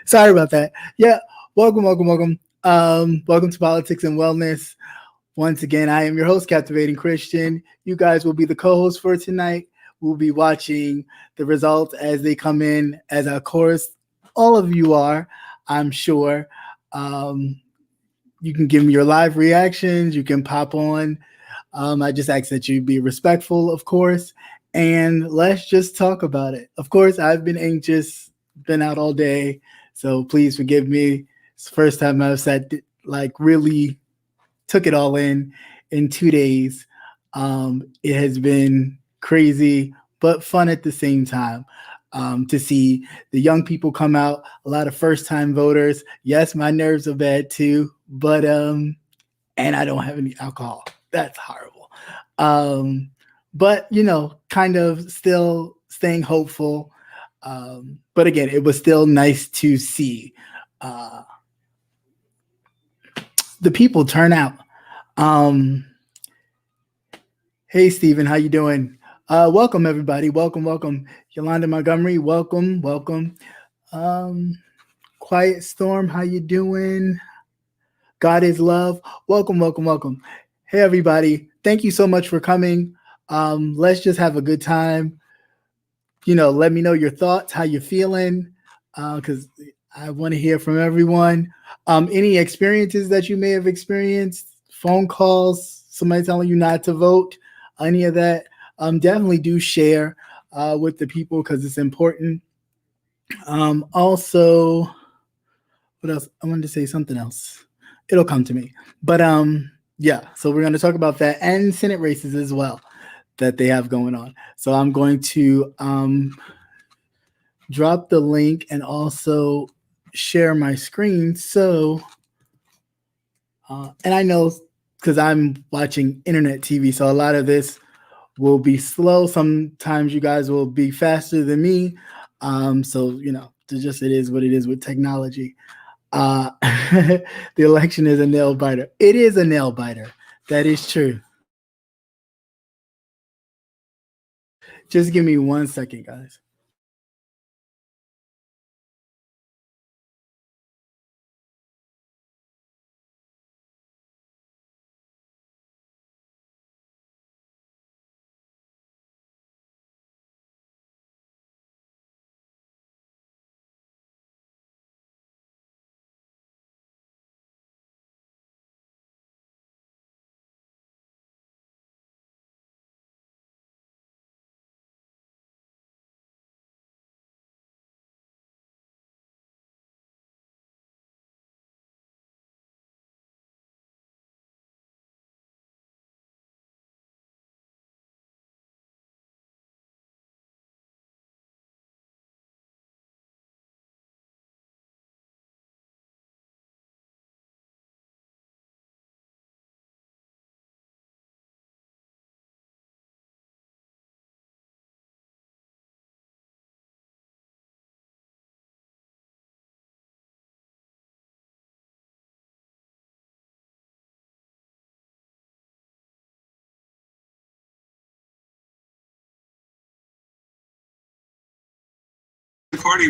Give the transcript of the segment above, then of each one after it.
Sorry about that. Yeah, welcome. Welcome to Politics and Wellness. Once again, I am your host, Captivating Christian. You guys will be the co-host for tonight. We'll be watching the results as they come in, as of course all of you are, I'm sure. Um, you can give me your live reactions. You can pop on. I just ask that you be respectful, of course, and let's just talk about it. Of course, I've been anxious, been out all day, so please forgive me. It's the first time I've said like really took it all in 2 days. It has been crazy, but fun at the same time. To see the young people come out, a lot of first time voters. Yes, my nerves are bad too, but and I don't have any alcohol. That's horrible. Um, but kind of still staying hopeful. But again, it was still nice to see uh, the people turn out. Um, hey, Stephen, how you doing? Welcome, everybody. Welcome. Yolanda Montgomery, welcome. Um, Quiet Storm, how you doing? God is love. Welcome. Hey, everybody. Thank you so much for coming. Let's just have a good time. Let me know your thoughts, how you're feeling, because I want to hear from everyone. Any experiences that you may have experienced, phone calls, somebody telling you not to vote, any of that, definitely do share with the people because it's important. Also, what else? I wanted to say something else. It'll come to me. But yeah, so we're going to talk about that and Senate races as well that they have going on. So I'm going to drop the link and also share my screen. So, and I know because I'm watching internet TV, so a lot of this will be slow. Sometimes you guys will be faster than me. So, it is what it is with technology. Uh, the election is a nail biter. It is a nail biter. That is true. Just give me 1 second, guys.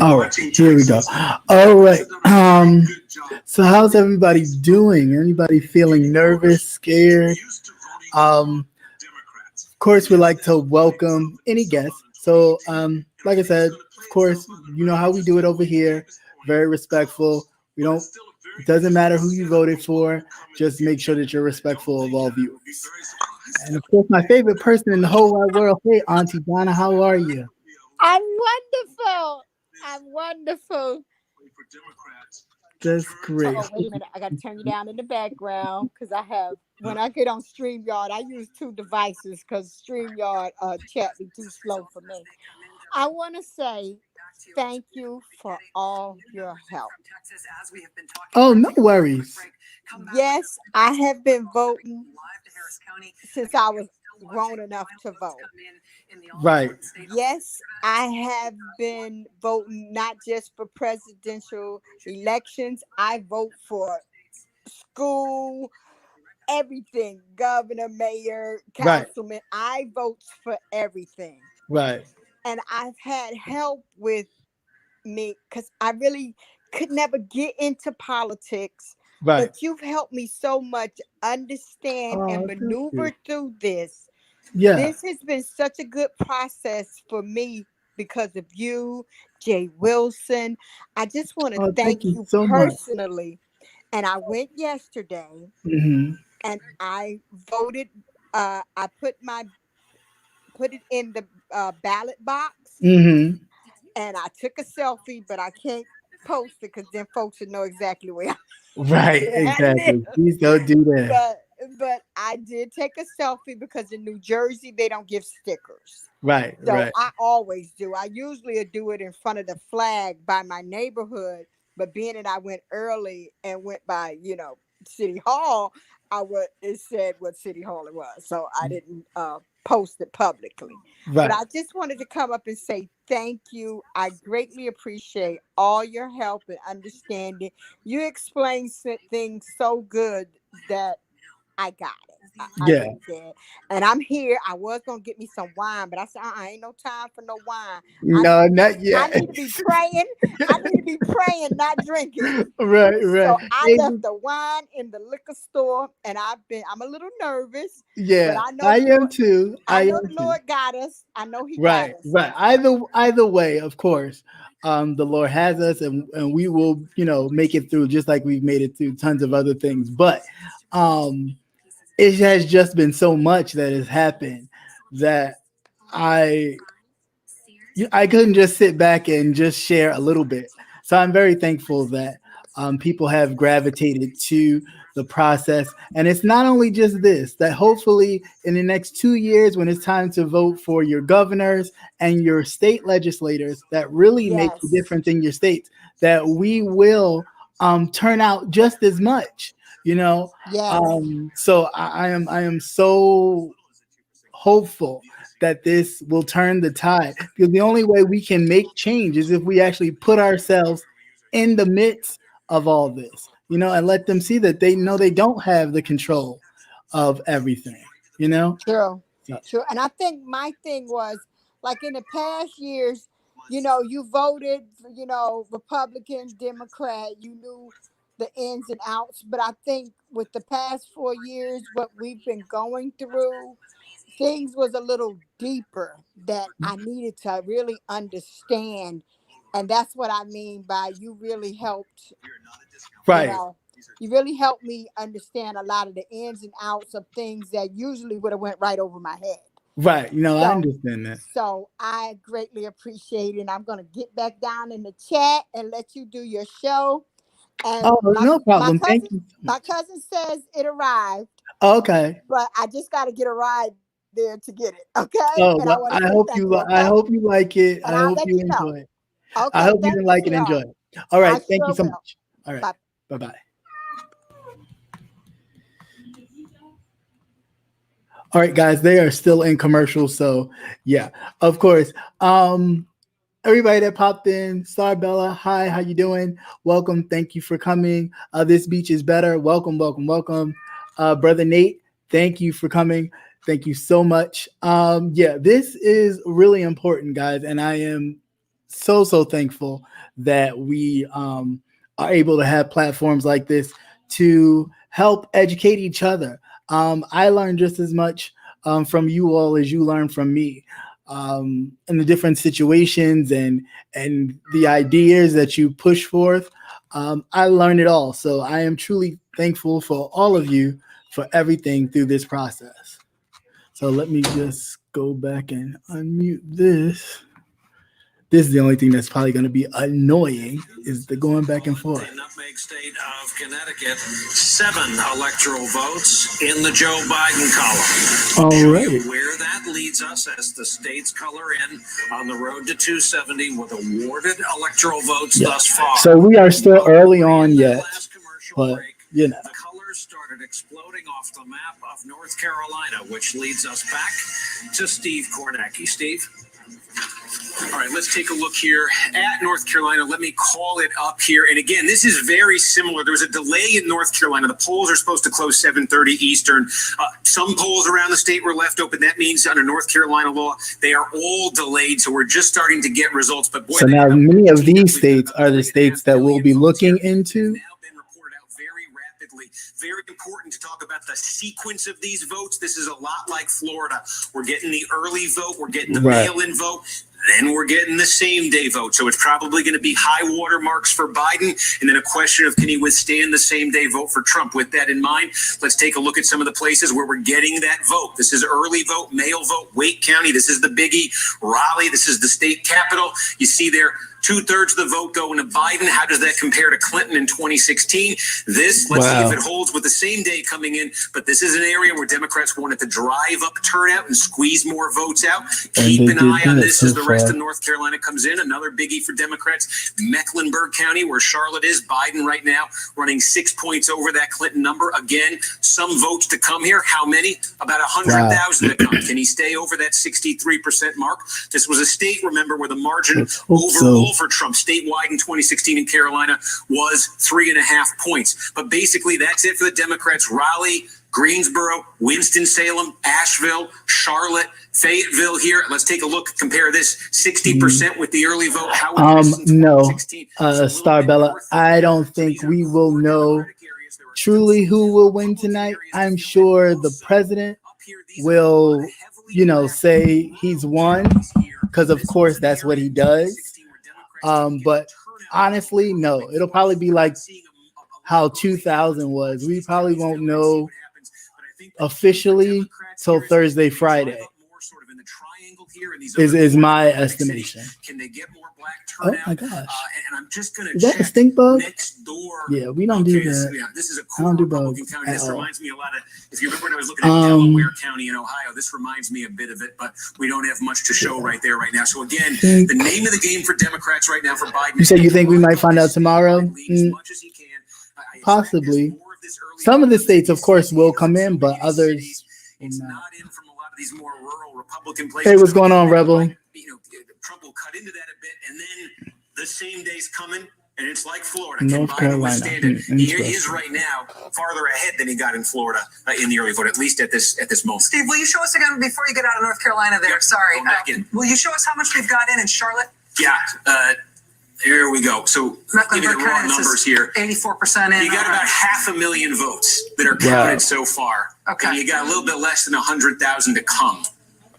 All right, here we go. All right. So how's everybody doing? Anybody feeling nervous, scared? Of course, we like to welcome any guests. So, like I said, of course, you know how we do it over here. Very respectful. We don't. It doesn't matter who you voted for. Just make sure that you're respectful of all viewers. And of course, my favorite person in the whole wide world. Hey, Auntie Donna, how are you? I'm wonderful. I'm wonderful. That's great. Oh, wait a minute. I got to turn you down in the background because when I get on StreamYard, I use two devices because StreamYard chat be too slow for me. I want to say thank you for all your help. Oh, no worries. Yes, I have been voting since I was grown enough to vote. Right. Yes, I have been voting not just for presidential elections. I vote for school, everything, governor, mayor, Right. councilman. I vote for everything. Right. And I've had help with me because I really could never get into politics, Right. but you've helped me so much understand and Oh, thank you. maneuver through this. Yeah. This has been such a good process for me because of you, Jay Wilson. I just want to Oh, thank thank you you so much. personally. And I went yesterday Hmm. and I voted. I put it in the ballot box, Hmm. and I took a selfie, but I can't post it because then folks would know exactly where Right. I live. Exactly. Please don't do that. But I did take a selfie because in New Jersey they don't give stickers. Right. So Right. I always do. I usually do it in front of the flag by my neighborhood, but being that I went early and went by, City Hall, I would it said what City Hall it was, so I didn't post it publicly. But Right. I just wanted to come up and say thank you. I greatly appreciate all your help and understanding. You explain things so good that I got it. I Yeah. really did. And I'm here. I was gonna get me some wine, but I said, ain't no time for no wine. I No, not I yet. need to be praying. I need to be praying, not drinking. Right. Right. So I Hey, left the wine in the liquor store, and I'm a little nervous, but yeah, I know I the am Lord. too. I I know am the too. Lord got us. I know He got Right, us. right. Either way, of course, the Lord has us, and we will, make it through, just like we've made it through tons of other things. But um, it has just been so much that has happened that I I couldn't just sit back and just share a little bit. So I'm very thankful that people have gravitated to the process. And it's not only just this, that hopefully in the next 2 years, when it's time to vote for your governors and your state legislators that really make the Yes. difference in your states, that we will turn out just as much, you know. Yes. So I am so hopeful that this will turn the tide, because the only way we can make change is if we actually put ourselves in the midst of all this, and let them see that they know they don't have the control of everything, you know. True. So, True. And I think my thing was like in the past years, you voted, Republican, Democrat, you knew the ins and outs. But I think with the past 4 years, what we've been going through, things was a little deeper that I needed to really understand. And that's what I mean by you really helped, you right, know, you really helped me understand a lot of the ins and outs of things that usually would have went right over my head. right. I So understand that. so I greatly appreciate it. And I'm gonna get back down in the chat and let you do your show. And Oh, my no my problem. Thank cousin you so my much. cousin says it arrived, Okay. but I just gotta get a ride there to get it. Okay. Oh, And I well, want to say thank you, I okay? hope you like it. And I I'll hope let you you know. enjoy it. I Okay, hope you thank can you, like it and enjoy sweetheart. it. All right. I Thank you sure so will. much. All right. Bye. Bye bye. All right, guys, they are still in commercials, so yeah, of course. Everybody that popped in, Star Bella, hi, how you doing? Welcome, thank you for coming. This beach is better. Welcome, welcome, welcome. Brother Nate, thank you for coming. Thank you so much. Yeah, this is really important, guys, and I am so thankful that we are able to have platforms like this to help educate each other. I learned just as much from you all as you learn from me, in the different situations and the ideas that you push forth. I learned it all. So I am truly thankful for all of you for everything through this process. So let me just go back and unmute this. This is the only thing that's probably going to be annoying, is the going back and forth. The nutmeg state of Connecticut, 7 electoral votes in the Joe Biden column. All Show right. you where that leads us as the states color in on the road to 270 with awarded electoral votes thus far. So we are still early on yet, but the colors started exploding off the map of North Carolina, which leads us back to Steve Kornacki. Steve? All right, let's take a look here at North Carolina. Let me call it up here. And again, this is very similar. There was a delay in North Carolina. The polls are supposed to close 7:30 Eastern. Some polls around the state were left open. That means under North Carolina law, they are all delayed. So we're just starting to get results. But boy, so now many of these states are the states that we'll be looking into. Very important to talk about the sequence of these votes. This is a lot like Florida. We're getting the early vote. We're getting the mail-in vote. Then we're getting the same day vote. So it's probably going to be high watermarks for Biden. And then a question of, can he withstand the same day vote for Trump? With that in mind, let's take a look at some of the places where we're getting that vote. This is early vote, mail vote, Wake County. This is the biggie. Raleigh. This is the state capital. You see there, 2/3 of the vote going to Biden. How does that compare to Clinton in 2016? Let's see if it holds with the same day coming in. But this is an area where Democrats wanted to drive up turnout and squeeze more votes out. Keep an eye on this as the rest of North Carolina comes in. Another biggie for Democrats, Mecklenburg County, where Charlotte is. Biden right now running 6 points over that Clinton number. Again, some votes to come here. How many? About 100,000 to come. Can he stay over that 63% mark? This was a state, remember, where the margin overall for Trump statewide in 2016 in Carolina was 3.5 points. But basically, that's it for the Democrats. Raleigh, Greensboro, Winston-Salem, Asheville, Charlotte, Fayetteville here. Let's take a look. Compare this 60% with the early vote. How no, Star Bella, I don't think we will know truly who will win tonight. I'm sure the president will, say he's won, because of course that's what he does. But honestly, no, it'll probably be like how 2000 was. We probably won't know officially till Thursday, Friday. Is my estimation. Can they get more black turnout? Oh my gosh! And I'm just going to check. Is that a stink bug? Next door. Yeah, we don't do that. Yeah, this is a cool Republican county. This reminds me a lot of. If you remember when I was looking at Delaware County in Ohio, this reminds me a bit of it, but we don't have much to show right there right now. So again, the name of the game for Democrats right now for Biden. You said you think we might find out tomorrow? Possibly. Some of the states, of course, will come in, but others. It's not in from a lot of these more rural Republican places. Hey, what's going on, Rebel? Trump will cut into that a bit, and then the same day's coming, and it's like Florida. North Carolina. He is right now farther ahead than he got in Florida in the early vote, at least at this moment. Steve, will you show us again before you get out of North Carolina there? Sorry. Will you show us how much we've got in Charlotte? Yeah. Here we go. So give you the raw numbers here. 84% in. You got about 500,000 votes that are counted so far. Okay. And you got a little bit less than 100,000 to come.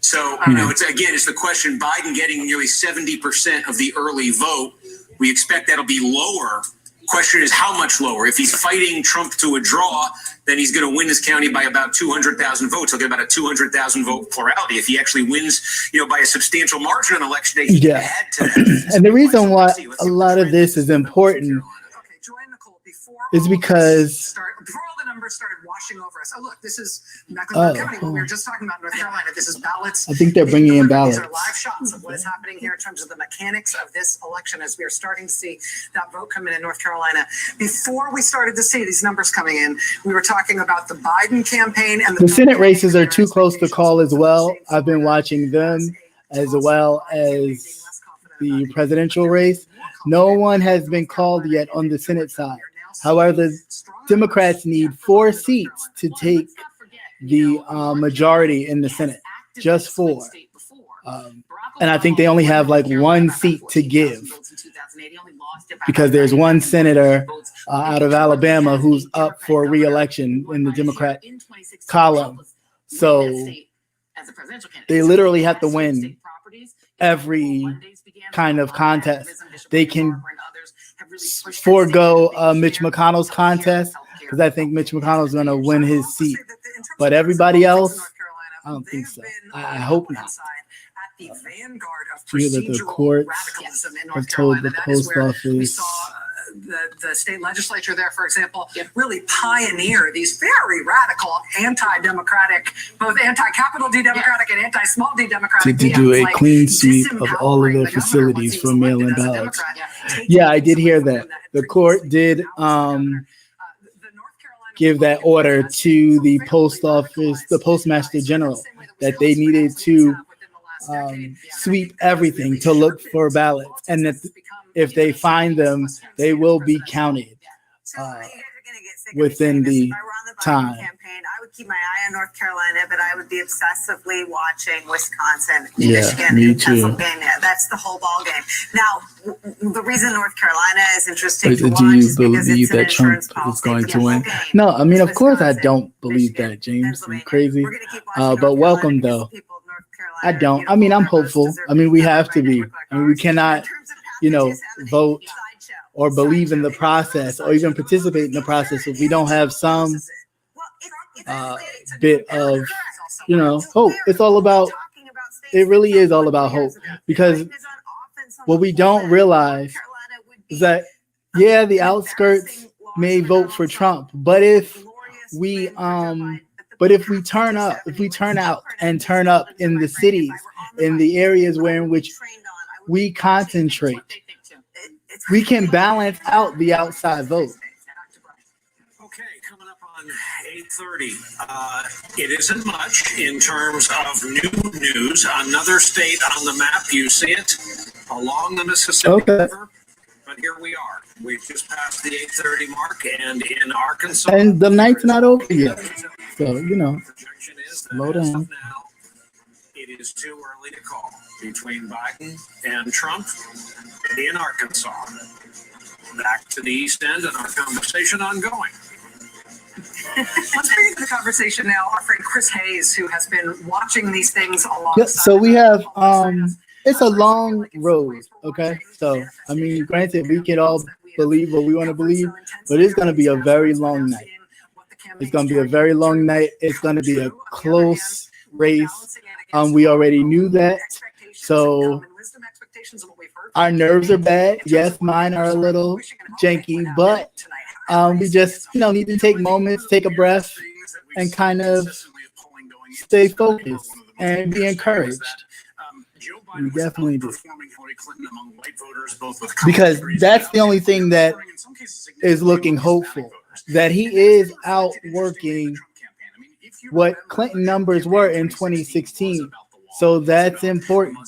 So, it's the question. Biden getting nearly 70% of the early vote. We expect that'll be lower. Question is how much lower? If he's fighting Trump to a draw, then he's going to win this county by about 200,000 votes. He'll get about a 200,000 vote plurality. If he actually wins, by a substantial margin on election day, he can add to that. And the reason why a lot of this is important is because before all the numbers started washing over us. Oh, look, this is Mecklenburg County. What we were just talking about North Carolina. This is ballots. I think they're bringing in ballots. These are live shots of what is happening here in terms of the mechanics of this election as we are starting to see that vote come in North Carolina. Before we started to see these numbers coming in, we were talking about the Biden campaign and the Senate races are too close to call as well. I've been watching them as well as the presidential race. No one has been called yet on the Senate side. However, Democrats need 4 seats to take the majority in the Senate, just 4. And I think they only have like 1 seat to give because there's one senator out of Alabama who's up for re-election in the Democrat column. So they literally have to win every kind of contest. They can forego Mitch McConnell's contest because I think Mitch McConnell's going to win his seat. But everybody else, I don't think so. I hope not. The vanguard of the courts have told the post office. We saw the state legislature there, for example, really pioneer these very radical anti-democratic, both anti-capital D-democratic and anti-small D-democratic. To do a clean sweep of all of their facilities for mail-in ballots. Yeah, I did hear that. The court did give that order to the post office, the postmaster general, that they needed to sweep everything to look for ballots, and that if they find them, they will be counted within the time. I would keep my eye on North Carolina, but I would be obsessively watching Wisconsin, Michigan, and Pennsylvania. That's the whole ball game. Now, the reason North Carolina is interesting to watch do you is because believe it's an that Trump insurance policy. is going to The win? whole game No, I mean, is of course, I Wisconsin, don't believe Michigan, that, James. Pennsylvania. You're crazy. We're gonna keep watching But North welcome, Carolina though. because the people of North I Carolina are don't. I beautiful. mean, I'm Their votes hopeful. deserve I mean, to we be have to right. be. Look like I mean, we ours. cannot, In terms of how you they know, just have a vote sideshow. or believe in the process or even participate in the process if we don't have some bit of, you know, hope. It's all about, it really is all about hope, because what we don't realize is that, yeah, the outskirts may vote for Trump, but if we turn out and turn up in the cities, in the areas in which we concentrate, we can balance out the outside vote. Okay, coming up on 8:30. It isn't much in terms of new news. Another state on the map, you see it, along the Mississippi River. But here we are. We've just passed the 8:30 mark, and in Arkansas. And the night's not over yet. So, you know, slow down. Now, it is too early to call between Biden and Trump in Arkansas. Back to the East End and our conversation ongoing. Let's bring into the conversation now our friend Chris Hayes, who has been watching these things alongside. Yeah, so we have it's a long road, okay? So I mean, granted, we can all believe what we want to believe, but it's gonna be a very long night. It's gonna be a very long night. It's gonna be a close race. We already knew that. So our nerves are bad. Yes, mine are a little janky, but we just, you know, need to take moments, take a breath, and kind of stay focused and be encouraged. We definitely do. Because that's the only thing that is looking hopeful, that he is outworking what Clinton numbers were in 2016. So that's important.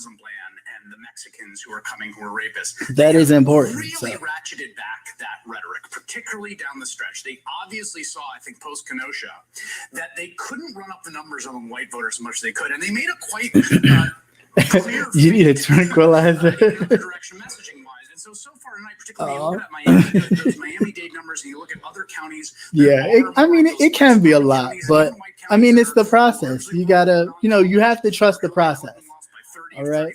Who are coming, who are rapists. That is important. Really ratcheted back that rhetoric, particularly down the stretch. They obviously saw, I think, post Kenosha, that they couldn't run up the numbers among white voters as much as they could, and they made a quite clear. You need a tranquilizer. Direction messaging wise, and so far tonight, particularly you look at Miami, those Miami-Dade numbers, and you look at other counties. Yeah, it can be a lot, but I mean, it's the process. You gotta, you know, you have to trust the process. All right.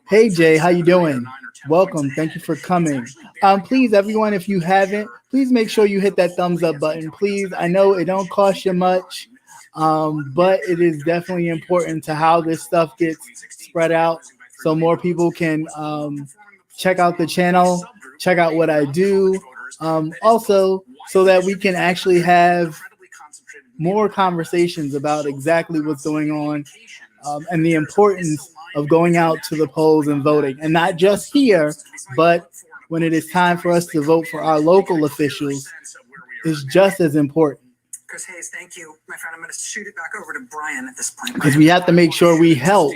Hey Jay, how you doing? Welcome. Thank you for coming. Please, everyone, if you haven't, please make sure you hit that thumbs up button. Please, I know it don't cost you much, but it is definitely important to how this stuff gets spread out, so more people can check out the channel, check out what I do. Also, so that we can actually have more conversations about exactly what's going on, and the importance of going out to the polls and voting, and not just here, but when it is time for us to vote for our local officials, is just as important. Chris Hayes, thank you, my friend. I'm going to shoot it back over to Brian at this point. Because we have to make sure we help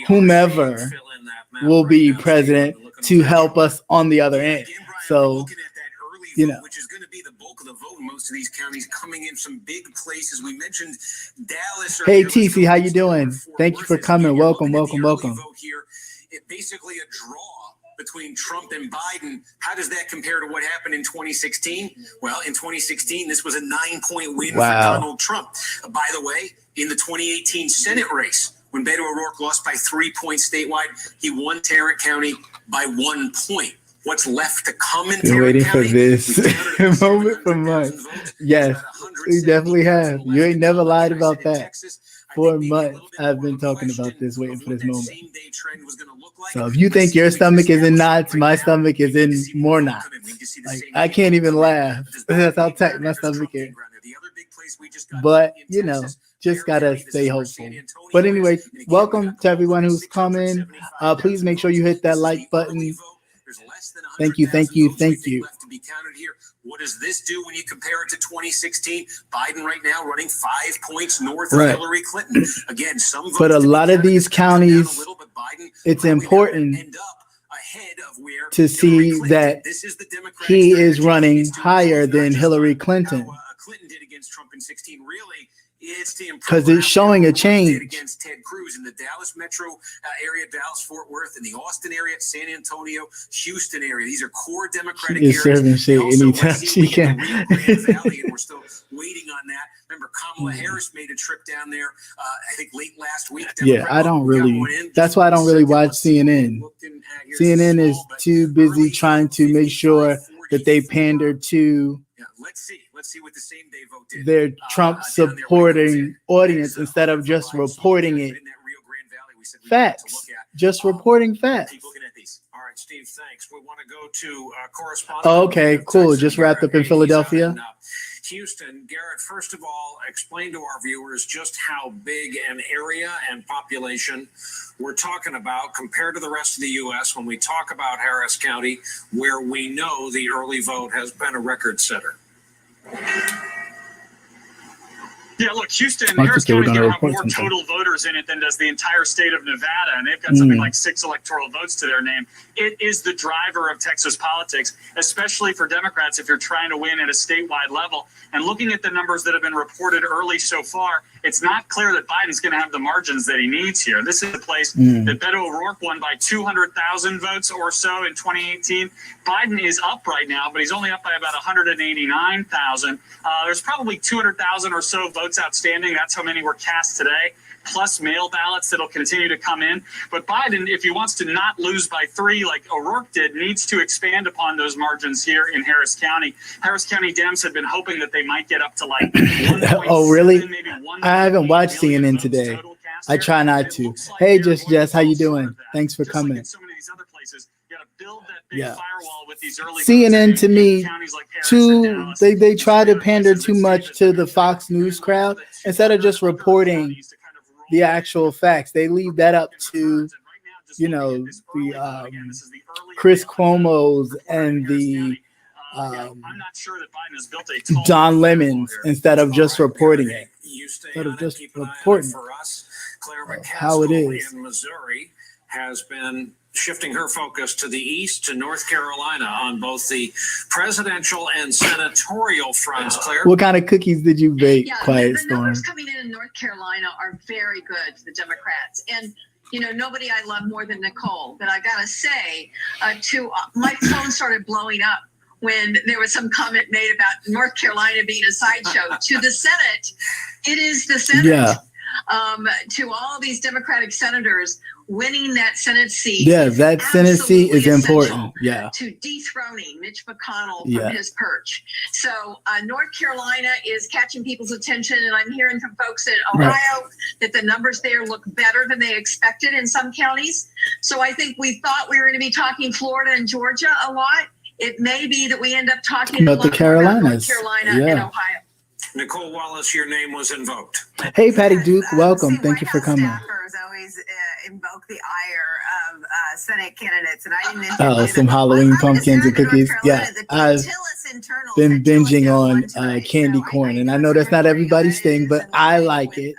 whomever will be president to help us on the other end. So, you know. Which is going to be the bulk of the vote in most of these counties, coming in some big places. We mentioned Dallas. Hey, TC, how you doing? Thank you for coming. Welcome. Here, it basically a draw between Trump and Biden. How does that compare to what happened in 2016? Well, in 2016, this was a 9-point win for Donald Trump. By the way, in the 2018 Senate race, when Beto O'Rourke lost by 3 points statewide, he won Tarrant County by 1 point. What's left to come in You're waiting County? for this moment for months. Yes, we definitely have. You ain't never lied about that. For months, I've been talking about this, waiting for this moment. So if you think your stomach is in knots, my stomach is in more knots. Like, I can't even laugh. That's how tight my stomach is. But, you know, just gotta stay hopeful. But anyway, welcome to everyone who's coming. Please make sure you hit that like button. Thank you. What does this do when you compare it to 2016? Biden right now running 5 points north of Hillary Clinton. Again, but a lot of these counties, it's important to see that he is running higher than Hillary Clinton. Clinton did against Trump in 16. Really, it's to because it's showing a change against Ted Cruz in the Dallas metro area, Dallas Fort Worth, in the Austin area, San Antonio, Houston area. These are core Democratic areas. Serving shit anytime she can. Valley, and we're still waiting on that. Remember, Kamala Harris made a trip down there. I think late last week. I don't really. That's why I don't really watch CNN. CNN is too busy trying to make sure that they pander to. Let's see what the same day vote did. Their Trump supporting audience instead of just reporting it. Facts. Just reporting facts. Looking at these. All right, Steve, thanks. We want to go to correspondent. Oh, okay, cool. Just wrapped up in Philadelphia. Houston. Garrett, first of all, explain to our viewers just how big an area and population we're talking about compared to the rest of the U.S. when we talk about Harris County, where we know the early vote has been a record setter. Yeah, look, Houston, Harris County is going to have more total voters in it than does the entire state of Nevada, and they've got something like 6 electoral votes to their name. It is the driver of Texas politics, especially for Democrats if you're trying to win at a statewide level. And looking at the numbers that have been reported early so far, it's not clear that Biden's going to have the margins that he needs here. This is a place that Beto O'Rourke won by 200,000 votes or so in 2018. Biden is up right now, but he's only up by about 189,000. There's probably 200,000 or so votes outstanding. That's how many were cast today, plus mail ballots that'll continue to come in. But Biden, if he wants to not lose by 3 like O'Rourke did, needs to expand upon those margins here in Harris County. Harris County Dems had been hoping that they might get up to like 1.7, oh, really? Maybe 1. I haven't watched CNN today. I try not to. Like hey, Jess, how you doing? Thanks for coming. Like so many of these other places, you gotta build that big firewall with these early CNN to me, like they try to pander too much to the Fox News crowd instead of just reporting the actual facts. They leave that up to, you know, the Chris Cuomo's and the Don Lemons instead of just reporting it. Instead of just reporting how it is. Missouri has been shifting her focus to the east, to North Carolina, on both the presidential and senatorial fronts. Claire, what kind of cookies did you bake? Quiet the Storm. Numbers coming in North Carolina are very good for the Democrats, and you know, nobody I love more than Nicole. But I gotta say, my phone started blowing up when there was some comment made about North Carolina being a sideshow. To the Senate, it is the Senate. Yeah. To all these Democratic senators, winning that Senate seat. Yeah, that Senate seat is important. Yeah. To dethroning Mitch McConnell from his perch. So North Carolina is catching people's attention, and I'm hearing from folks in Ohio that the numbers there look better than they expected in some counties. So I think we thought we were going to be talking Florida and Georgia a lot. It may be that we end up talking about the Carolinas. North Carolina and Ohio. Nicole Wallace, your name was invoked. Hey, Patty Duke, welcome. Thank you for coming. Staffers always invoke the ire of Senate candidates, and I didn't. Some Halloween pumpkins and cookies. Yeah, I've been binging on candy corn, and I know that's not everybody's thing, but I like it.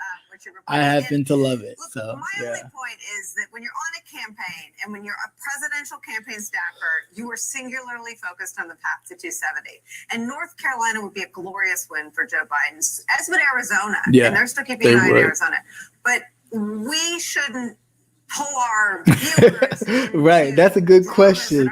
I happen to love it. So, my only point is that when you're on a campaign and when you're a presidential campaign staffer, you are singularly focused on the path to 270. And North Carolina would be a glorious win for Joe Biden, as would Arizona. Yeah, and they're still keeping an eye on Arizona. But we shouldn't pull our viewers. Right, that's a good question,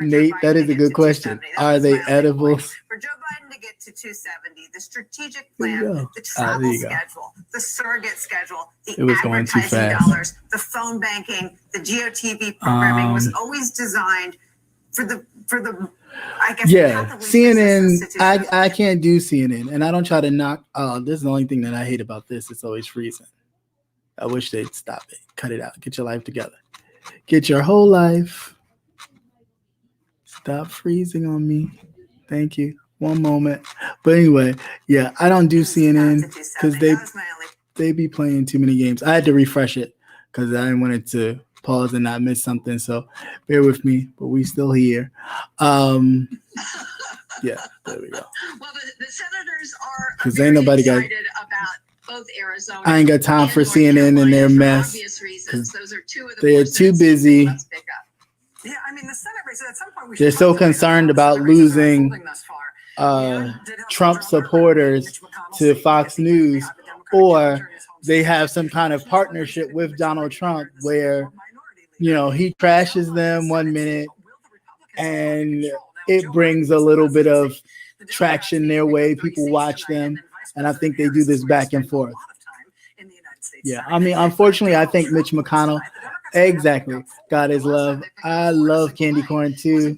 Nate. That is a good question. Are they edibles? For Joe Biden to get to 270, the strategic plan, the travel schedule, the surrogate schedule, the advertising dollars, the phone banking, the GOTV programming was always designed for the I guess. Yeah, CNN. I can't do CNN, and I don't try to knock. This is the only thing that I hate about this. It's always freezing. I wish they'd stop it. Cut it out. Get your life together. Get your whole life. Stop freezing on me. Thank you. One moment. But anyway, yeah, I don't do CNN because they be playing too many games. I had to refresh it because I didn't want it to pause and not miss something. So bear with me, but we still here. Yeah, there we go. Well, the senators are Because very ain't nobody got. excited about both Arizona. I ain't got time for North CNN and Carolina their for mess. obvious reasons. Those are two of the They're more too sensitive busy. things. Let's pick up. Yeah, I mean, the Senate race, at some point we They're should so talk about concerned how the about Senate races are losing unfolding thus far. Trump supporters to Fox News, or they have some kind of partnership with Donald Trump where, you know, he trashes them 1 minute and it brings a little bit of traction their way. People watch them. And I think they do this back and forth. Yeah, I mean, unfortunately, I think Mitch McConnell, exactly, God is love. I love candy corn too.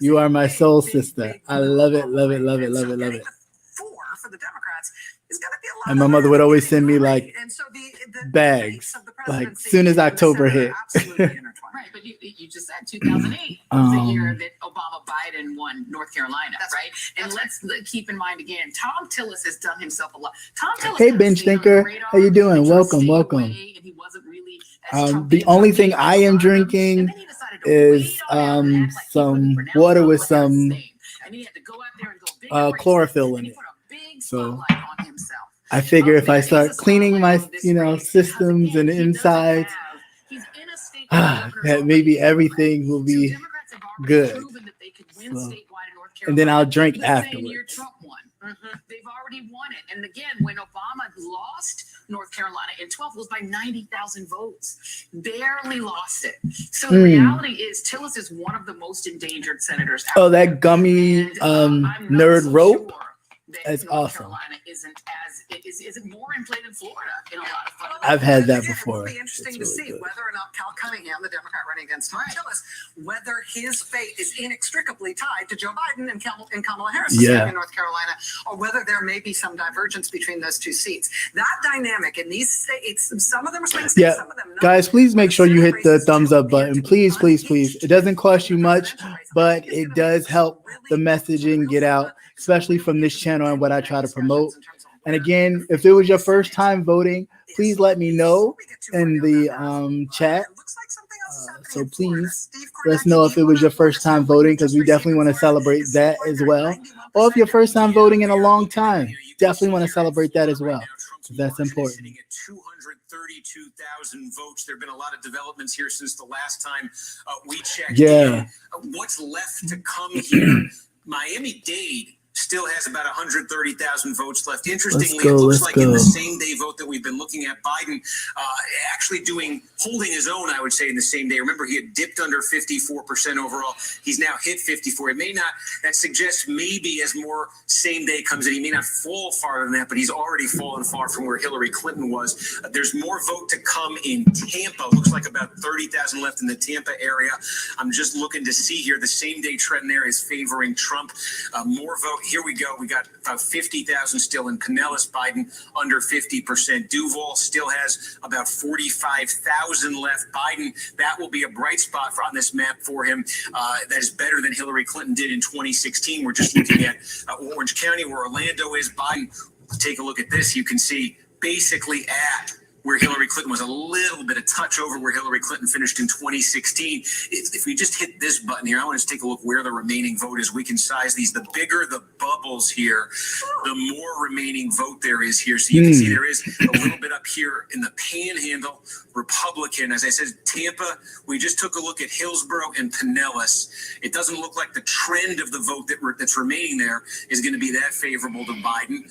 You are my soul sister. I love it, love it, love it, love it, love it. And my mother would always send me like bags, like soon as October hit. Right, but you just said 2008 was the year that Obama Biden won North Carolina, right? And let's keep in mind again, Tom Tillis has done himself a lot. Tom Tillis, hey, bench thinker, how you doing? Welcome, welcome. And he wasn't really the only thing I am drinking is some water with some chlorophyll in it. So I figure if I start cleaning my, you know, systems and insides, that maybe everything will be good. So, and then I'll drink afterwards. They've already won it. And again, when Obama lost North Carolina in 12, it was by 90,000 votes. Barely lost it. So the reality is Tillis is one of the most endangered senators. Oh, that gummy nerd rope. That's awesome. Carolina isn't more in play than Florida in a lot of fun. I've had that before. It'll be interesting to see whether or not Cal Cunningham, the Democrat running against Tom Tillis, whether his fate is inextricably tied to Joe Biden and Kamala Harris in North Carolina, or whether there may be some divergence between those two seats. That dynamic in these states, some of them are swing states, some of them not. Guys, please make sure you hit the thumbs up button. Please, please, please. It doesn't cost you much, but it does help the messaging get out, especially from this channel and what I try to promote. And again, if it was your first time voting, please let me know in the chat. So please let us know if it was your first time voting, because we definitely want to celebrate that as well. Or if your first time voting in a long time, definitely want to celebrate that as well. That's important. 232,000 votes. There have been a lot of developments here since the last time we checked. Yeah. What's left to come here? Miami-Dade still has about 130,000 votes left. Interestingly, it looks like in the same day vote that we've been looking at, Biden actually holding his own, I would say, in the same day. Remember, he had dipped under 54% overall. He's now hit 54. It may not, that suggests maybe as more same day comes in, he may not fall farther than that, but he's already fallen far from where Hillary Clinton was. There's more vote to come in Tampa. Looks like about 30,000 left in the Tampa area. I'm just looking to see here. The same day trend there is favoring Trump. More vote. Here we go. We got about 50,000 still in Pinellas. Biden under 50%. Duval still has about 45,000 left. Biden, that will be a bright spot on this map for him. That is better than Hillary Clinton did in 2016. We're just looking at Orange County, where Orlando is. Biden, take a look at this. You can see basically at where Hillary Clinton was, a little bit, a touch over where Hillary Clinton finished in 2016. If we just hit this button here, I want to take a look where the remaining vote is. We can size these. The bigger the bubbles here, the more remaining vote there is here. So you can see there is a little bit up here in the Panhandle, Republican. As I said, Tampa, we just took a look at Hillsborough and Pinellas. It doesn't look like the trend of the vote that's remaining there is going to be that favorable to Biden,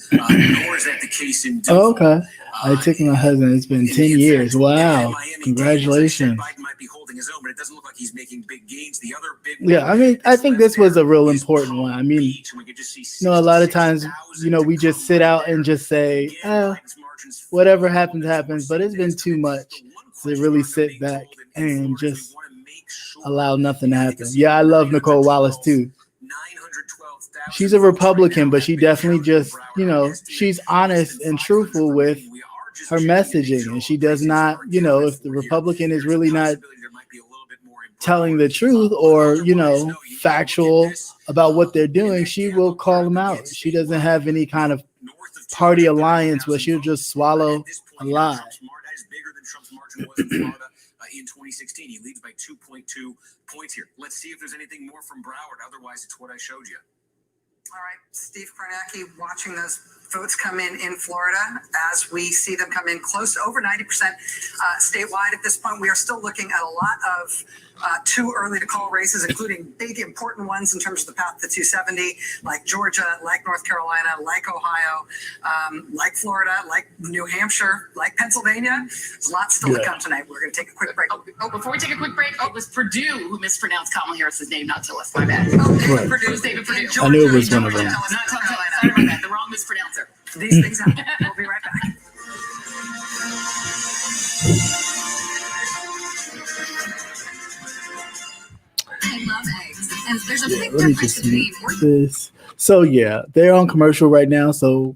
nor is that the case in Duval. Okay. I took my husband. It's been 10 years. Wow. Congratulations. Biden might be holding his own, but it doesn't look like he's making big gains. The other big I mean, I think this was a real important one. I mean, a lot of times, we just sit out and just say, whatever happens, happens. But it's been too much to really sit back and just allow nothing to happen. Yeah, I love Nicole Wallace too. She's a Republican, but she definitely just, she's honest and truthful with her messaging. And she does not, if the Republican is really not telling the truth or, factual about what they're doing, she will call them out. She doesn't have any kind of party alliance where she'll just swallow a lie. That is bigger than Trump's margin was in Florida in 2016. He leads by 2.2 points here. Let's see if there's anything more from Broward. Otherwise, it's what I showed you. All right, Steve Kornacki, watching those votes come in Florida as we see them come in close to over 90% statewide at this point. We are still looking at a lot of too early to call races, including big important ones in terms of the path to 270, like Georgia, like North Carolina, like Ohio, like Florida, like New Hampshire, like Pennsylvania. There's lots still to come tonight. We're going to take a quick break. Before we take a quick break, it was Purdue who mispronounced Kamala Harris's name, not Tillis. My bad. Right. Purdue was David Purdue. I knew it was one of them. Not South Carolina. Sorry about that. The wrong mispronouncer. These things happen. We'll be right back. I love eggs. And there's a big Let me difference just between mute this. So yeah, they're on commercial right now. So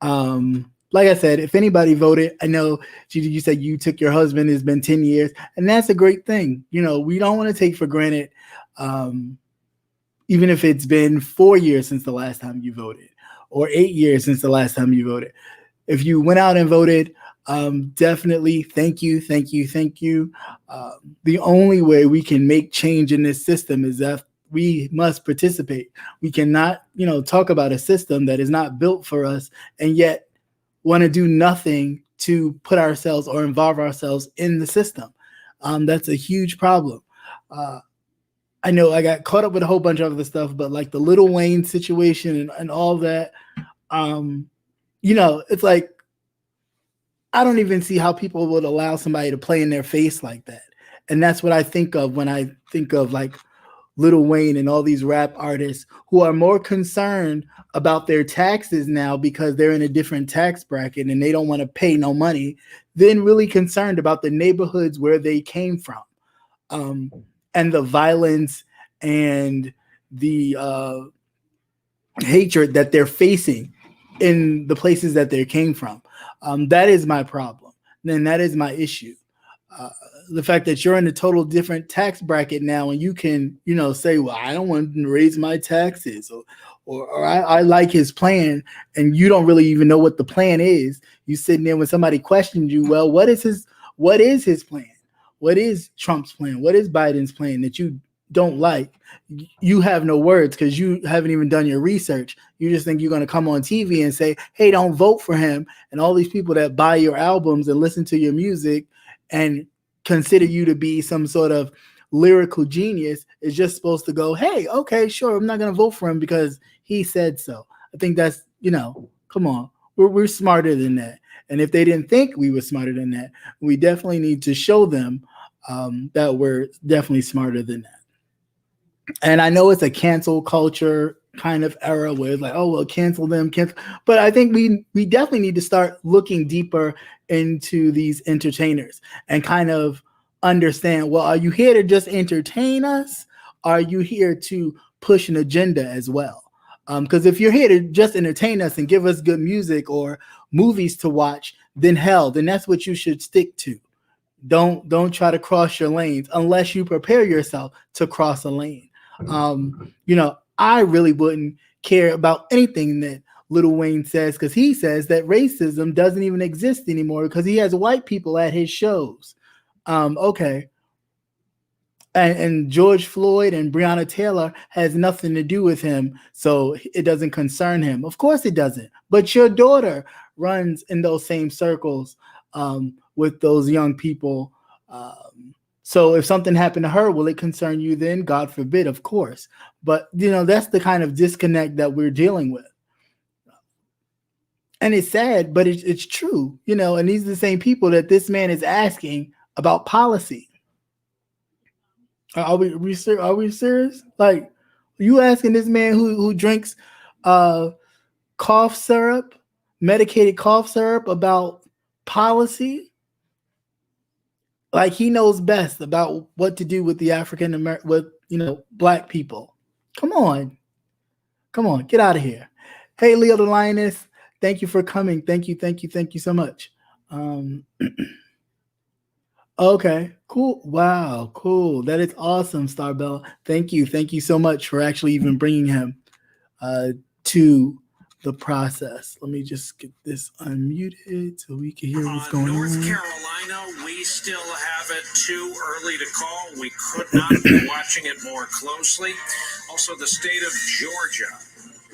like I said, if anybody voted, I know you said you took your husband, it's been 10 years, and that's a great thing. You know, we don't want to take for granted, even if it's been 4 years since the last time you voted or 8 years since the last time you voted. If you went out and voted, definitely thank you. The only way we can make change in this system is that we must participate. We cannot, talk about a system that is not built for us and yet want to do nothing to put ourselves or involve ourselves in the system. That's a huge problem. I know I got caught up with a whole bunch of other stuff, but like the Lil Wayne situation and all that, it's like, I don't even see how people would allow somebody to play in their face like that. And that's what I think of when I think of like Lil Wayne and all these rap artists who are more concerned about their taxes now because they're in a different tax bracket and they don't want to pay no money than really concerned about the neighborhoods where they came from, and the violence and the hatred that they're facing in the places that they came from. That is my problem. Then that is my issue. The fact that you're in a total different tax bracket now and you can, say, well, I don't want to raise my taxes or I like his plan, and you don't really even know what the plan is. You sitting there when somebody questions you, well, what is his plan? What is Trump's plan? What is Biden's plan that you don't like? You have no words because you haven't even done your research. You just think you're going to come on TV and say, hey, don't vote for him. And all these people that buy your albums and listen to your music and consider you to be some sort of lyrical genius is just supposed to go, hey, okay, sure, I'm not going to vote for him because he said so. I think that's, come on, we're smarter than that. And if they didn't think we were smarter than that, we definitely need to show them that we're definitely smarter than that. And I know it's a cancel culture kind of era where it's like, oh, well, cancel them. But I think we definitely need to start looking deeper into these entertainers and kind of understand, well, are you here to just entertain us? Are you here to push an agenda as well? Because if you're here to just entertain us and give us good music or movies to watch, then that's what you should stick to. Don't try to cross your lanes unless you prepare yourself to cross a lane. I really wouldn't care about anything that Lil Wayne says because he says that racism doesn't even exist anymore because he has white people at his shows. Okay. And George Floyd and Breonna Taylor has nothing to do with him, so it doesn't concern him. Of course it doesn't. But your daughter runs in those same circles with those young people. So if something happened to her, will it concern you then? God forbid, of course. But, that's the kind of disconnect that we're dealing with. And it's sad, but it's true, and these are the same people that this man is asking about policy. Are we serious? Like, you asking this man who drinks cough syrup, medicated cough syrup about policy? Like, he knows best about what to do with the African American, with black people. Come on, get out of here. Hey, Leo the Lioness, thank you for coming. Thank you so much. Okay, cool. Wow, cool. That is awesome, Starbella. Thank you so much for actually even bringing him to the process. Let me just get this unmuted so we can hear what's going North on. Carolina, we still have it too early to call. We could not be watching it more closely. Also, the state of Georgia.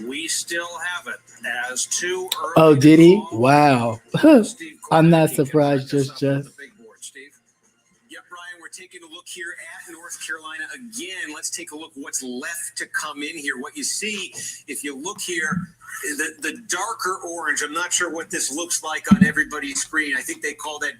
We still have it as two early. Oh, did he? Wow. I'm not surprised. Just. Yep, Brian, we're taking a look here at North Carolina again. Let's take a look what's left to come in here. What you see, if you look here, the darker orange, I'm not sure what this looks like on everybody's screen. I think they call that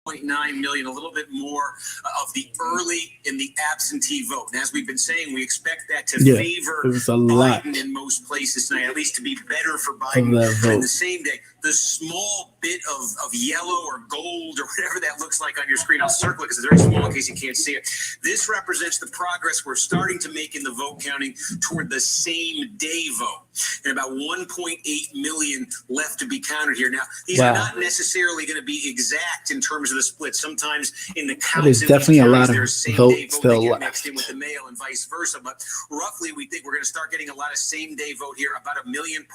0.9 million, a little bit more of the early in the absentee vote. And as we've been saying, we expect that to favor Biden in most places tonight, at least to be better for Biden. And the same day, the small bit of yellow or gold or whatever that looks like on your screen, I'll circle it because it's very small in case you can't see it. This represents the progress we're starting to make in the vote counting toward the same day vote. And about 1.8 million left to be counted here. Now, these are not necessarily going to be exact in terms of the split. Sometimes in the counts, there's definitely a lot of votes still left. Mixed in with the mail and vice versa. But roughly, we think we're going to start getting a lot of same day vote here. About 1.8 million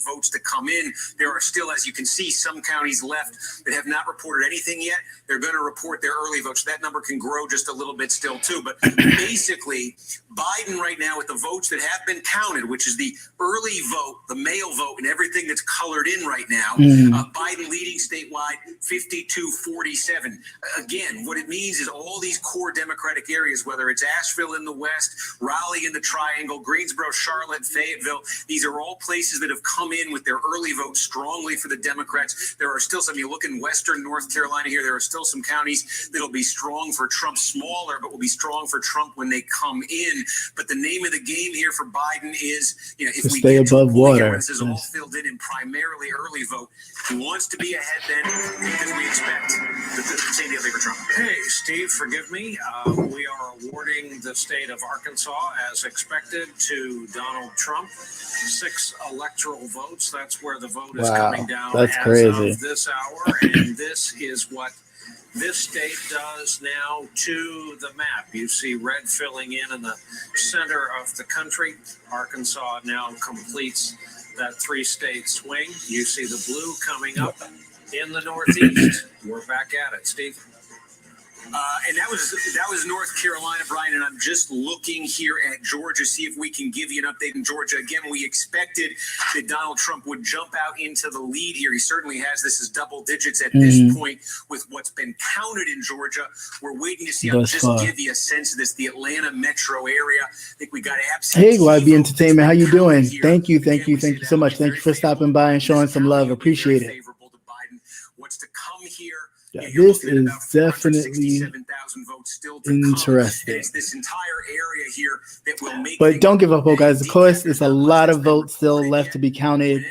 votes to come in. There are still, as you can see, some counties left that have not reported anything yet. They're going to report their early votes. So that number can grow just a little bit still too. But basically, Biden right now with the votes that have been counted, which is the early vote, the mail vote, and everything that's colored in right now, Biden leading statewide 52-47. Again, what it means is all these core Democratic areas, whether it's Asheville in the west, Raleigh in the Triangle, Greensboro, Charlotte, Fayetteville, these are all places that have come in with their early vote strongly for the Democrats. There are still some, you look in western North Carolina here, there are still some counties that'll be strong for Trump, smaller, but will be strong for Trump when they come in. But the name of the game here for Biden is, if we stay above water. This is all filled in primarily early vote. He wants to be ahead then, because we expect the same deal for Trump. Hey, Steve, forgive me. We are awarding the state of Arkansas, as expected, to Donald Trump. 6 electoral votes. That's where the vote is coming down that's as crazy. of this hour. And this is what this state does now to the map. You see red filling in the center of the country. Arkansas now completes that 3-state swing. You see the blue coming up in the Northeast. We're back at it, Steve. And that was North Carolina, Brian, and I'm just looking here at Georgia, see if we can give you an update in Georgia. Again, we expected that Donald Trump would jump out into the lead here. He certainly has. This is double digits at this point with what's been counted in Georgia. We're waiting to see. I'll just give you a sense of this. The Atlanta metro area. I think we got absentee. Hey, YB Entertainment, how you doing? Thank you so much. Thank you for stopping by and showing some love. Appreciate it. What's to come here? Yeah, this is definitely interesting. It's this entire area here that will make. But don't give up, guys. Of course, there's a lot of votes still left to be counted.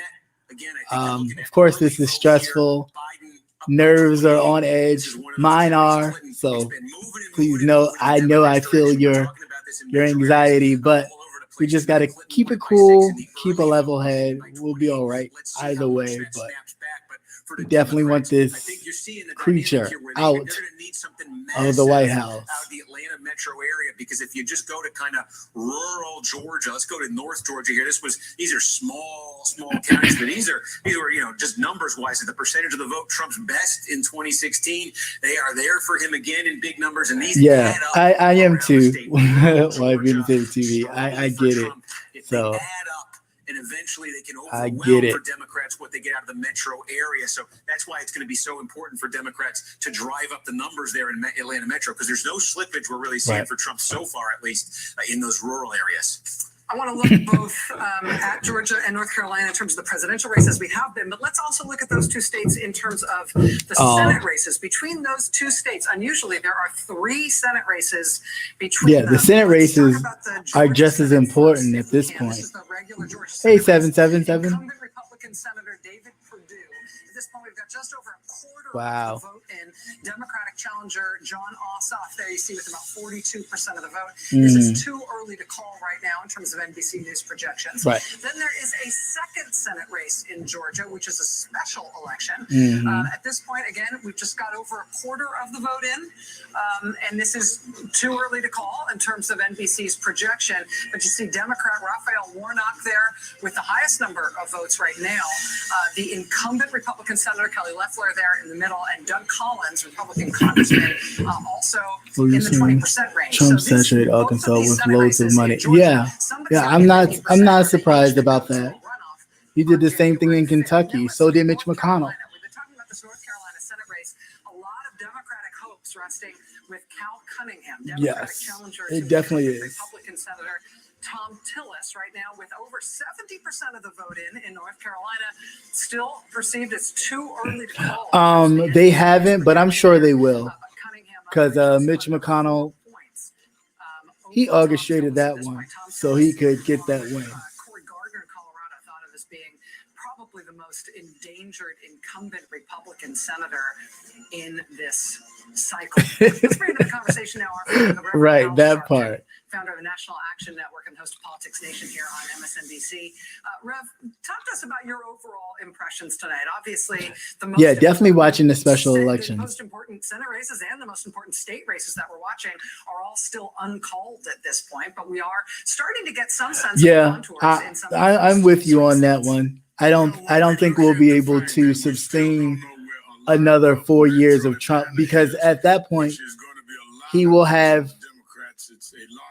Of course, this is stressful. Nerves are on edge. Mine are. So please know, I feel your anxiety, but we just got to keep it cool, keep a level head. We'll be all right either way, but we definitely want this creature out of the White House. Out of the Atlanta metro area, because if you just go to kind of rural Georgia, let's go to North Georgia here. These are small counties, but these are just numbers wise. The percentage of the vote Trump's best in 2016, they are there for him again in big numbers, and these add up. I am too. TV, I get it. So add up. And eventually they can overwhelm for Democrats what they get out of the metro area. So that's why it's going to be so important for Democrats to drive up the numbers there in Atlanta metro, because there's no slippage we're really seeing for Trump so far, at least in those rural areas. I want to look both at Georgia and North Carolina in terms of the presidential races we have been, but let's also look at those two states in terms of the Senate races. Between those two states, unusually, there are 3 Senate races between them. The Senate races are just as important at this point. Hey, 777. Incumbent Republican Senator David Perdue. At this point, we've got just over a quarter of the vote in. Democratic challenger John Ossoff there, you see, with about 42% of the vote. This is too early to call right now in terms of NBC News projections. Then there is a second Senate race in Georgia, which is a special election. At this point, again, we've just got over a quarter of the vote in, and this is too early to call in terms of NBC's projection. But you see Democrat Raphael Warnock there with the highest number of votes right now. The incumbent Republican Republican Senator Kelly Loeffler there in the middle, and Doug Collins, Republican congressman, also in the 20% range. Trump saturated Arkansas with loads of money. Yeah, I'm not surprised about that. He did the same thing in Kentucky. So did Mitch McConnell. We've been talking about this North Carolina Senate race. A lot of Democratic hopes resting with Cal Cunningham, Democratic challenger it definitely is. Republican Senator Tom Tillis right now with over 70% of the vote in North Carolina. Still perceived as too early to call. They haven't, but I'm sure they will. Because Mitch McConnell, he orchestrated that one so he could get that win. Probably the most endangered incumbent Republican senator in this cycle. Let's bring into the conversation now our friend, right, that part. Founder of the National Action Network and host of Politics Nation here on MSNBC. Rev, talk to us about your overall impressions tonight. Obviously, the most definitely watching the special election. The most important Senate races and the most important state races that we're watching are all still uncalled at this point, but we are starting to get some sense of contours. I'm with you on that one. I don't think we'll be able to sustain another 4 years of Trump, because at that point he will have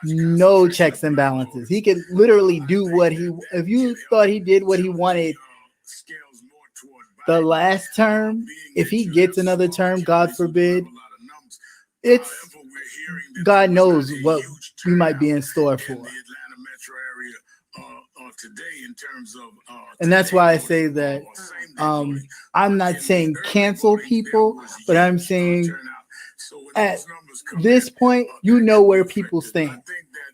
no checks and balances. He could literally do if you thought he did what he wanted the last term, if he gets another term, God forbid, God knows what we might be in store for. And that's why I say that I'm not saying cancel people, but I'm saying at this point, you know where people stand.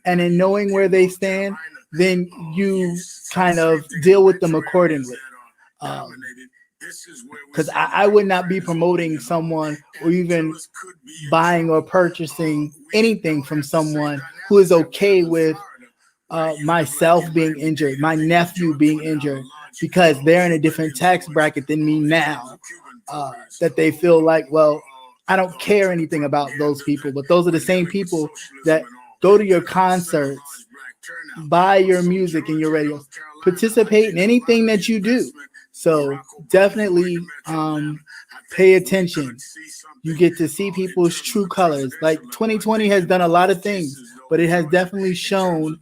And in knowing where they stand, then you kind of deal with them accordingly. Because I would not be promoting someone or even buying or purchasing anything from someone who is okay with myself being injured, my nephew being injured, because they're in a different tax bracket than me now, that they feel like, well, I don't care anything about those people, but those are the same people that go to your concerts, buy your music and your radio, participate in anything that you do. So definitely pay attention. You get to see people's true colors. Like 2020 has done a lot of things, but it has definitely shown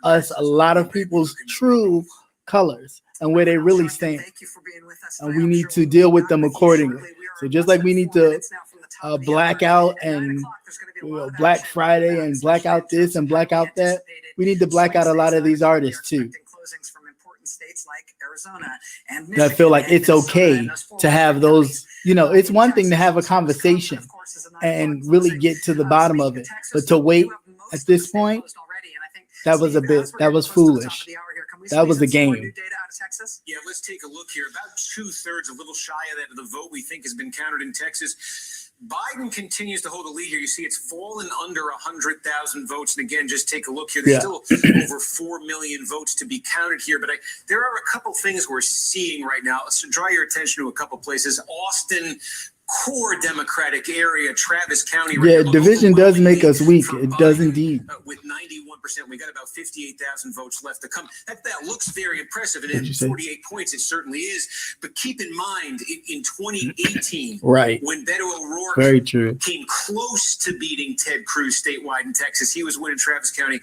us a lot of people's true colors and where they really stand. And we need to deal with them accordingly. So just like we need to black out and Black Friday and black out this and black out that, we need to black out a lot of these artists too. I feel like it's okay to have those, it's one thing to have a conversation and really get to the bottom of it, but to wait at this point, that was foolish. That was a game. Yeah, let's take a look here. About 2/3, a little shy of that, of the vote we think has been counted in Texas. Biden continues to hold a lead here. You see it's fallen under 100,000 votes. And again, just take a look here. There's still over 4 million votes to be counted here. But there are a couple things we're seeing right now. So draw your attention to a couple places. Austin, core Democratic area, Travis County. Right, division does make us weak. It does indeed. With 91%, we got about 58,000 votes left to come. That looks very impressive, and in 48 points, it certainly is. But keep in mind, in 2018, right, when Beto O'Rourke came close to beating Ted Cruz statewide in Texas, he was winning Travis County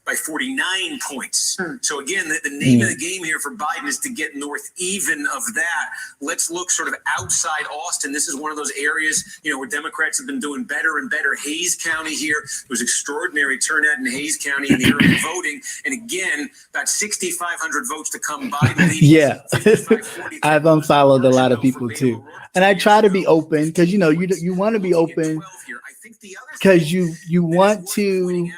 by 49 points. So again, the name of the game here for Biden is to get north even of that. Let's look sort of outside Austin. This is one of those areas, where Democrats have been doing better and better. Hayes County here, there was extraordinary turnout in Hayes County in the early voting. And again, about 6,500 votes to come. Biden leading. I've unfollowed a lot of people too. And I try to be open because, you want to be open because you want to,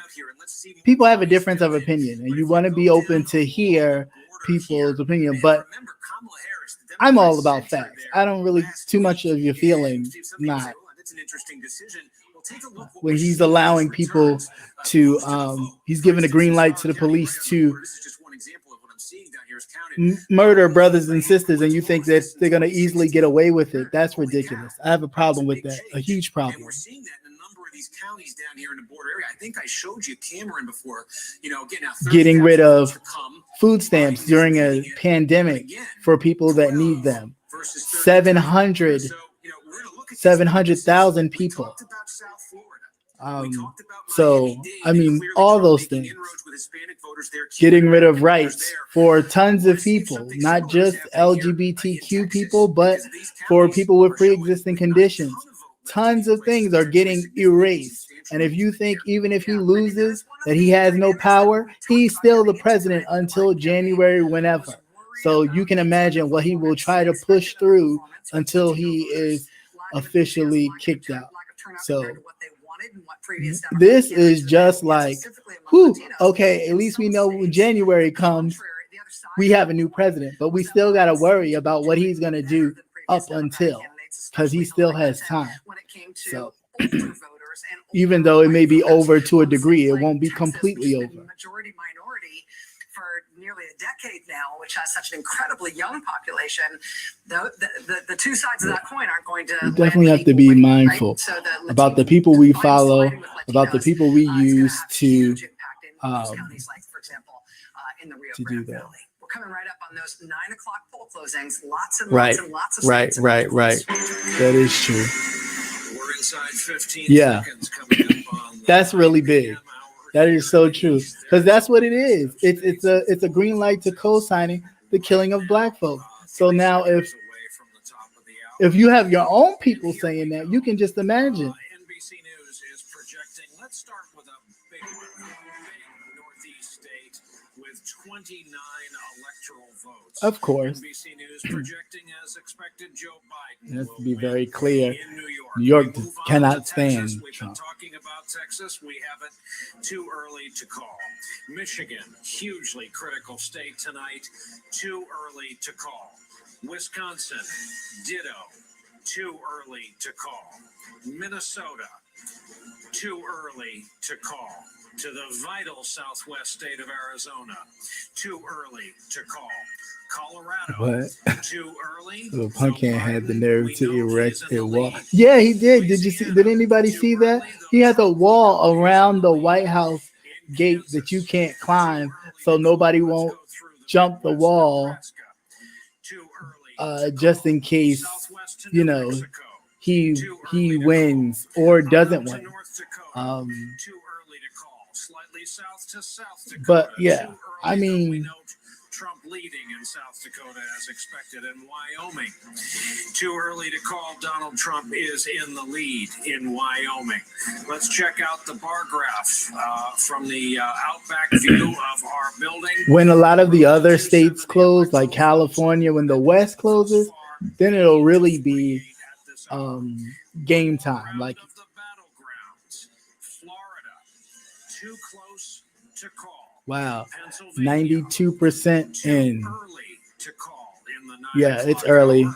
people have a difference of opinion and you want to be open to hear people's opinion, but I'm all about facts. I don't really too much of your feelings. Not when he's allowing people to, he's giving a green light to the police to murder brothers and sisters, and you think that they're going to easily get away with it. That's ridiculous. I have a problem with that, a huge problem. We're seeing that in a number of these counties down here in the border area. I think I showed you Cameron before, getting rid of food stamps during a pandemic for people that need them. 700,000 people. So, I mean, all those things. Getting rid of rights for tons of people, not just LGBTQ people, but for people with pre-existing conditions. Tons of things are getting erased. And if you think even if he loses that he has no power, he's still the president until January, whenever. So you can imagine what he will try to push through until he is officially kicked out. So this is just like, whew, okay, at least we know when January comes, we have a new president, but we still got to worry about what he's going to do up until, because he still has time. So even though it may be over to a degree, it won't be completely over. Majority minority for nearly a decade now, which has such an incredibly young population. The two sides of that coin aren't going to. We definitely have to be mindful about the people we follow, about the people we use to do that. We're coming right up on those 9 o'clock poll closings. Lots and right, lots and lots of right. That is true. We're inside 15 yeah, seconds coming up on that's really big. That is so true, because that's what it is. It's a green light to co-signing the killing of black folks. So now if you have your own people saying that, you can just imagine. NBC News is projecting. Let's start with a big one, big Northeast state with 29 electoral votes. Of course. NBC News projecting as expected Joe Biden. Let's be very clear. In New York. New York cannot stand Trump. Talking about Texas, we have it too early to call. Michigan, hugely critical state tonight, too early to call. Wisconsin, ditto, too early to call. Minnesota, too early to call. To the vital southwest state of Arizona, too early to call. Colorado, too early. The Punkin had the nerve to erect a wall. Yeah, he did. Did anybody see that? He had a wall around the White House gate that you can't climb, so nobody won't jump the wall. Just in case, you know, he wins or doesn't win. But yeah, I mean, Trump leading in South Dakota as expected, and Wyoming. Too early to call. Donald Trump is in the lead in Wyoming. Let's check out the bar graph from the outback view of our building. When a lot of the other states close, like California, when the West closes, then it'll really be game time. Like Florida, too close to call. Wow, 92% in. Yeah, it's early.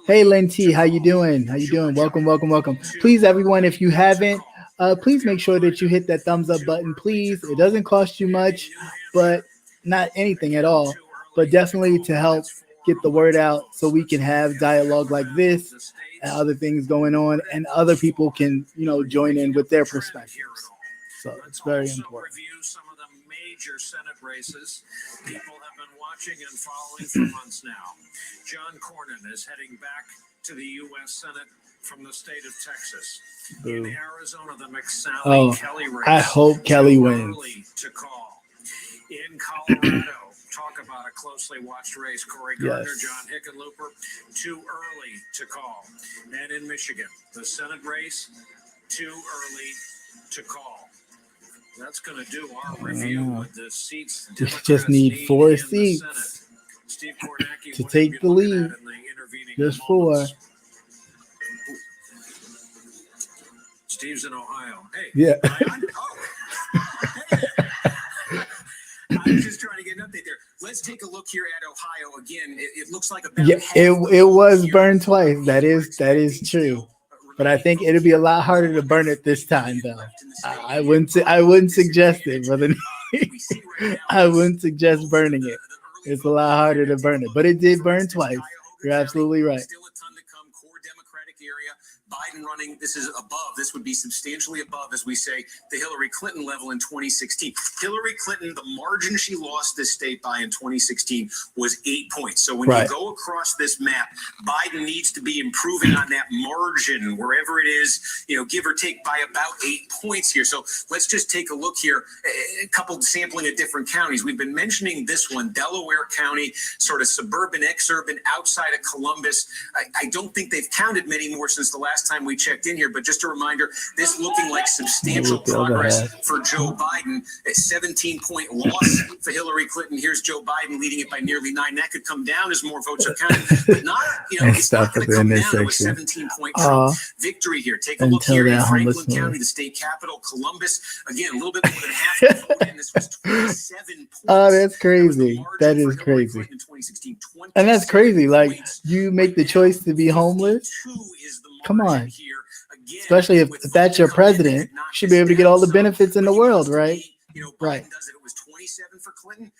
Hey, Linty, how you doing? How you doing? Welcome. Please, everyone, if you haven't, please make sure that you hit that thumbs up button, please. It doesn't cost you much, but not anything at all. But definitely to help get the word out so we can have dialogue like this and other things going on, and other people can, you know, join in with their perspectives. So it's very important. Review some of the major Senate races people have been watching and following for months now. John Cornyn is heading back to the U.S. Senate from the state of Texas. Boo. In Arizona, the McSally-Kelly race. I hope Kelly wins. Early to call. In Colorado, talk about a closely watched race. Cory Gardner, Yes. John Hickenlooper, too early to call. And in Michigan, the Senate race, too early to call. That's going to do our review with the seats. We just need 4 seats to take the lead. Just 4. Steve's in Ohio. Hey. Yeah. I'm just trying to get an update there. Let's take a look here at Ohio again. It looks like about Yeah, it was burned twice. That is true. But I think it'll be a lot harder to burn it this time, though. I wouldn't suggest it, brother. I wouldn't suggest burning it. It's a lot harder to burn it, but it did burn twice. You're absolutely right. Still a ton to come. Core Democratic area, Biden running, this is above, this would be substantially above, as we say, the Hillary Clinton level in 2016. Hillary Clinton, the margin she lost this state by in 2016 was 8 points. So when you go across this map, Biden needs to be improving on that margin, wherever it is, give or take by about 8 points here. So let's just take a look here, a couple sampling of different counties. We've been mentioning this one, Delaware County, sort of suburban, exurban, outside of Columbus. I don't think they've counted many more since the last time we checked in here, but just a reminder, this looking like substantial progress for Joe Biden. A 17-point loss for Hillary Clinton. Here's Joe Biden leading it by nearly 9. That could come down as more votes are counted, but not, it's not going to come down to a 17-point victory here. Take a look here in Franklin County, the state capital, Columbus. Again, a little bit more than half the vote, and this was 27 points. Oh, that's crazy. That is crazy. And that's crazy. Like, you make the choice to be homeless. Come on. Especially if that's your president, you should be able to get all the benefits in the world, right? Right. It was 27 for Clinton,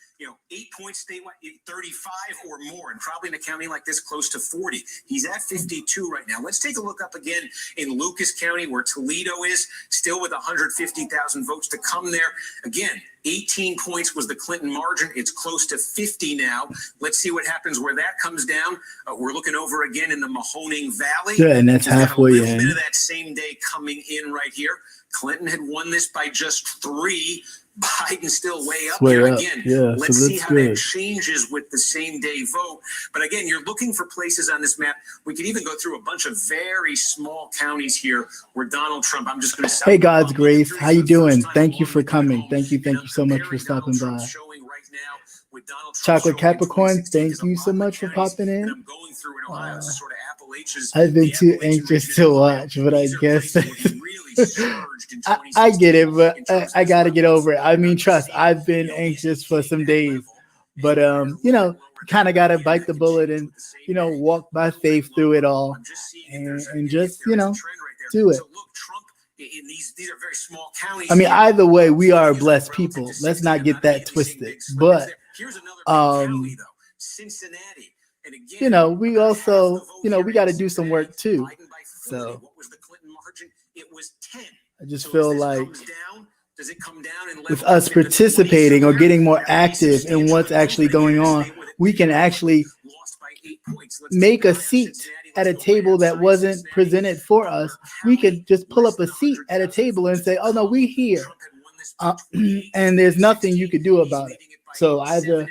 8 points statewide, 35 or more, and probably in a county like this, close to 40. He's at 52 right now. Let's take a look up again in Lucas County, where Toledo is, still with 150,000 votes to come there. Again, 18 points was the Clinton margin. It's close to 50 now. Let's see what happens where that comes down. We're looking over again in the Mahoning Valley. Yeah, and that's halfway in. A little bit of that same day coming in right here. Clinton had won this by just 3. Biden still way up here again. Yeah, let's see how that changes with the same day vote. But again, you're looking for places on this map. We could even go through a bunch of very small counties here where Donald Trump, I'm just going to say, hey, God's grace, how you doing? Thank you for coming. Thank you so much for stopping by. Chocolate Capricorn, thank you so much for popping in. I've been too anxious to watch, but I guess I get it, but I got to get over it. I mean, trust, I've been anxious for some days, but kind of got to bite the bullet and, walk by faith through it all and just, do it. These are very small counties. I mean, either way, we are blessed people. Let's not get that twisted. But here's another county, though, Cincinnati. And again, we also, we got to do some work too. So what was the Clinton margin? It was 10. I just feel like does it come down and with us participating or getting more active in what's actually going on, we can actually make a seat at a table that wasn't presented for us. We could just pull up a seat at a table and say, oh no, we here. And there's nothing you could do about it. So either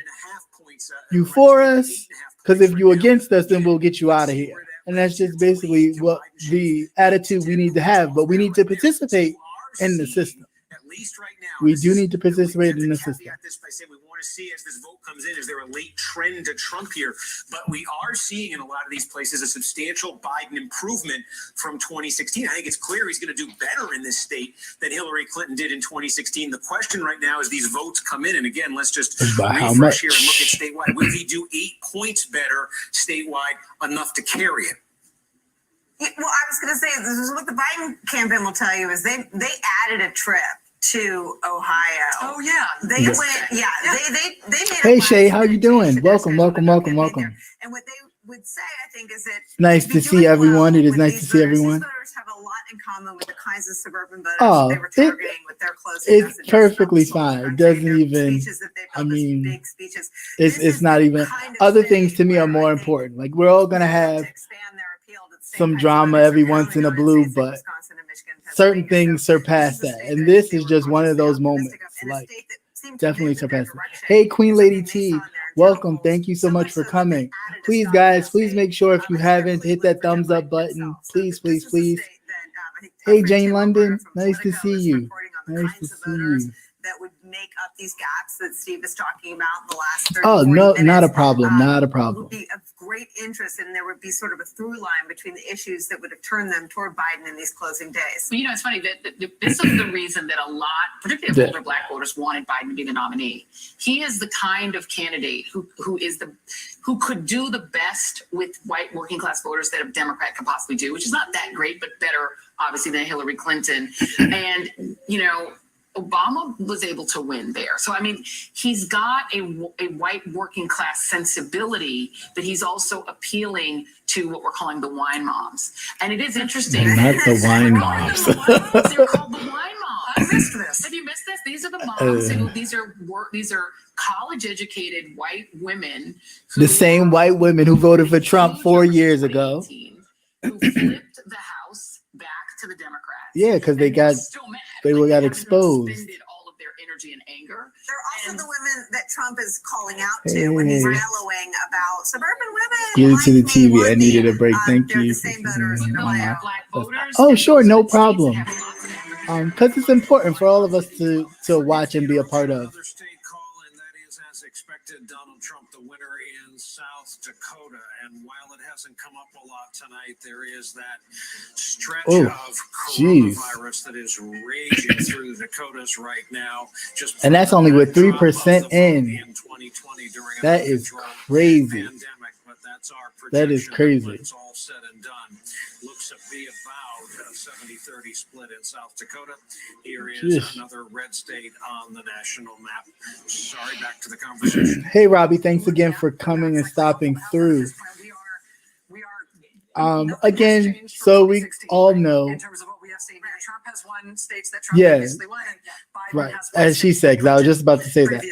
you for us, because if you against us, then we'll get you out of here. And that's just basically what the attitude we need to have. But we need to participate in the system. We do need to participate in the system. We want to see as this vote comes in, is there a late trend to Trump here? But we are seeing in a lot of these places a substantial Biden improvement from 2016. I think it's clear he's going to do better in this state than Hillary Clinton did in 2016. The question right now is these votes come in, and again, let's just refresh here and look at statewide. Will he do 8 points better statewide, enough to carry it? Well, I was going to say, this is what the Biden campaign will tell you is they added a trip to Ohio. Oh yeah, they went. Yeah, they made. Hey Shay, how you doing? Welcome. And what they would say, I think, is that nice to see everyone. It is nice to see everyone. These voters have a lot in common with the kinds of suburban voters they were targeting with their closing it's messages. perfectly fine. It doesn't even. I mean, big speeches. It's not even. Other things to me are more important. Like we're all gonna have some drama every once in a blue, but certain things surpass that. And this is just one of those moments. Like, definitely surpass it. Hey, Queen Lady T, welcome. Thank you so much for coming. Please, guys, please make sure if you haven't, hit that thumbs up button. Please, please, please. Hey, Jane London, nice to see you. Nice to see you. That would make up these gaps that Steve is talking about in the last 30 Oh, no, minutes. not a problem. Not a It problem. would be of great interest, and there would be sort of a through line between the issues that would have turned them toward Biden in these closing days. But it's funny that this is the reason that a lot, particularly older Black voters, wanted Biden to be the nominee. He is the kind of candidate who could do the best with white working class voters that a Democrat can possibly do, which is not that great, but better, obviously, than Hillary Clinton. And Obama was able to win there. So, I mean, he's got a white working class sensibility, but he's also appealing to what we're calling the wine moms. And it is interesting. Not the wine moms. They're called the wine moms. I missed this. Have you missed this? These are the moms who these are college-educated white women. The same white women who voted for Trump 4 years ago. Who flipped the House back to the Democrats. Yeah, because they got exposed. Expended all of their energy and anger. They're also the women that Trump is calling out to when he's bellowing about suburban women. Give it to the TV. I needed a break. Thank they're you. the same voters who Black voters. Oh, sure, no problem. Because it's important for all of us to watch and be a part of. Another state call, and that is, as expected, Donald Trump the winner in South Dakota. And while it hasn't come up a lot tonight, there is that stretch of coronavirus that is raging through the Dakotas right now. And that's only with 3% in. 2020 during that is crazy. Pandemic, but that's our that is crazy. It's all said and done. Looks to be about a 70-30 split in South Dakota. Here is another red state on the national map. Sorry, back to the conversation. Hey, Robbie, thanks again for coming and stopping through. Again, so we all know. In terms of what we have seen here, Trump has won states that Trump previously won. Biden Right, has won as she said, because I was just about to say that.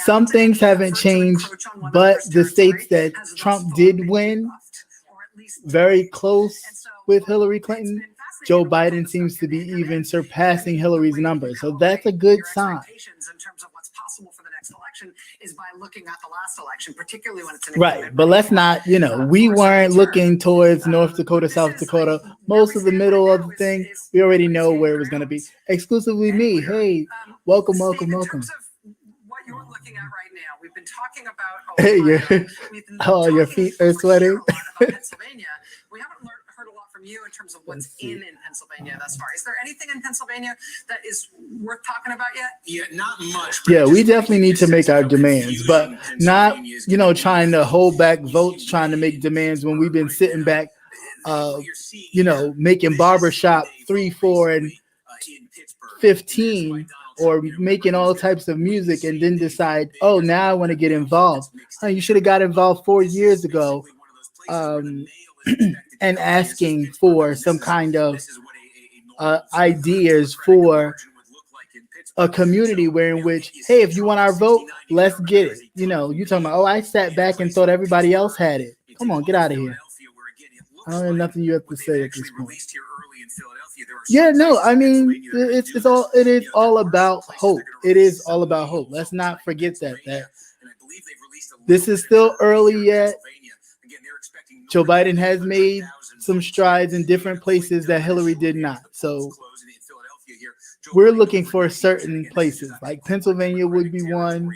Some things haven't changed, but the states that Trump did win, very close with Hillary Clinton, Joe Biden seems to be even surpassing Hillary's numbers. So that's a good sign. In terms of what's possible for the next election is by looking at the last election, particularly when it's an right. But let's not, we weren't looking towards North Dakota, South Dakota. Most of the middle of the thing, we already know where it was going to be. Exclusively me. Hey, welcome. What you're looking at right now, we've been talking about Hey, your feet are sweating. Pennsylvania. We haven't heard a lot from you in terms of what's in Pennsylvania thus far. Is there anything in Pennsylvania that is worth talking about yet? Yeah, not much. Yeah, we definitely need to make our demands, but not, trying to hold back votes, trying to make demands when we've been sitting back, making barbershop 3, 4, and 15, or making all types of music and then decide, oh, now I want to get involved. You should have got involved 4 years ago. And asking for some kind of ideas for a community in which, hey, if you want our vote, let's get it. You talking about, oh, I sat back and thought everybody else had it. Come on, get out of here. I don't have nothing you have to say at this point. Yeah, no, I mean, it is all about hope. It is all about hope. Let's not forget that this is still early yet. Joe Biden has made some strides in different places that Hillary did not. So we're looking for certain places, like Pennsylvania would be one.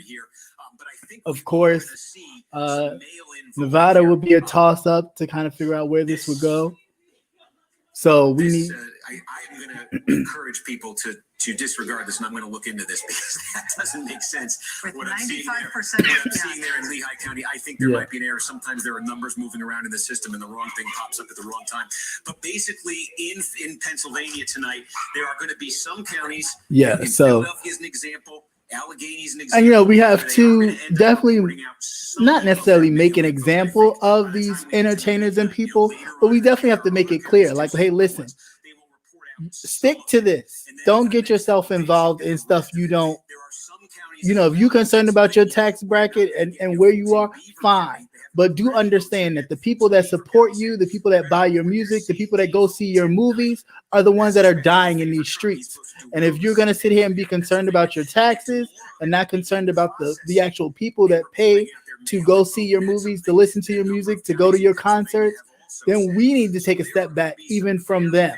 Of course, Nevada would be a toss-up to kind of figure out where this would go. So we need. I'm going to encourage people to disregard this, and I'm going to look into this because that doesn't make sense. With what 95% I'm seeing there in Lehigh County, I think there might be an error. Sometimes there are numbers moving around in the system, and the wrong thing pops up at the wrong time. But basically, in Pennsylvania tonight, there are going to be some counties. Yeah. So Philadelphia is an example. Allegheny is an example. And we have to definitely not necessarily make an example of these entertainers and people, but we definitely have to make it clear. Like, hey, listen. Stick to this. Don't get yourself involved in stuff you don't. If you're concerned about your tax bracket and where you are, fine. But do understand that the people that support you, the people that buy your music, the people that go see your movies are the ones that are dying in these streets. And if you're going to sit here and be concerned about your taxes and not concerned about the actual people that pay to go see your movies, to listen to your music, to go to your concerts, then we need to take a step back even from them.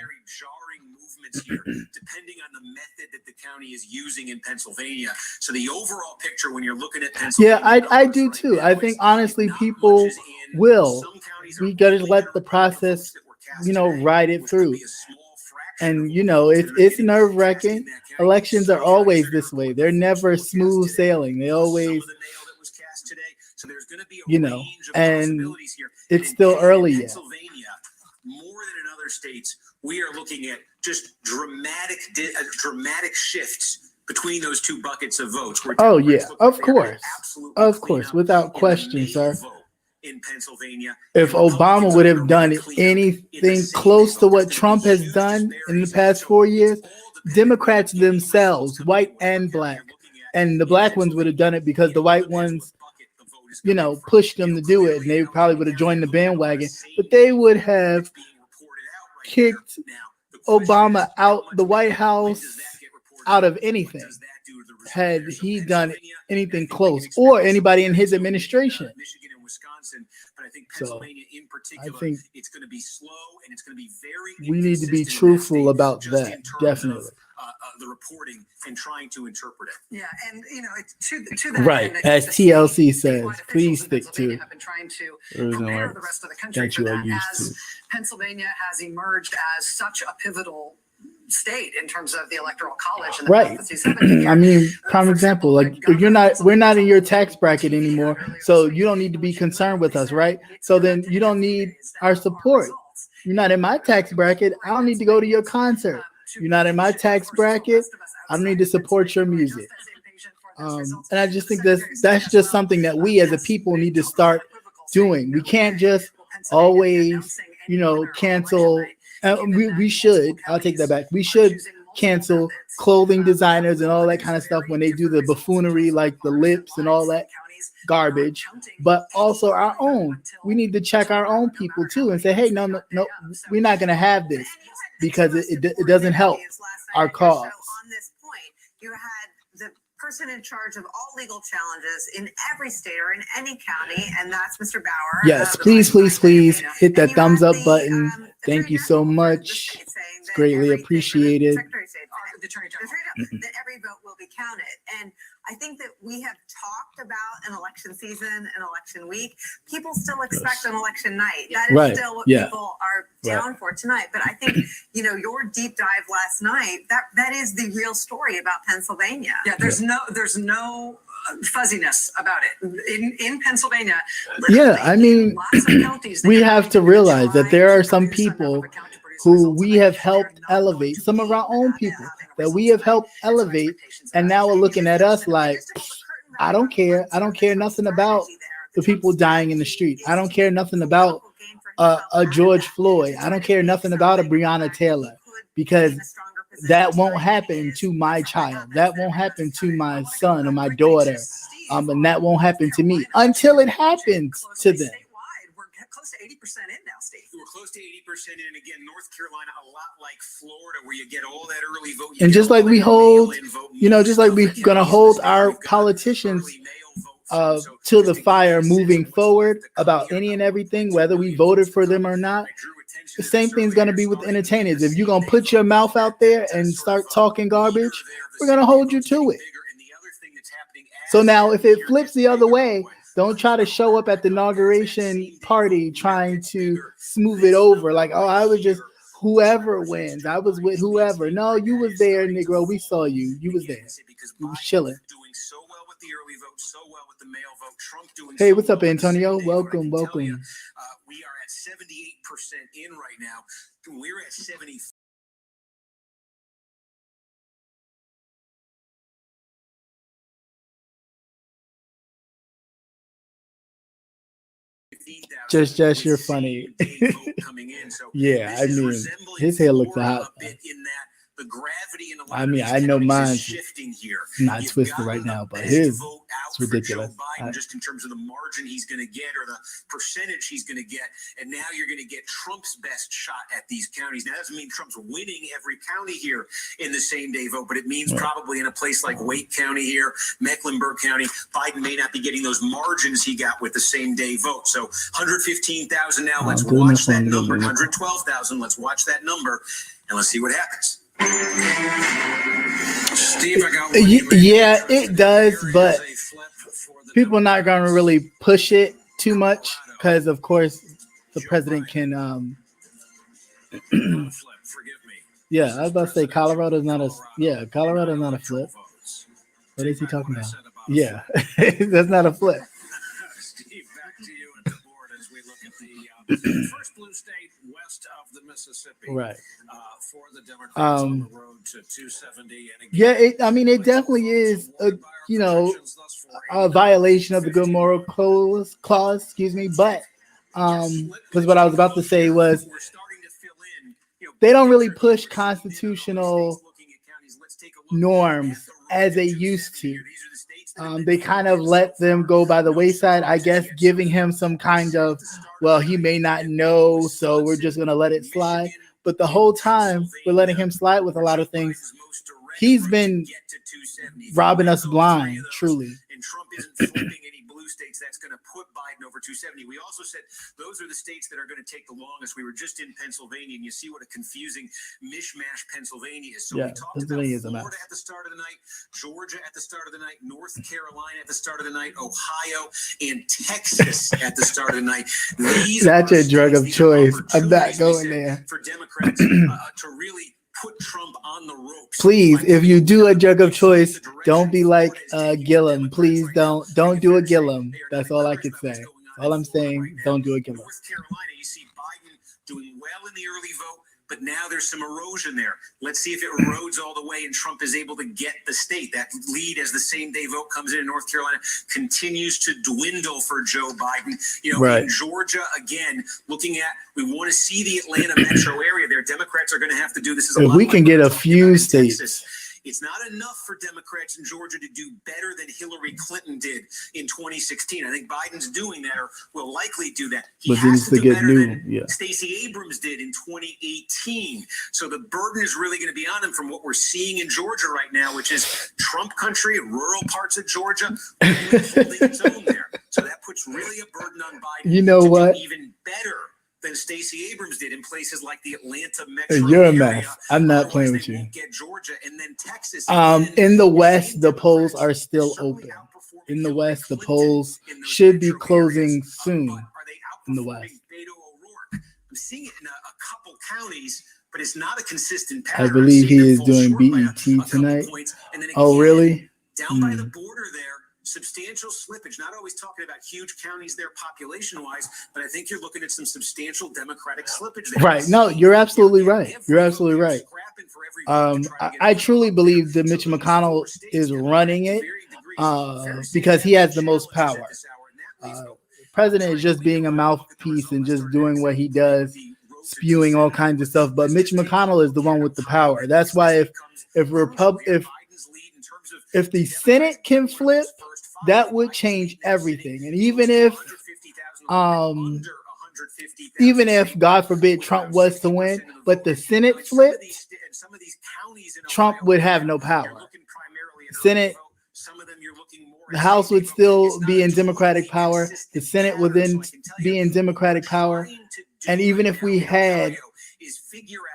Here, depending on the method that the county is using in Pennsylvania. So the overall picture when you're looking at Pennsylvania. Yeah, I do too. I think honestly people will. We gotta let the process, ride it through. And it's nerve-wracking. Elections are always this way. They're never smooth sailing. They always and it's still early yet. More than in other states, we are looking at just dramatic shifts between those two buckets of votes. Oh yeah, of course, without question, sir. in Pennsylvania. If Obama would have done anything close to what Trump has done in the past 4 years, Democrats themselves, white and black, and the black ones would have done it because the white ones, pushed them to do it, and they probably would have joined the bandwagon, but they would have kicked Obama out the White House out of anything had he done anything close, or anybody in his administration. Michigan and Wisconsin, but I think So, Pennsylvania in particular, I think it's going to be slow and it's going to be very. We need to be truthful about that, definitely. The reporting and trying to interpret it. Yeah, and to that Right, end, as TLC says, please stick to have been trying to original prepare the rest of the country that for you are that, used as to. Pennsylvania has emerged as such a pivotal state in terms of the electoral college and the Right. path to 270. I mean, prime example, like we're not in your tax bracket anymore, so you don't need to be concerned with us, right? So then you don't need our support. You're not in my tax bracket. I don't need to go to your concert. You're not in my tax bracket. I don't need to support your music. And I just think that's just something that we as a people need to start doing. We can't just always, cancel. We should. I'll take that back. We should cancel clothing designers and all that kind of stuff when they do the buffoonery, like the lips and all that garbage, but also our own. We need to check our own people too and say, hey, no, we're not going to have this because it doesn't help our cause. On this point, you had the person in charge of all legal challenges in every state or in any county, and that's Mr. Bauer. Yes, please hit that thumbs up button. Thank you so much. It's greatly appreciated. That every vote will be counted. And I think that we have talked about an election season, an election week. People still expect an election night. That is still what people are down for tonight. But I think, your deep dive last night, that is the real story about Pennsylvania. Yeah, there's no fuzziness about it in Pennsylvania. Yeah, I mean, we have to realize that there are some people who we have helped elevate, some of our own people that we have helped elevate, and now are looking at us like, I don't care. I don't care nothing about the people dying in the street. I don't care nothing about a George Floyd. I don't care nothing about a Breonna Taylor, because that won't happen to my child. That won't happen to my son or my daughter. And that won't happen to me until it happens to them. We're close to 80% in now, Steve. We're close to 80% in, and again, North Carolina, a lot like Florida, where you get all that early vote. And just like we hold, just like we're gonna hold our politicians to the fire moving forward about any and everything, whether we voted for them or not. The same thing's gonna be with entertainers. If you're gonna put your mouth out there and start talking garbage, we're gonna hold you to it. So now, if it flips the other way, don't try to show up at the inauguration party trying to smooth it over. Like, oh, I was just whoever wins. I was with whoever. No, you was there, Negro. We saw you. You was there. You was chilling. Hey, what's up, Antonio? Welcome. We are at 78% in right now. We're at 70. Just you're funny. Yeah, I mean, his hair looks hot. The gravity in I mean, I know mine's shifting here. not twisted right now, but his it's ridiculous. Just in terms of the margin he's going to get or the percentage he's going to get, and now you're going to get Trump's best shot at these counties. Now, that doesn't mean Trump's winning every county here in the same day vote, but it means probably in a place like Wake County here, Mecklenburg County, Biden may not be getting those margins he got with the same day vote. So 115,000 now. Let's watch that number. 112,000. Let's watch that number, and let's see what happens. Steve, I got yeah, it does, but people are not going to really push it too much because, of course, the president can. Yeah, I was about to say Colorado's not a. Yeah, Colorado's not a flip. What is he talking about? Yeah, that's not a flip. Steve, back to you at the board as we look at the first blue state, West west of the Mississippi. Right. For the Democrats on the road to 270. And again, it definitely is a violation of the good moral clause. Excuse me, but because what I was about to say was they don't really push constitutional norms as they used to. They kind of let them go by the wayside, I guess, giving him some kind of, well, he may not know, so we're just going to let it slide. But the whole time we're letting him slide with a lot of things, he's been robbing us blind, truly. And Trump isn't flipping any blue states. That's going to put Biden over 270. We also said those are the states that are going to take the longest. We were just in Pennsylvania, and you see what a confusing mishmash Pennsylvania is. So we talked about Florida at the start of the night, Georgia at the start of the night, North Carolina at the start of the night, Ohio, and Texas at the start of the night. That's a drug of choice. I'm not going there. For Democrats to really put Trump on the ropes. Please, if you do a drug of choice, don't be like Gillum. Please don't do a Gillum. That's all I can say. All I'm saying, don't do a Gillum. North Carolina, you see Biden doing well in the early vote, but now there's some erosion there. Let's see if it erodes all the way and Trump is able to get the state. That lead as the same day vote comes in North Carolina continues to dwindle for Joe Biden. In Georgia, again, looking at, we want to see the Atlanta metro area there. Democrats are going to have to do this. If we can get a few states. It's not enough for Democrats in Georgia to do better than Hillary Clinton did in 2016. I think Biden's doing that or will likely do that. He has to do better than Stacey Abrams did in 2018. So the burden is really going to be on him from what we're seeing in Georgia right now, which is Trump country, rural parts of Georgia, holding its own there. So that puts really a burden on Biden to do even better than Stacey Abrams did in places like the Atlanta metro You're a area. mess. I'm not playing with you. Get Georgia and then Texas. In the West, the polls are still open. In the West, the polls should be closing soon. In the West, I'm seeing it in a couple counties, but it's not a consistent pattern. I believe he is doing BET tonight. Oh, really? Down by the border there. Substantial slippage, not always talking about huge counties there population-wise, but I think you're looking at some substantial Democratic slippage there. Right. No, you're absolutely right. You're absolutely right. I truly believe that Mitch McConnell is running it because he has the most power. The president is just being a mouthpiece and just doing what he does, spewing all kinds of stuff, but Mitch McConnell is the one with the power. That's why if the Senate can flip, that would change everything. And even if God forbid Trump was to win, but the Senate flipped, Trump would have no power. Senate, the House would still be in Democratic power. The Senate would then be in Democratic power. And even if we had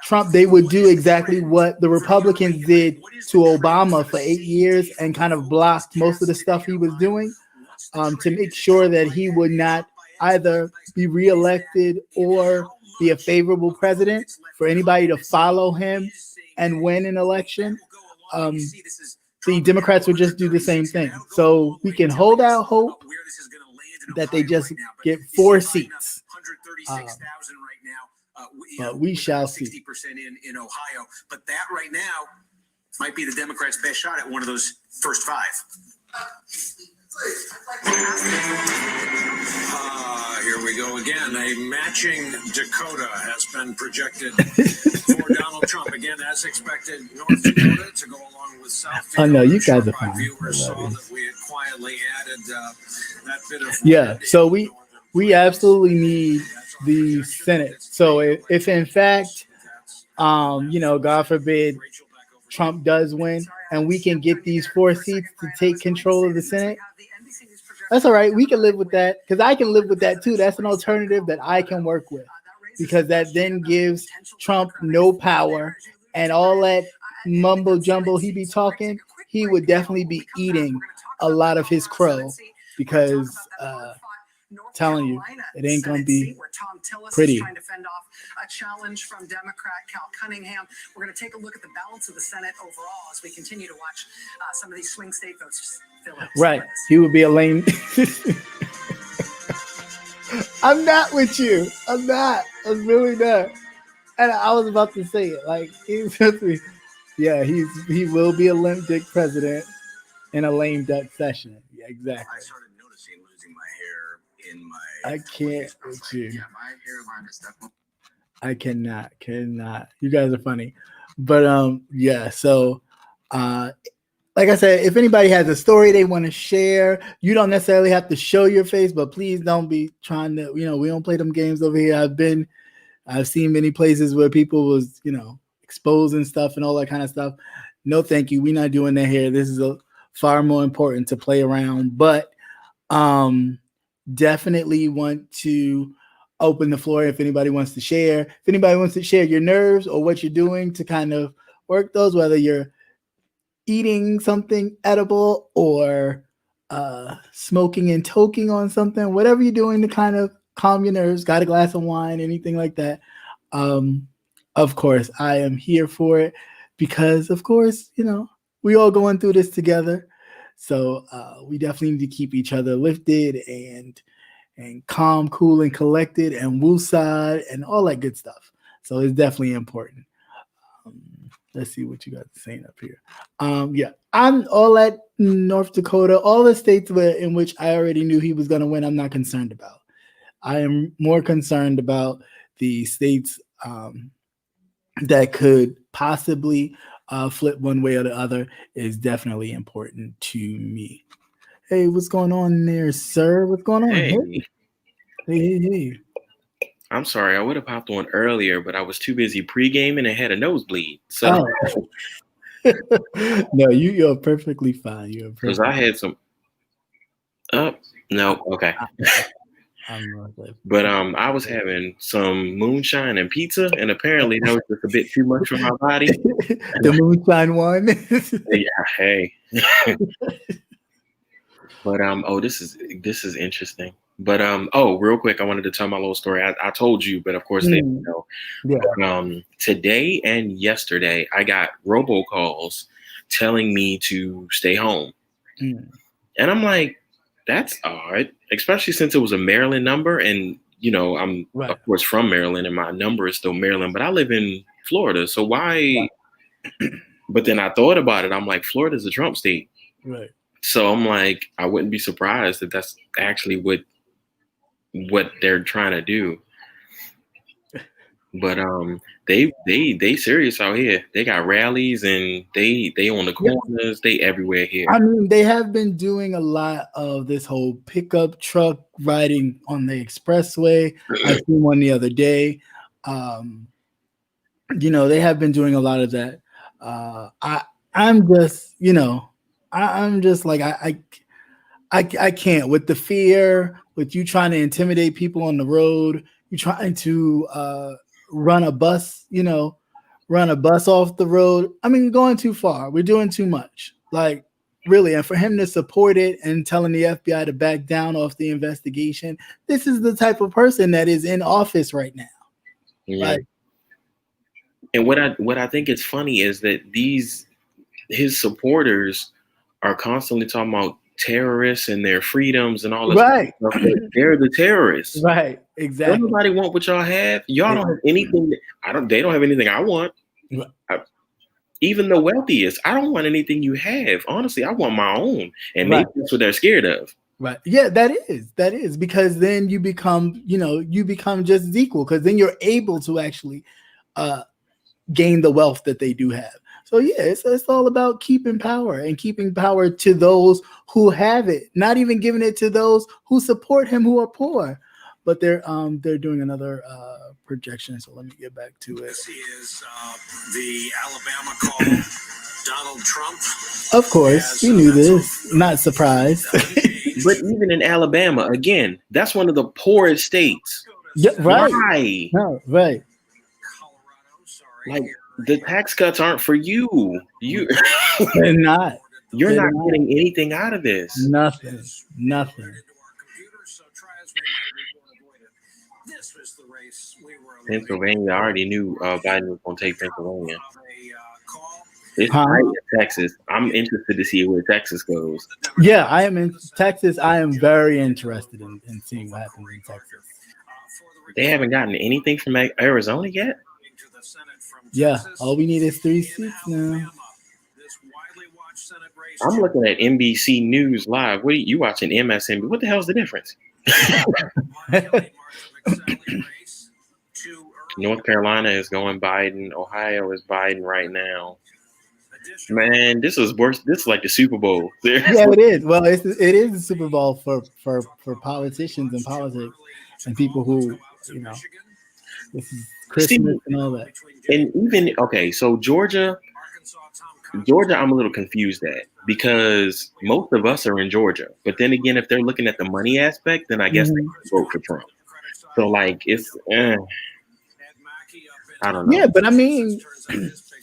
Trump, they would do exactly what the Republicans did to Obama for 8 years and kind of blocked most of the stuff he was doing to make sure that he would not either be reelected or be a favorable president for anybody to follow him and win an election. The Democrats would just do the same thing. So we can hold out hope that they just get 4 seats. But we shall see. 60% in Ohio, but that right now might be the Democrats' best shot at one of those first 5. Here we go again. A matching Dakota has been projected for Donald Trump. Again, as expected, North Dakota to go along with South Dakota. I know you guys are fine. Viewers saw that we had quietly added that bit of so we absolutely need the Senate. So if in fact, God forbid, Trump does win, and we can get these 4 seats to take control of the Senate, that's all right. We can live with that because I can live with that too. That's an alternative that I can work with because that then gives Trump no power and all that mumbo jumbo he be talking. He would definitely be eating a lot of his crow because telling you, it ain't gonna be pretty. Trying to fend off a challenge from Democrat Cal Cunningham. We're going to take a look at the balance of the Senate overall as we continue to watch some of these swing state votes fill out. Right, he would be a lame. I'm not with you. I'm not. I'm really not. And I was about to say it. Like he will be a limp dick president in a lame duck session. Yeah, exactly. I started noticing losing my hair in my. I can't with you. Yeah, my hairline is definitely. I cannot. You guys are funny. But yeah, so like I said, if anybody has a story they want to share, you don't necessarily have to show your face, but please don't be trying to, we don't play them games over here. I've seen many places where people was, exposing stuff and all that kind of stuff. No, thank you. We're not doing that here. This is far more important to play around, but definitely want to open the floor if anybody wants to share. If anybody wants to share your nerves or what you're doing to kind of work those, whether you're eating something edible or smoking and toking on something, whatever you're doing to kind of calm your nerves, got a glass of wine, anything like that. Of course, I am here for it because, of course, we all going through this together. So we definitely need to keep each other lifted and calm, cool, and collected, and woosah and all that good stuff. So it's definitely important. Let's see what you got saying up here. Yeah, I'm all at North Dakota, all the states in which I already knew he was going to win. I'm not concerned about. I am more concerned about the states that could possibly flip one way or the other. Is definitely important to me. Hey, what's going on there, sir? What's going on? Hey. I'm sorry, I would have popped on earlier, but I was too busy pre-gaming and had a nosebleed. So no, you're perfectly fine. Because I had some. No, okay. But I was having some moonshine and pizza, and apparently that was just a bit too much for my body. The moonshine one. Yeah, hey. But this is interesting. But real quick, I wanted to tell my little story. I told you, but of course they didn't know. Yeah. But, today and yesterday, I got robocalls telling me to stay home, and I'm like, that's odd, especially since it was a Maryland number, and I'm of course from Maryland, and my number is still Maryland, but I live in Florida, so why? Right. But then I thought about it. I'm like, Florida's a Trump state, right? So I'm like, I wouldn't be surprised if that's actually what they're trying to do. But they serious out here. They got rallies and they on the corners. They everywhere here. I mean, they have been doing a lot of this whole pickup truck riding on the expressway. I seen one the other day. They have been doing a lot of that. I'm just like I can't with the fear, with you trying to intimidate people on the road, you trying to run a bus off the road. I mean, going too far. We're doing too much. Like, really. And for him to support it and telling the FBI to back down off the investigation, this is the type of person that is in office right now. Yeah. Like, and what I think is funny is that his supporters are constantly talking about terrorists and their freedoms and all this stuff. They're the terrorists. Right. Exactly. Don't nobody want what y'all have. Y'all don't have anything. They don't have anything I want. Even the wealthiest, I don't want anything you have. Honestly, I want my own. And maybe that's what they're scared of. Right. Yeah, that is because then you become just as equal, because then you're able to actually gain the wealth that they do have. So yeah, it's all about keeping power and keeping power to those who have it, not even giving it to those who support him who are poor. But they're doing another projection. So let me get back to it. This is the Alabama call. Donald Trump. Of course, we knew this. Not surprised. But even in Alabama, again, that's one of the poorest states. Yeah, right. Why? No, right. Colorado, sorry. Like, the tax cuts aren't for you. They're not. You're not getting anything out of this. Nothing. Pennsylvania, I already knew Biden was going to take Pennsylvania. It's right in Texas. I'm interested to see where Texas goes. Yeah, I am in Texas. I am very interested in seeing what happens in Texas. They haven't gotten anything from Arizona yet? Yeah, all we need is 3 seats now. I'm looking at NBC News Live. What are you watching? MSNBC? What the hell's the difference? North Carolina is going Biden. Ohio is Biden right now. Man, this is worse. This is like the Super Bowl. Yeah, it is. Well, it is the Super Bowl for politicians and politics and people who, you know, this is Christmas and all that. And even, okay, so Georgia, I'm a little confused at because most of us are in Georgia. But then again, if they're looking at the money aspect, then I guess they vote for Trump. So, like, it's, I don't know. Yeah, but I mean,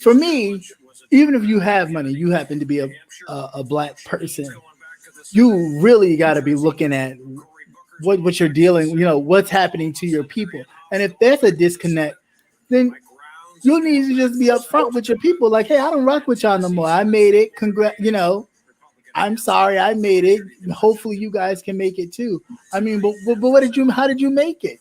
for me, even if you have money, you happen to be a black person, you really got to be looking at what you're dealing, you know, what's happening to your people. And if there's a disconnect, then you need to just be upfront with your people. Like, hey, I don't rock with y'all no more. I made it. You know, I'm sorry, I made it. Hopefully you guys can make it too. I mean, but how did you make it?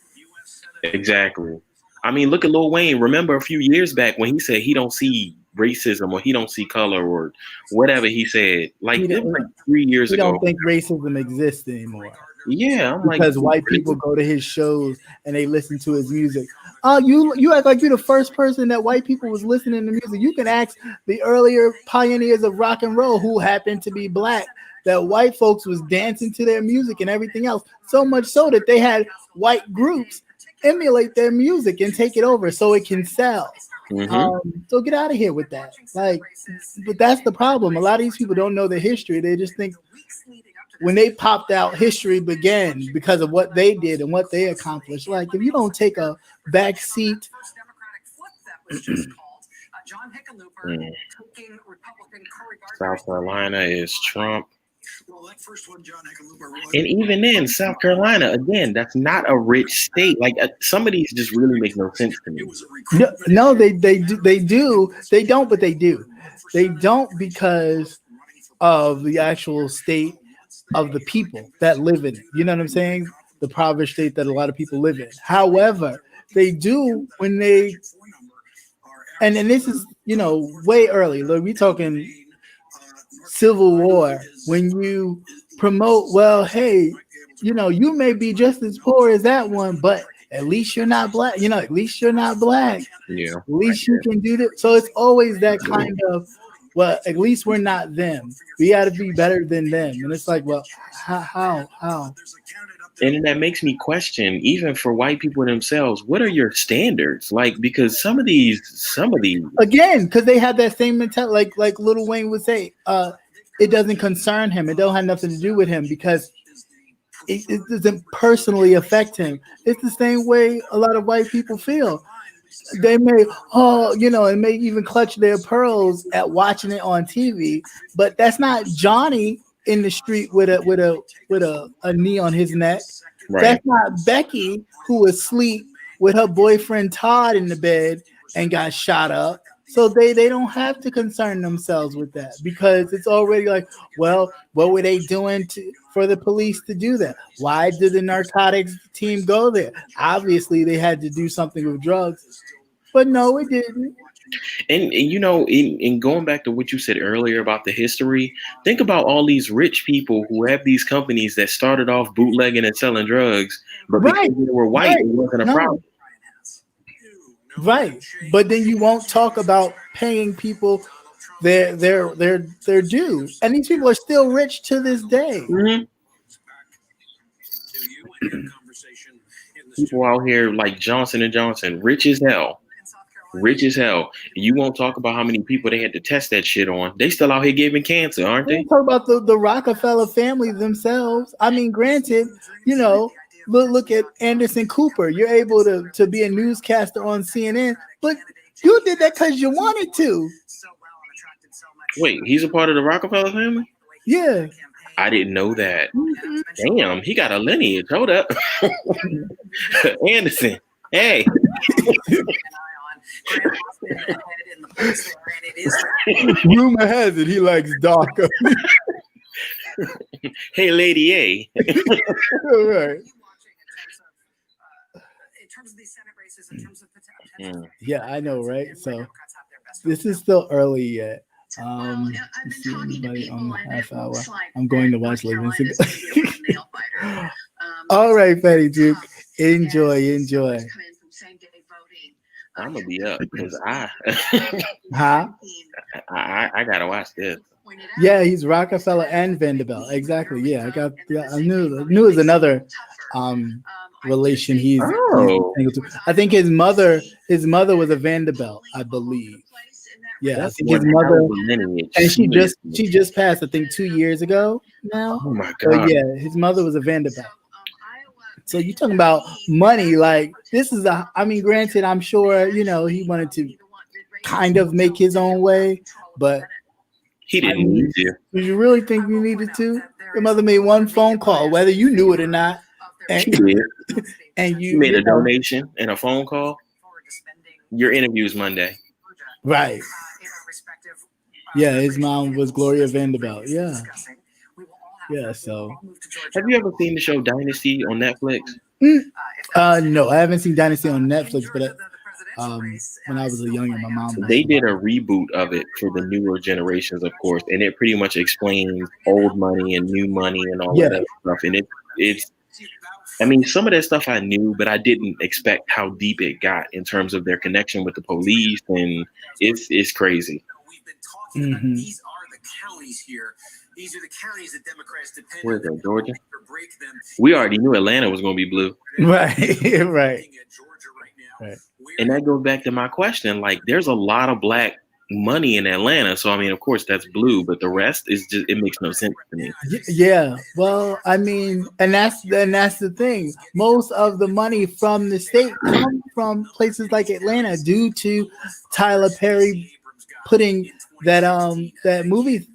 Exactly. I mean, look at Lil Wayne. Remember a few years back when he said he don't see racism or he don't see color or whatever he said. Like, it was like 3 years ago. He don't think racism exists anymore. Yeah, I'm because white people go to his shows and they listen to his music. You act like you're the first person that white people was listening to music. You can ask the earlier pioneers of rock and roll who happened to be black, that white folks was dancing to their music and everything else. So much so that they had white groups emulate their music and take it over so it can sell. So get out of here with that. Like, but that's the problem. A lot of these people don't know the history. They just think when they popped out, history began because of what they did and what they accomplished. Like, if you don't take a back seat. South Carolina is Trump. And even then, South Carolina, again, that's not a rich state. Like, some of these just really make no sense to me. No, they do. They don't, but they do. They don't because of the actual state of the people that live in it. You know what I'm saying? The impoverished state that a lot of people live in. However, they do when they, and this is, you know, way early. Look, we talking Civil War. When you promote, well, hey, you know, you may be just as poor as that one, but at least you're not black. You know, at least you're not black. Yeah. At least you can do that. So it's always that kind of, well, at least we're not them. We got to be better than them. And it's like, well, how? And that makes me question, even for white people themselves, what are your standards? Like, because some of these again, because they have that same mentality, like Lil Wayne would say, it doesn't concern him. It don't have nothing to do with him because it doesn't personally affect him. It's the same way a lot of white people feel. They may, and may even clutch their pearls at watching it on TV, but that's not Johnny in the street with a knee on his neck. Right. That's not Becky who was asleep with her boyfriend Todd in the bed and got shot up. So they don't have to concern themselves with that because it's already like, well, what were they doing for the police to do that? Why did the narcotics team go there? Obviously, they had to do something with drugs, but no, it didn't. And you know, in going back to what you said earlier about the history, think about all these rich people who have these companies that started off bootlegging and selling drugs, but because they were white, it wasn't a problem. Right, but then you won't talk about paying people their due, and these people are still rich to this day. Mm-hmm. People out here like Johnson & Johnson, rich as hell. You won't talk about how many people they had to test that shit on. They still out here giving cancer, aren't they? Talk about the Rockefeller family themselves. I mean, granted, you know. Look at Anderson Cooper. You're able to be a newscaster on CNN, but you did that because you wanted to. Wait, he's a part of the Rockefeller family? Yeah. I didn't know that. Mm-hmm. Damn, he got a lineage. Hold up. Anderson, hey. Rumor has it he likes darker. Hey, Lady A. All right. in terms of these Senate races, in terms of potential. Yeah, I know, right? So this is still early yet. I've been talking to people, and it looks like I'm going to watch North Living Carolina's going to be a real nail biter. All right, Betty Duke. Enjoy. I'm gonna be up because I gotta watch this. Yeah, he's Rockefeller and Vanderbilt. Exactly. Yeah, I knew it was another relation. He's I think his mother was a Vanderbilt, I believe. Yeah, I think his mother, and she just passed, I think 2 years ago now. Oh my God. God. Yeah, his mother was a Vanderbilt. So you're talking about money, like this is granted, I'm sure, he wanted to kind of make his own way, but he didn't need to. Did you really think you needed to? Your mother made one phone call, whether you knew it or not. And, she did. And you made a donation and a phone call. Your interview is Monday. Right. Yeah, his mom was Gloria Vanderbilt. Yeah. Yeah, so. Have you ever seen the show Dynasty on Netflix? No, I haven't seen Dynasty on Netflix, but when I was younger, my mom. They did a reboot of it for the newer generations, of course, and it pretty much explains old money and new money and all that stuff. And it's. I mean, some of that stuff I knew, but I didn't expect how deep it got in terms of their connection with the police, and it's crazy. Mm-hmm. These are the counties here. These are the counties that Democrats depend on. Where's that, Georgia? We already knew Atlanta was going to be blue. Right, right. And that goes back to my question. Like, there's a lot of black money in Atlanta. So, I mean, of course, that's blue, but the rest is just, it makes no sense to me. Yeah. Well, I mean, and that's the thing. Most of the money from the state comes from places like Atlanta due to Tyler Perry putting that movie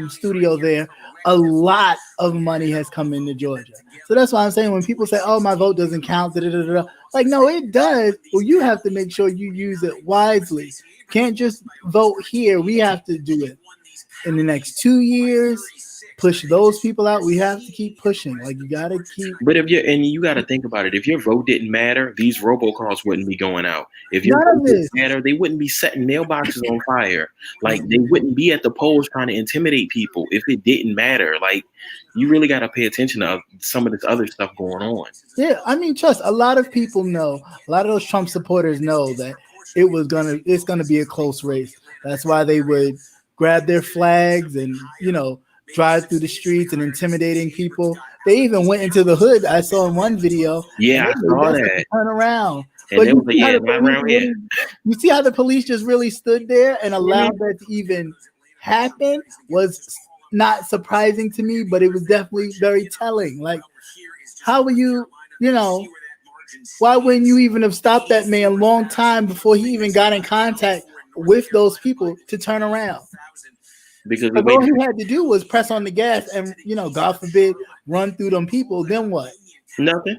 studio there. A lot of money has come into Georgia. So that's why I'm saying when people say, oh, my vote doesn't count, like, no, it does. Well, you have to make sure you use it wisely. Can't just vote here. We have to do it in the next 2 years. Push those people out. We have to keep pushing. Like, you got to keep. But you got to think about it. If your vote didn't matter, these robocalls wouldn't be going out. If your vote didn't matter, they wouldn't be setting mailboxes on fire. Like, they wouldn't be at the polls trying to intimidate people if it didn't matter. Like, you really got to pay attention to some of this other stuff going on. Yeah, I mean, trust. A lot of people know. A lot of those Trump supporters know that it's gonna be a close race. That's why they would grab their flags and drive through the streets and intimidating people. They even went into the hood. I saw in one video. Yeah, I saw that. Turn around. And but they was like, yeah, right around here. You see how the police just really stood there and allowed that to even happen? Was not surprising to me, but it was definitely very telling. Like, how were you, why wouldn't you even have stopped that man a long time before he even got in contact with those people to turn around? Because all he had to do was press on the gas and, God forbid, run through them people. Then what? Nothing.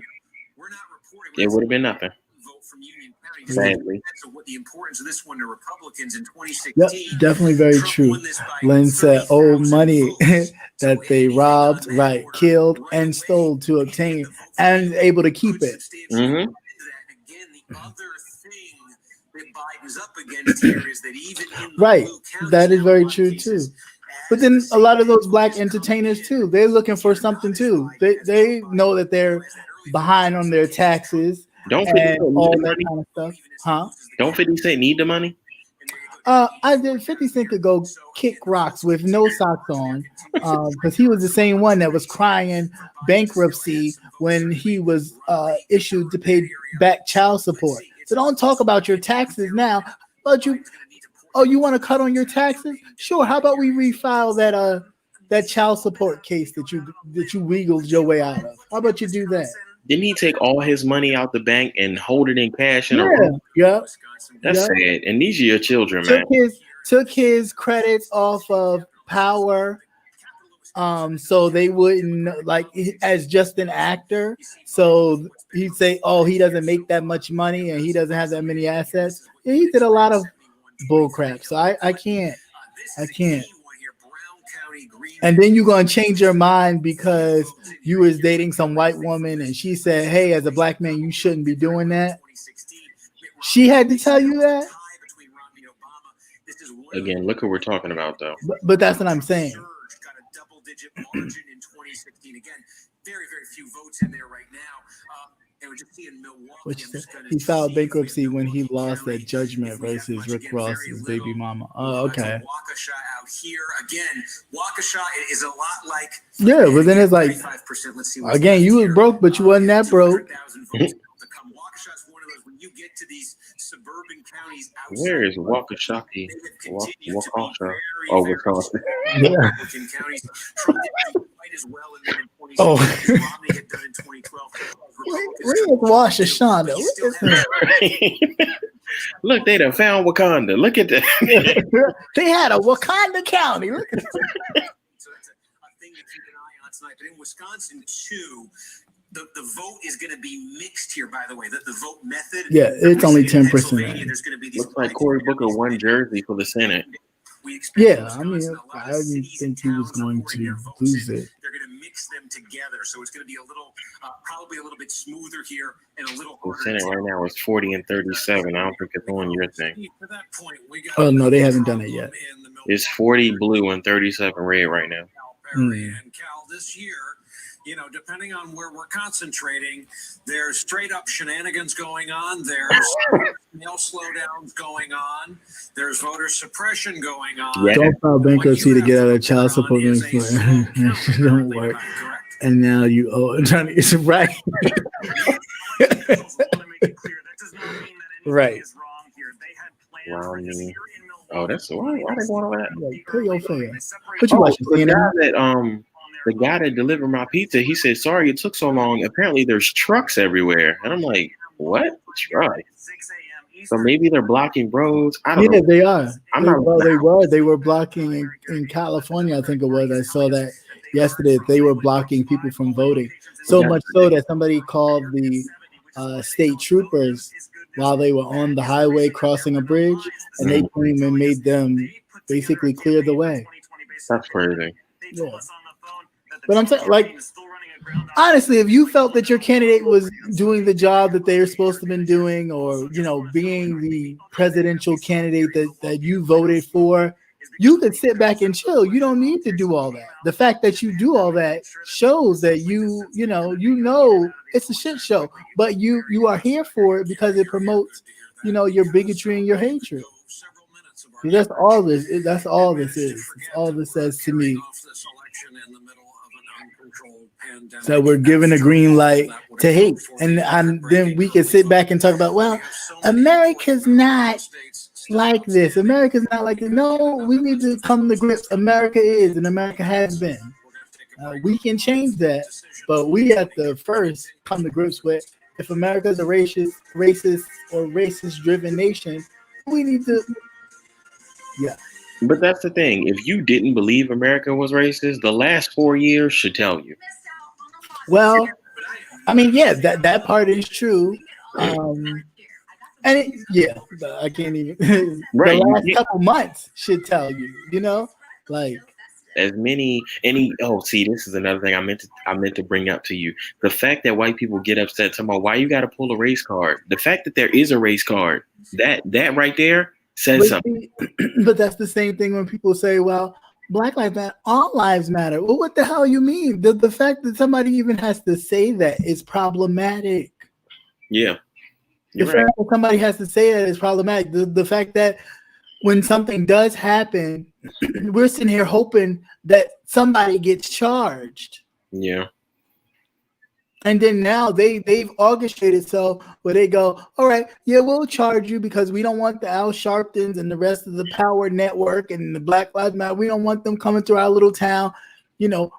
It would have been nothing. Sadly. The importance of this one to Republicans in 2016. Yep, definitely very true. Lynn said, old money that they robbed, killed, and stole to obtain and able to keep it. Mm-hmm. Right. That is very true too. But then a lot of those black entertainers too, they're looking for something too. They know that they're behind on their taxes. Don't 50 Cent need the money? Kind of stuff. Huh? Don't 50 Cent need the money? I did. 50 Cent could go kick rocks with no socks on, because he was the same one that was crying bankruptcy when he was issued to pay back child support. So don't talk about your taxes now. But you want to cut on your taxes? Sure. How about we refile that child support case that you wiggled your way out of? How about you do that? Didn't he take all his money out the bank and hold it in cash? That's sad. And these are your children, man. Took his credits off of Power, so they wouldn't as just an actor. So he'd say, "Oh, he doesn't make that much money and he doesn't have that many assets." Yeah, he did a lot of bull crap. So I can't. And then you're gonna change your mind because you was dating some white woman and she said, "Hey, as a black man, you shouldn't be doing that." She had to tell you that. Again, look what we're talking about, though. But that's what I'm saying. Got a double-digit margin in 2016. Again, very, very few votes in there right now. And we're just seeing Milwaukee. He filed bankruptcy when he lost that judgment versus Rick Ross's baby mama. Oh, okay. Waukesha out here again. Waukesha is a lot like. Yeah, but then it's like, again, you was broke, but you wasn't that broke. Waukesha is one of those when you get to these suburban counties. Where is Waukesha? Waukesha. Oh, Wisconsin. Yeah. Oh. Where is Washashonda? Look, they done found Wakanda. Look at that. They had a Wakanda County. Look at that. So that's a thing to keep an eye on tonight. But in Wisconsin, too, the vote is going to be mixed here, by the way. The vote method. Yeah, it's only 10%. There's going to be Looks like Cory Booker won Jersey for the Senate. Yeah, I mean, I didn't think he was going to lose it. They're going to mix them together, so it's going to be a little, probably a little bit smoother here and a little. The Senate right now is 40 and 37. I don't think it's on your thing. Oh no, they haven't done it yet. It's 40 blue and 37 red right now. And Cal, this year, depending on where we're concentrating, there's straight up shenanigans going on. There's mail slowdowns going on. There's voter suppression going on. Yeah. Don't file bankruptcy to get out of child support. Don't work. And now you owe it's right. Right. Oh, that's why they going over that? Put your finger. What you watching? The guy that delivered my pizza, he said, "Sorry it took so long. Apparently there's trucks everywhere." And I'm like, "What? Truck?" So maybe they're blocking roads. I don't know. They are. They were blocking in California, I think it was. I saw that yesterday. They were blocking people from voting. So much so that somebody called the state troopers while they were on the highway crossing a bridge, and they came and made them basically clear the way. That's crazy. Yeah. But I'm saying, like, honestly, if you felt that your candidate was doing the job that they were supposed to have been doing, or, being the presidential candidate that you voted for, you could sit back and chill. You don't need to do all that. The fact that you do all that shows that you know it's a shit show, but you are here for it because it promotes, your bigotry and your hatred. That's all this is. That's all this is. It's all this says to me. So we're given a green light to hate, and then we can sit back and talk about, well, America's not like this. America's not like this. No, we need to come to grips. America is, and America has been. We can change that, but we have to first come to grips with, if America's a racist or racist-driven nation, we need to. Yeah. But that's the thing. If you didn't believe America was racist, the last 4 years should tell you. Well, I mean, yeah, that part is true. I can't even. Right. The last couple months should tell you, like as many any. Oh, see, this is another thing I meant to bring up to you. The fact that white people get upset talking about why you got to pull a race card. The fact that there is a race card, that right there says something. But that's the same thing when people say, well, Black lives matter, all lives matter. Well, what the hell you mean? The fact that somebody even has to say that is problematic. Yeah. The fact that somebody has to say that is problematic. The fact that when something does happen, we're sitting here hoping that somebody gets charged. Yeah. And then now they've orchestrated so where they go, all right, yeah, we'll charge you because we don't want the Al Sharptons and the rest of the Power Network and the Black Lives Matter. We don't want them coming through our little town,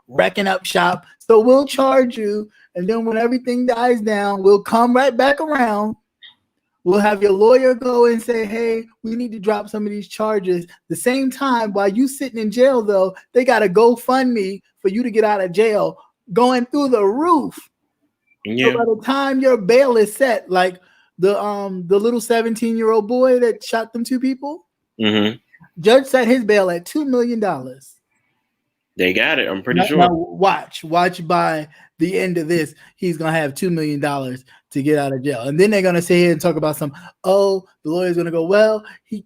wrecking up shop. So we'll charge you. And then when everything dies down, we'll come right back around. We'll have your lawyer go and say, hey, we need to drop some of these charges. The same time, while you sitting in jail, though, they got a GoFundMe for you to get out of jail going through the roof. Yeah. So by the time your bail is set, like the little 17-year-old boy that shot them two people, judge set his bail at $2 million. They got it. I'm pretty sure. Now watch by the end of this, he's gonna have $2 million to get out of jail, and then they're gonna sit here and talk about the lawyer's gonna go, well, he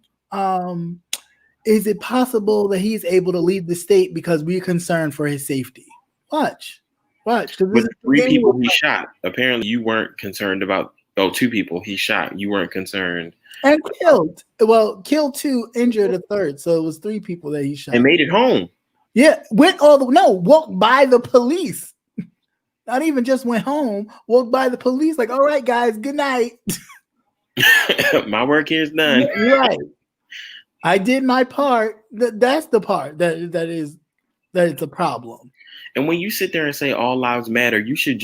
is it possible that he's able to leave the state because we're concerned for his safety? Watch. With 3 people he shot, apparently you weren't concerned about. 2 people he shot. You weren't concerned. And killed. Well, killed 2, injured a 3rd. So it was 3 people that he shot. And made it home. Yeah, walked by the police. Not even just went home, walked by the police. Like, all right, guys, good night. My work here is done. Right. I did my part. That's the part that it's a problem. And when you sit there and say all lives matter, you should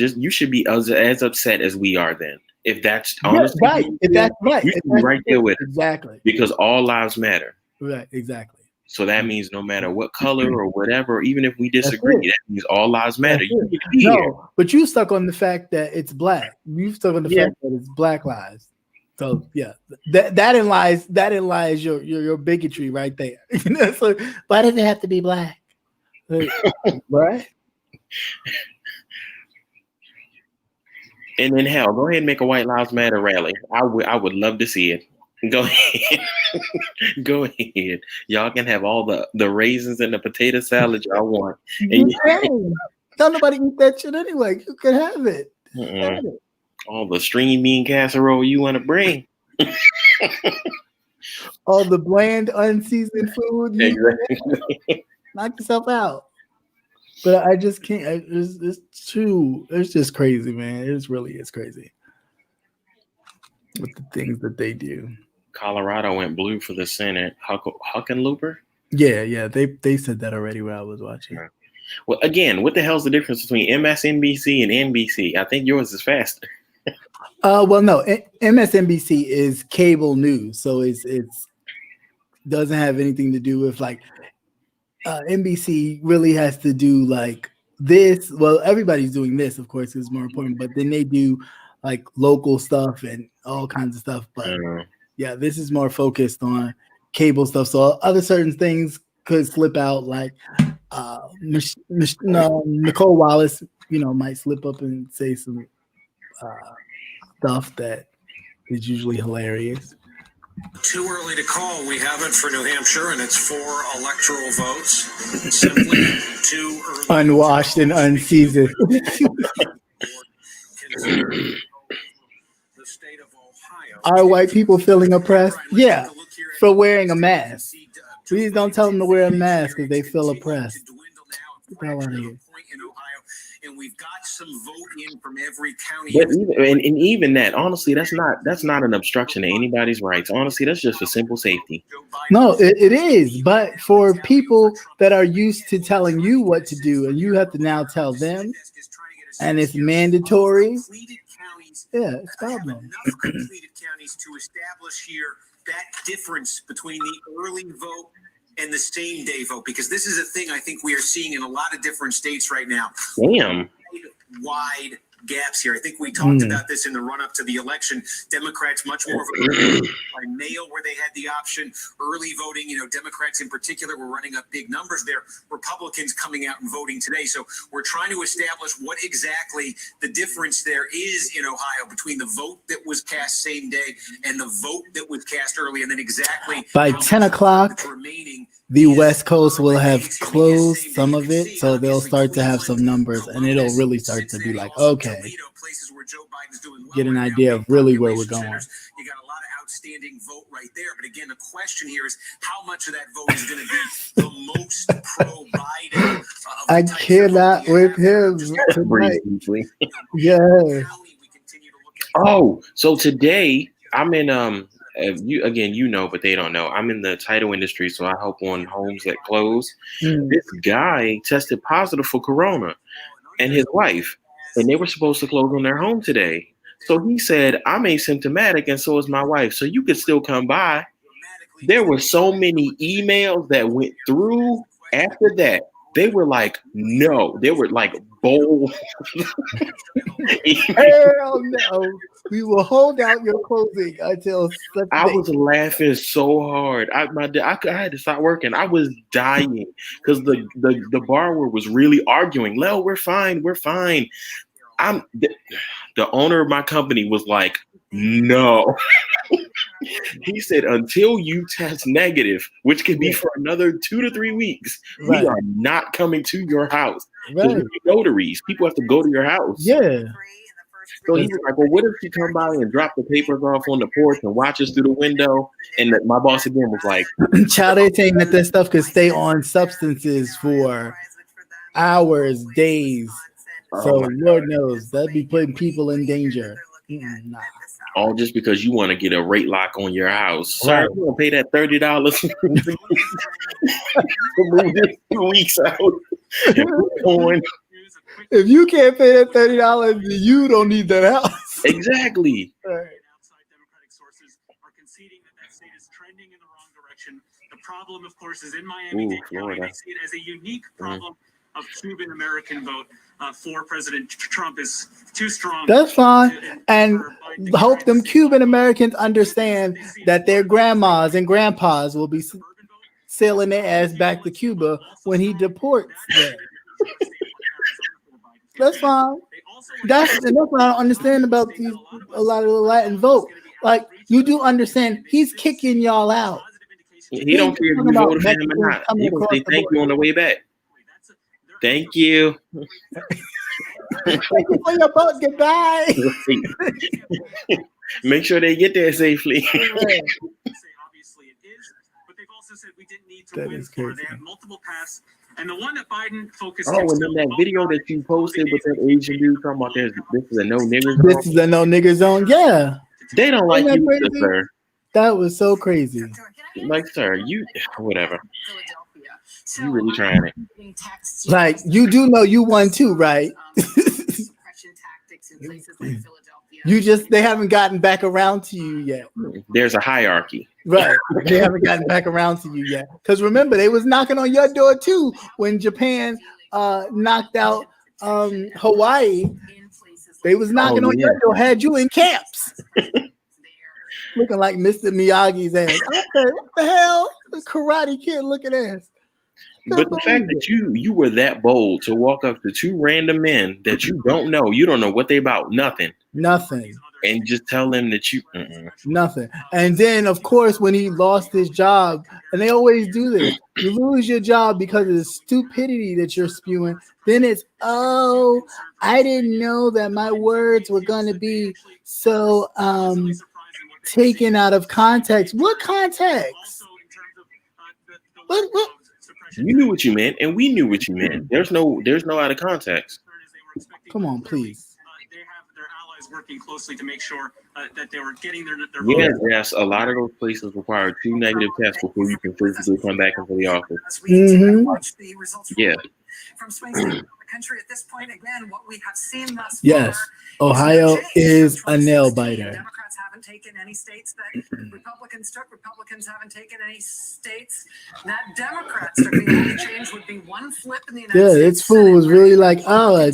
be as upset as we are then. If that's honestly right. If that's right. You should be right there with it. Exactly. Because all lives matter. Right, exactly. So that means no matter what color or whatever, even if we disagree, that means all lives matter. You need to be here. But you stuck on the fact that it's black. You stuck on the fact that it's black lives. So yeah, that in lies your bigotry right there. So why does it have to be black? Right? And then hell, go ahead and make a White Lives Matter rally. I would love to see it. Go ahead. Go ahead. Y'all can have all the raisins and the potato salad y'all want. And don't nobody eat that shit anyway. You can have it. Have it. All the stringy bean casserole you want to bring. All the bland, unseasoned food. Exactly. Knock yourself out. But I just can't. It's just crazy, man. It really is crazy with the things that they do. Colorado went blue for the Senate. Huckenlooper? Yeah. They said that already when I was watching. Yeah. Well, again, what the hell's the difference between MSNBC and NBC? I think yours is faster. Well, no, MSNBC is cable news, so it's doesn't have anything to do with like NBC really has to do like this. Well, everybody's doing this, of course, is more important, but then they do like local stuff and all kinds of stuff. But yeah, this is more focused on cable stuff. So other certain things could slip out, like Nicole Wallace, might slip up and say some stuff that is usually hilarious. Too early to call. We have it for New Hampshire, and it's 4 electoral votes. Simply too early. Unwashed and unseasoned. The state of Ohio. Are white people feeling oppressed? Yeah, for wearing a mask. Please don't tell them to wear a mask if they feel oppressed. Get the hell out of here. And we've got some vote in from every county. But even that, honestly, that's not an obstruction to anybody's rights. Honestly, that's just for simple safety. No, it is. But for people that are used to telling you what to do, and you have to now tell them, and it's mandatory. Yeah, it's a problem. Enough completed counties to establish here that difference between the early vote and the same day vote, because this is a thing I think we are seeing in a lot of different states right now. Damn. Wide gaps here. I think we talked about this in the run-up to the election. Democrats much more by mail, where they had the option. Early voting, Democrats in particular were running up big numbers there. Republicans coming out and voting today. So we're trying to establish what exactly the difference there is in Ohio between the vote that was cast same day and the vote that was cast early, and then exactly by 10 o'clock. The West Coast will have closed some of it, so they'll start to have some numbers, and it'll really start to be like, okay, get an idea of really where we're going. You got a lot of outstanding vote right there, but again, the question here is how much of that vote is going to be the most pro-Biden. I cannot with him tonight. Yeah. Oh, so today I'm in you know, but they don't know. I'm in the title industry, so I help on homes that close. This guy tested positive for corona, and his wife, and they were supposed to close on their home today. So he said, I'm asymptomatic, and so is my wife, so you could still come by. There were so many emails that went through after that. They were like, no. They were like bowl. Hell no. We will hold out your closing until such I day. was laughing so hard. I had to stop working. I was dying because the borrower was really arguing. Lel, we're fine. We're fine. The owner of my company was like, no. He said, until you test negative, which could be for another 2 to 3 weeks, we are not coming to your house. Because we need notaries. People have to go to your house. Yeah. So he was like, well, what if she come by and drop the papers off on the porch and watch us through the window? And my boss again was like, child, they saying that this stuff could stay on substances for hours, days. So Lord knows that'd be putting people in danger. Nah. All just because you want to get a rate lock on your house. Sir, you gonna pay that $30 to move this 2 weeks out. If you can't pay that $30, you don't need that house. Exactly. Outside Democratic sources are conceding that state is trending in the wrong direction. The problem, of course, is in Miami-Dade County. They see it as a unique problem of Cuban American vote for President Trump is too strong. That's fine. And hope them Cuban Americans understand that their grandmas and grandpas will be sailing their ass back to Cuba when he deports them. That's fine. That's what I don't understand about a lot of the Latin vote. Like, you do understand he's kicking y'all out. He don't care if you voted for him or not. He gonna say thank you on the way back. Thank you. Thank you for your boat. Goodbye. Make sure they get there safely. Obviously it is, but they've also said we didn't need to win for. They have multiple paths, and the one that Biden focused. Oh, and then that video that you posted with that Asian dude talking about this is a no nigger zone. This is a no nigger zone. Yeah, they don't like you, sir. That was so crazy. Like, sir, you whatever. You really trying it. Like, you do know you won too, right? They haven't gotten back around to you yet. There's a hierarchy. Right. They haven't gotten back around to you yet. Because remember, they was knocking on your door too when Japan knocked out Hawaii. They was knocking on your door, had you in camps. Looking like Mr. Miyagi's ass. Okay, what the hell? The Karate Kid looking ass. But the fact that you were that bold to walk up to two random men that you don't know what they about, nothing, and just tell them that you nothing. And then, of course, when he lost his job, and they always do this, you lose your job because of the stupidity that you're spewing. Then it's, oh, I didn't know that my words were going to be so taken out of context. What context? What? You knew what you meant, and we knew what you meant. There's no out of context. Come on, please. They have their allies working closely to make sure that they were getting their Yes. A lot of those places require 2 negative tests before you can physically come back into the office. Yeah. From swing states in the country at this point, again, what we have seen thus far. Ohio is a nail biter. Democrats haven't taken any states that Republicans took. Republicans haven't taken any states that Democrats took. The only change would be one flip in the United States. Yeah, this fool was really like,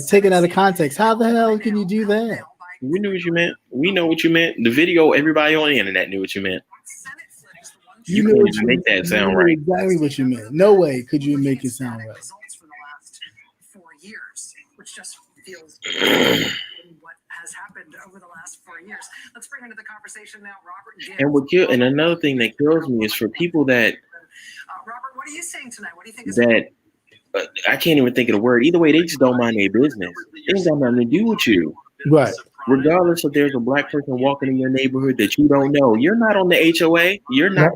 taken out of context. How the hell can you do that? We knew what you meant. We know what you meant. The video, everybody on the internet knew what you meant. You couldn't even make that sound right. Exactly what you meant. No way could you make it sound right. Results for the last 4 years, which just feels what has happened over the last 4 years. Let's bring into the conversation now Robert Gibbs. And another thing that kills me is for people that Robert, what are you saying tonight? What do you think is that I can't even think of the word. Either way, they just don't mind their business. It ain't got nothing to do with you. Right. Regardless if there's a black person walking in your neighborhood that you don't know, you're not on the HOA. You're not.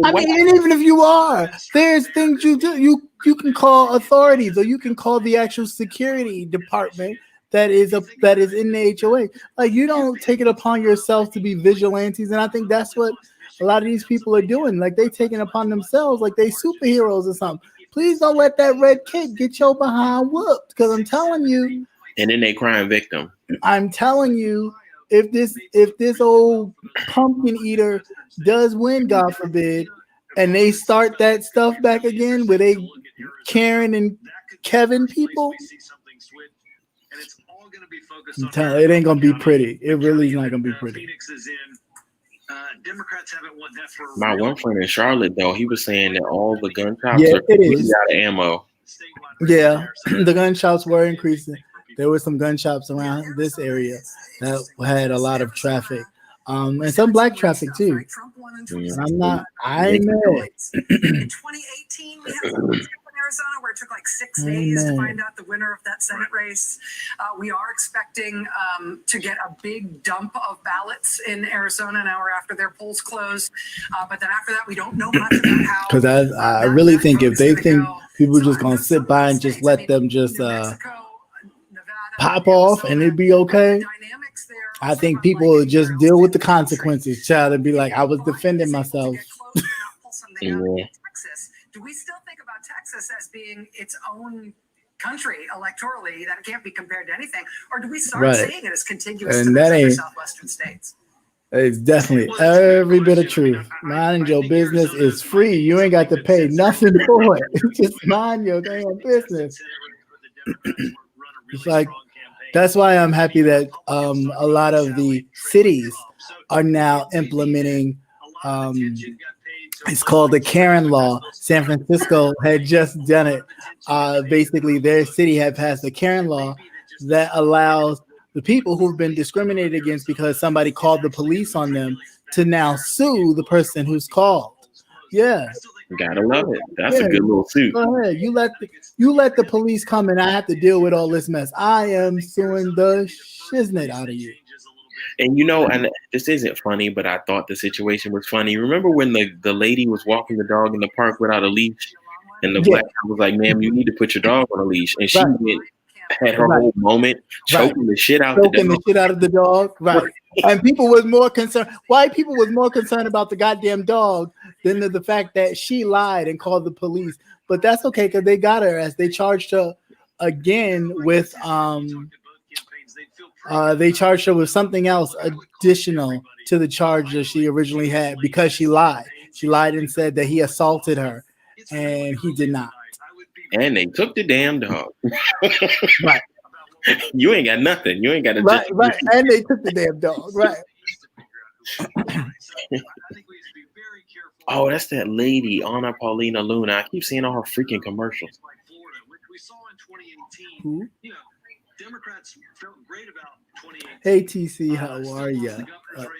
I mean, and even if you are, there's things you do. You can call authorities, or you can call the actual security department that is in the HOA. Like, you don't take it upon yourself to be vigilantes, and I think that's what a lot of these people are doing. Like, they taking upon themselves like they superheroes or something. Please don't let that red kid get your behind whooped, because I'm telling you. And then they crying victim. I'm telling you, if this old pumpkin eater does win, God forbid, and they start that stuff back again with a Karen and Kevin people, It ain't gonna be pretty. It really is not gonna be pretty. Phoenix is in. Democrats haven't won that for My one friend in Charlotte, though, he was saying that all the gun shops Yeah, are it completely is. out of ammo. Yeah, the gun shops were increasing. There were some gun shops around this area that had a lot of traffic, and some black traffic too. And I ain't mad. In 2018, we had some in Arizona where it took like 6 days to find out the winner of that Senate race. We are expecting to get a big dump of ballots in Arizona an hour after their polls close. But then after that, we don't know much about how. Because I really think if they think people are just gonna sit by and just let them just pop off and it'd be okay, I think people will just deal with the consequences, child, and be like, I was defending myself. Yeah. Do we still think about Texas as being its own country electorally that it can't be compared to anything, or do we start seeing it as contiguous to the other southwestern states? It's definitely every bit of truth. Mind your business is free. You ain't got to pay nothing for it. Just mind your damn business. It's like, that's why I'm happy that a lot of the cities are now implementing it's called the Karen law. San Francisco had just done it. Basically, their city had passed the Karen law that allows the people who've been discriminated against because somebody called the police on them to now sue the person who's called. Yeah. Gotta love it. That's a good little suit. Go ahead. You let the police come and I have to deal with all this mess. I am suing the shiznit out of you. And and this isn't funny, but I thought the situation was funny. Remember when the lady was walking the dog in the park without a leash, and the black guy was like, "Ma'am, you need to put your dog on a leash," and she had her whole moment choking the shit out of the dog. Right. And people was more concerned. White people was more concerned about the goddamn dog than the fact that she lied and called the police. But that's okay because they got her as they charged her again with they charged her with something else additional to the charge that she originally had because she lied. She lied and said that he assaulted her, and he did not. And they took the damn dog. Right. You ain't got nothing. You ain't got a right. And they took the damn dog. Right. Oh, that's that lady, Anna Paulina Luna. I keep seeing all her freaking commercials. Who? Democrats felt great about 2018. Hey TC, how are you?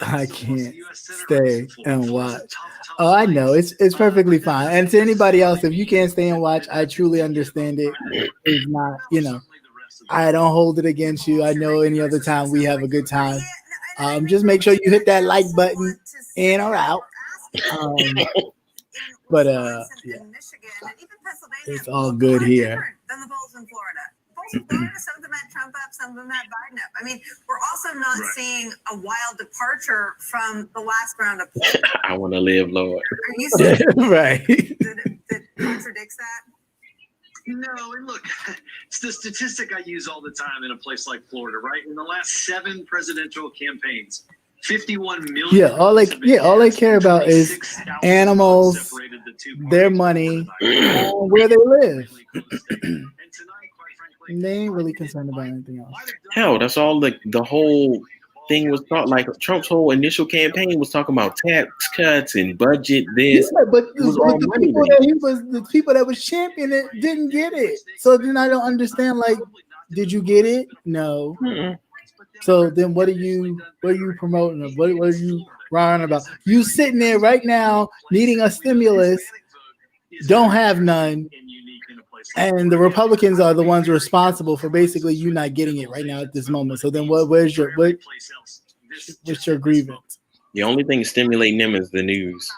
I can't stay and watch. Oh, I know it's perfectly fine. And to anybody else, if you can't stay and watch, I truly understand it. It's not, I don't hold it against you. I know any other time we have a good time. Just make sure you hit that like button in or out. But it's all good here. Than the polls in Florida. Polls in Florida, some of them had Trump up, some of them had Biden up. I mean, we're also not seeing a wild departure from the last round of polls. I want to live, Lord. Are you seeing right that contradicts that? No, and look, it's the statistic I use all the time in a place like Florida, right? In the last 7 presidential campaigns, 51 million. Yeah, all they care about is animals, their money, and where they live. They ain't really concerned about anything else. Hell, that's all the whole thing was thought. Like Trump's whole initial campaign was talking about tax cuts and budget this. Yeah, but the people that was championing it didn't get it. So then I don't understand. Like, did you get it? No. Mm-mm. So then what are you promoting? What are you rallying about? You sitting there right now needing a stimulus, don't have none. And the Republicans are the ones responsible for basically you not getting it right now at this moment. So then what's your grievance? The only thing stimulating them is the news.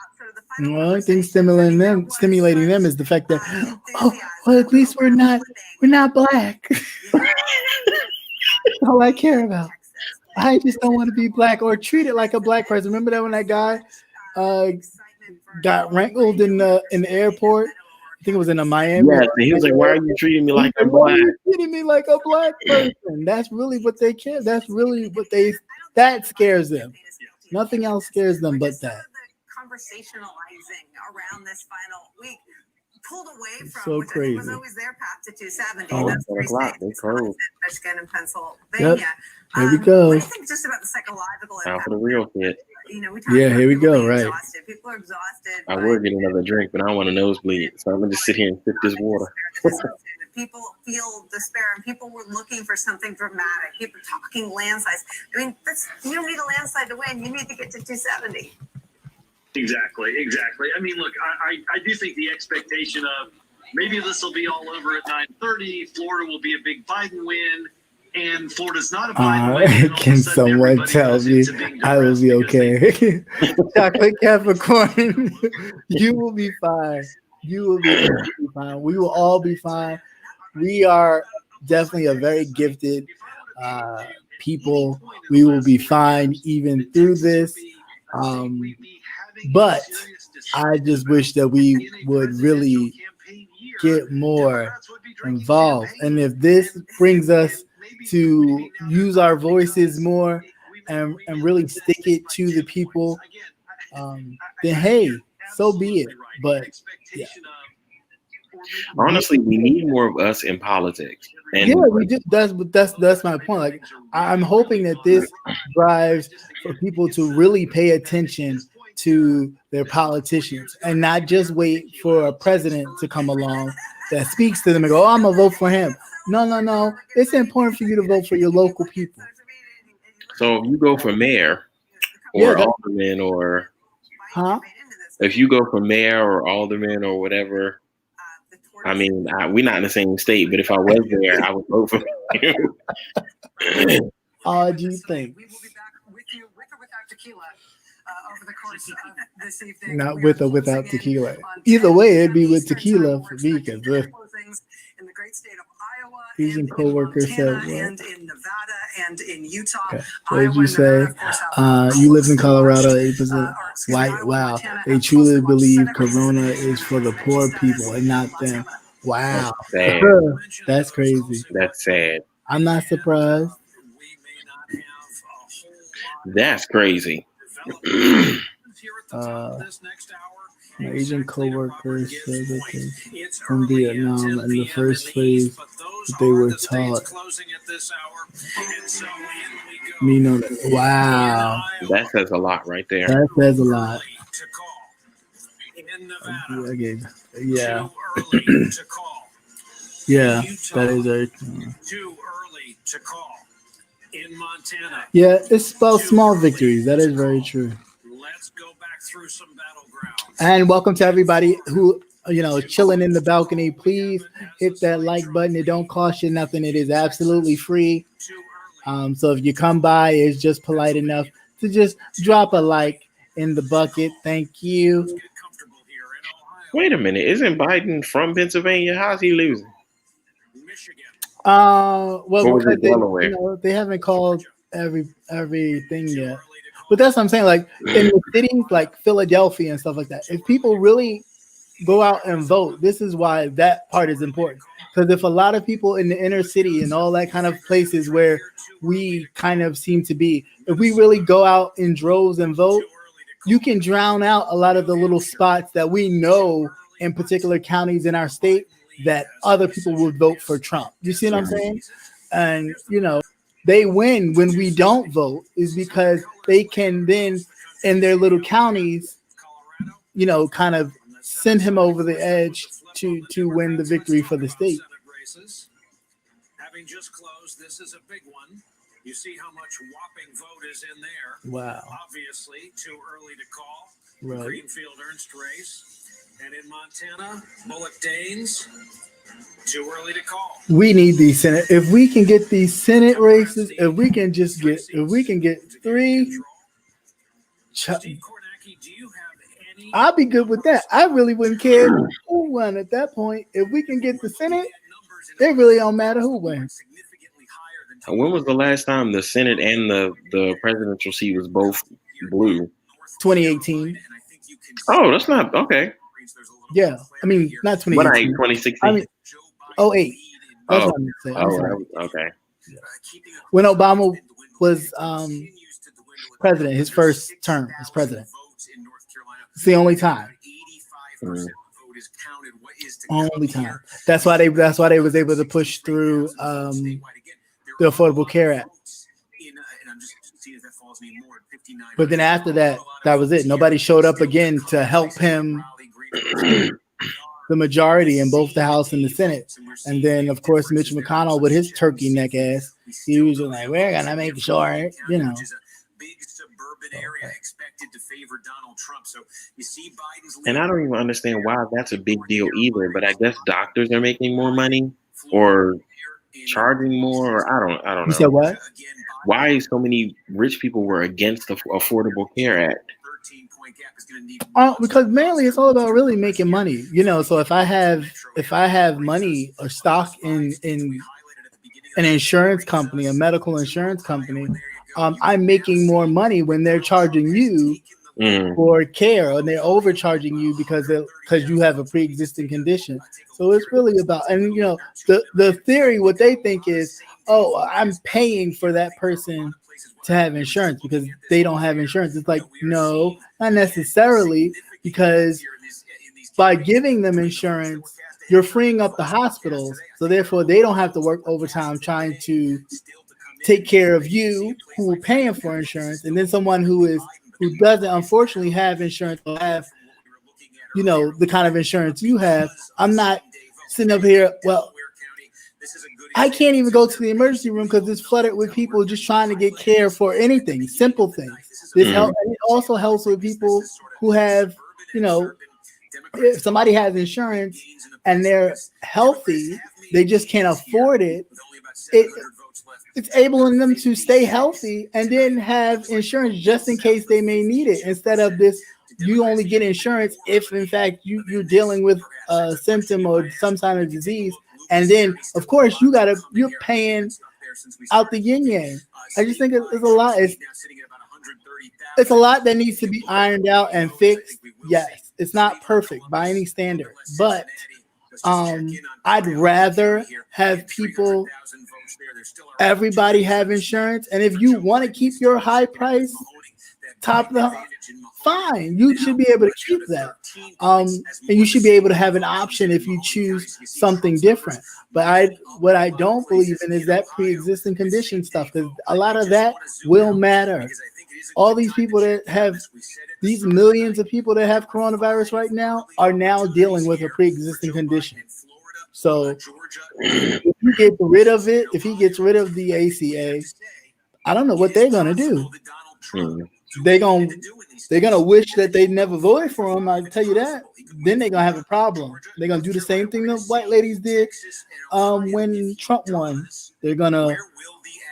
The only thing stimulating them is the fact that at least we're not black. That's all I care about. I just don't want to be black or treated like a black person. Remember that when that guy got wrangled in the airport? I think it was in Miami. Yeah, he was like, "Why are you treating me like I'm black?" Treating me like a black person. That's really what they care. That's really what that scares them. Nothing else scares them but that. Conversationalizing around this final week. pulled away from, so which I think was crazy. always their path to 270. Oh, That's 4 o'clock. They closed. Michigan and Pennsylvania. Yep. Here we go. What do you think just about the psychological Time impact? for the real fit. We talk Yeah, about here we people go. being Right. exhausted. People are exhausted. I would get another drink, but I don't want a nosebleed. So I'm going to just sit here and sip this water. People feel despair, and people were looking for something dramatic. People talking landslides. I mean, you don't need a landslide to win. You need to get to 270. Exactly. I mean, look, I do think the expectation of maybe this will be all over at 9:30. Florida will be a big Biden win, and Florida's not a Biden win. And all Can of a sudden someone everybody tell goes me into being I will depressed be because they- okay? Chocolate Capricorn, you will be fine. You will be fine. We will all be fine. We are definitely a very gifted people. We will be fine even through this. But I just wish that we would really get more involved. And if this brings us to use our voices more and really stick it to the people, then hey, so be it. But yeah. Honestly, we need more of us in politics. And yeah, we do. That's my point. Like, I'm hoping that this drives for people to really pay attention to their politicians and not just wait for a president to come along that speaks to them and go, "Oh, I'm gonna vote for him." No. It's important for you to vote for your local people. so if you go for mayor or alderman, or if you go for mayor or alderman or whatever, I mean, we're not in the same state, but if I was there, I would vote for you. Do you think? We will be back with you, with or without tequila, over the course of this evening. Not with or without tequila. Either way, it'd be with tequila for me because in the great state of Iowa, Asian co-worker said, and in Nevada and in Utah. Okay. What did you say? You live in Colorado, 8% white. Wow. They truly believe Corona is for the poor people and not them. Wow. That's crazy. That's sad. I'm not surprised. That's crazy. My Asian co-workers said that they from Vietnam in the first phase that they were taught. Me know that. Wow. That says a lot right there. That says a lot. Yeah. Yeah, that is very true. Too early to call. In Montana. Yeah, it's about small victories. That is very true. Let's go back through some battlegrounds. And welcome to everybody who, chilling in the balcony. Please hit that like button. It don't cost you nothing. It is absolutely free. So if you come by, it's just polite enough to just drop a like in the bucket. Thank you. Wait a minute. Isn't Biden from Pennsylvania? How's he losing? Well, they haven't called everything yet. But that's what I'm saying. Like in the cities like Philadelphia and stuff like that, if people really go out and vote, this is why that part is important. Because if a lot of people in the inner city and all that kind of places where we kind of seem to be, if we really go out in droves and vote, you can drown out a lot of the little spots that we know in particular counties in our state that other people would vote for Trump. You see what I'm saying? And, they win when we don't vote is because they can then in their little counties, kind of send him over the edge to win the victory for the state. Having just closed, this is a big one. You see how much whopping vote is in there. Wow. Obviously, too early to call. Right. Greenfield Ernst race. And in Montana, Bullock Daines, too early to call. We need these Senate. If we can get these Senate races, if we can get 3, I'll be good with that. I really wouldn't care who won at that point. If we can get the Senate, it really don't matter who wins. When was the last time the Senate and the presidential seat was both blue? 2018. Oh, that's not okay. Yeah, I mean not 2018. 2016. I mean 08. That's what I'm saying. Okay. When Obama was president, his first term as president. It's the only time. is counted, what is to Only time. That's why they was able to push through the Affordable Care Act. But then after that, that was it. Nobody showed up again to help him the majority in both the House and the Senate. And then, of course, Mitch McConnell with his turkey neck ass, he was like, we're going to make sure, you know. Big suburban area expected to favor Donald Trump. So you see Biden's and I don't even understand why that's a big deal either. But I guess doctors are making more money or charging more. Or I don't know. You said what? Why so many rich people were against the Affordable Care Act? Because mainly it's all about really making money, you know. So if I have money or stock in an insurance company, a medical insurance company, I'm making more money when they're charging you for care, and they're overcharging you because you have a pre-existing condition. So it's really about, and you know, the theory, what they think is, oh, I'm paying for that person to have insurance because they don't have insurance. It's like, no, not necessarily, because by giving them insurance, you're freeing up the hospitals, so therefore they don't have to work overtime trying to take care of you who are paying for insurance, and then someone who doesn't unfortunately have insurance or have, you know, the kind of insurance you have. I'm not sitting up here, well, I can't even go to the emergency room because it's flooded with people just trying to get care for anything, simple things. This help, and it also helps with people who have, you know, if somebody has insurance and they're healthy, they just can't afford it. It's enabling them to stay healthy and then have insurance just in case they may need it, instead of this, you only get insurance if in fact you're dealing with a symptom or some kind of disease. And then, of course, you're paying out the yin yang. I just think it's a lot. It's a lot that needs to be ironed out and fixed. Yes, it's not perfect by any standard, but I'd rather have everybody have insurance. And if you want to keep your high price top of the fine, you should be able to keep that. And you should be able to have an option if you choose something different. But what I don't believe in is that pre-existing condition stuff, because a lot of that will matter. All these people that have, these millions of people that have coronavirus right now are now dealing with a pre-existing condition. So if you get rid of it, if he gets rid of the ACA, I don't know what they're gonna do. They're gonna wish that they never voted for him. I can tell you that. Then they're gonna have a problem. They're gonna do the same thing the white ladies did when Trump won. They're gonna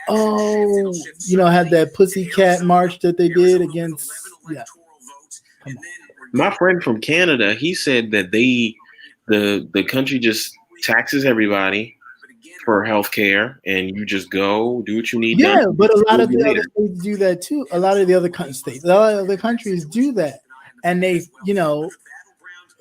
have that pussycat march that they did against. Yeah. My friend from Canada, he said that the country just taxes everybody for health care, and you just go do what you need done. Yeah, but a lot of the other states do that too. A lot of the other states, a lot of other countries do that, and they, well,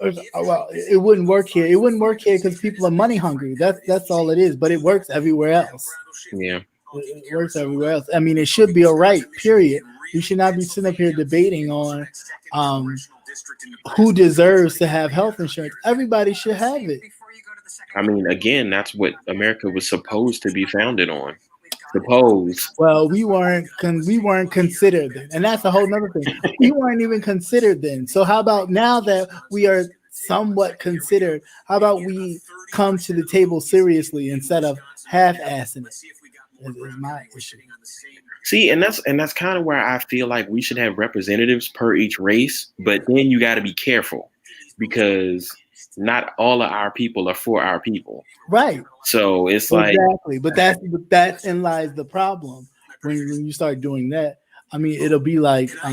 it wouldn't work here. It wouldn't work here because people are money hungry. That's all it is. But it works everywhere else. Yeah, it works everywhere else. I mean, it should be a right. Period. We should not be sitting up here debating on who deserves to have health insurance. Everybody should have it. I mean, again, that's what America was supposed to be founded on. Suppose. Well, we weren't considered then, and that's a whole nother thing. We weren't even considered then. So how about now that we are somewhat considered? How about we come to the table seriously instead of half-assing it? Is my issue. See, and that's kind of where I feel like we should have representatives per each race, but then you got to be careful because not all of our people are for our people. Right. So it's exactly. But that's in lies the problem when you start doing that. I mean, it'll be like let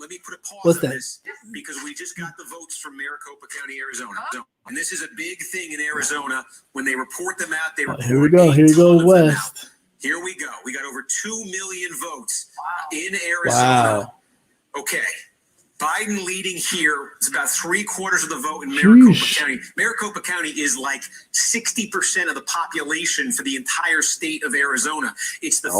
me put a pause what's on that? This because we just got the votes from Maricopa County, Arizona. And this is a big thing in Arizona. When they report them out, they report here we go West. Here we go. We got over 2 million votes in Arizona. Wow. Okay. Biden leading here. It's about 3/4 of the vote in Maricopa County. Maricopa County is like 60% of the population for the entire state of Arizona. It's the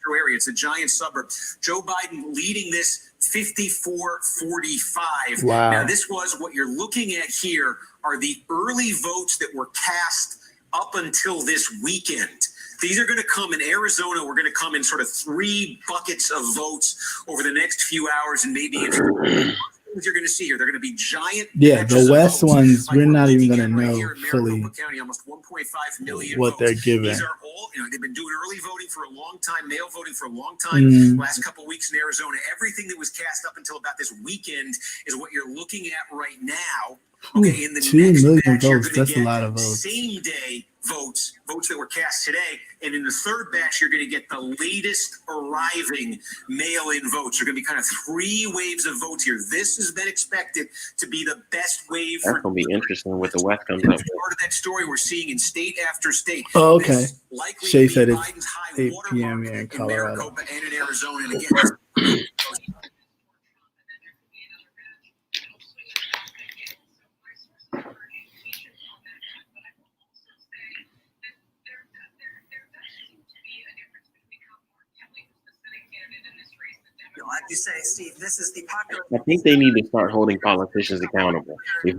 area. It's a giant suburb. Joe Biden leading this 54-45. Wow. Now, this was what you're looking at here are the early votes that were cast up until this weekend. These are going to come in Arizona. We're going to come in sort of 3 buckets of votes over the next few hours, and maybe you're going to see here. They're going to be giant. Yeah, the West ones, we're not even going to know fully County, almost 1.5 million what votes. they're giving. These are all, they've been doing early voting for a long time, mail voting for a long time. Last couple of weeks in Arizona, everything that was cast up until about this weekend is what you're looking at right now. Okay, in the 2 next million batch, votes. That's a lot of votes. Same day votes that were cast today. And in the third batch, you're going to get the latest arriving mail-in votes. There are going to be kind of 3 waves of votes here. This has been expected to be the best wave. That's going to be interesting with the West coming up. Part of that story we're seeing in state after state. Oh, okay. Shay said it's Biden's high 8 water p.m. mark here in Colorado. Maricopa and in Arizona. And again, like you say, Steve, this is the popular. I think they need to start holding politicians accountable. If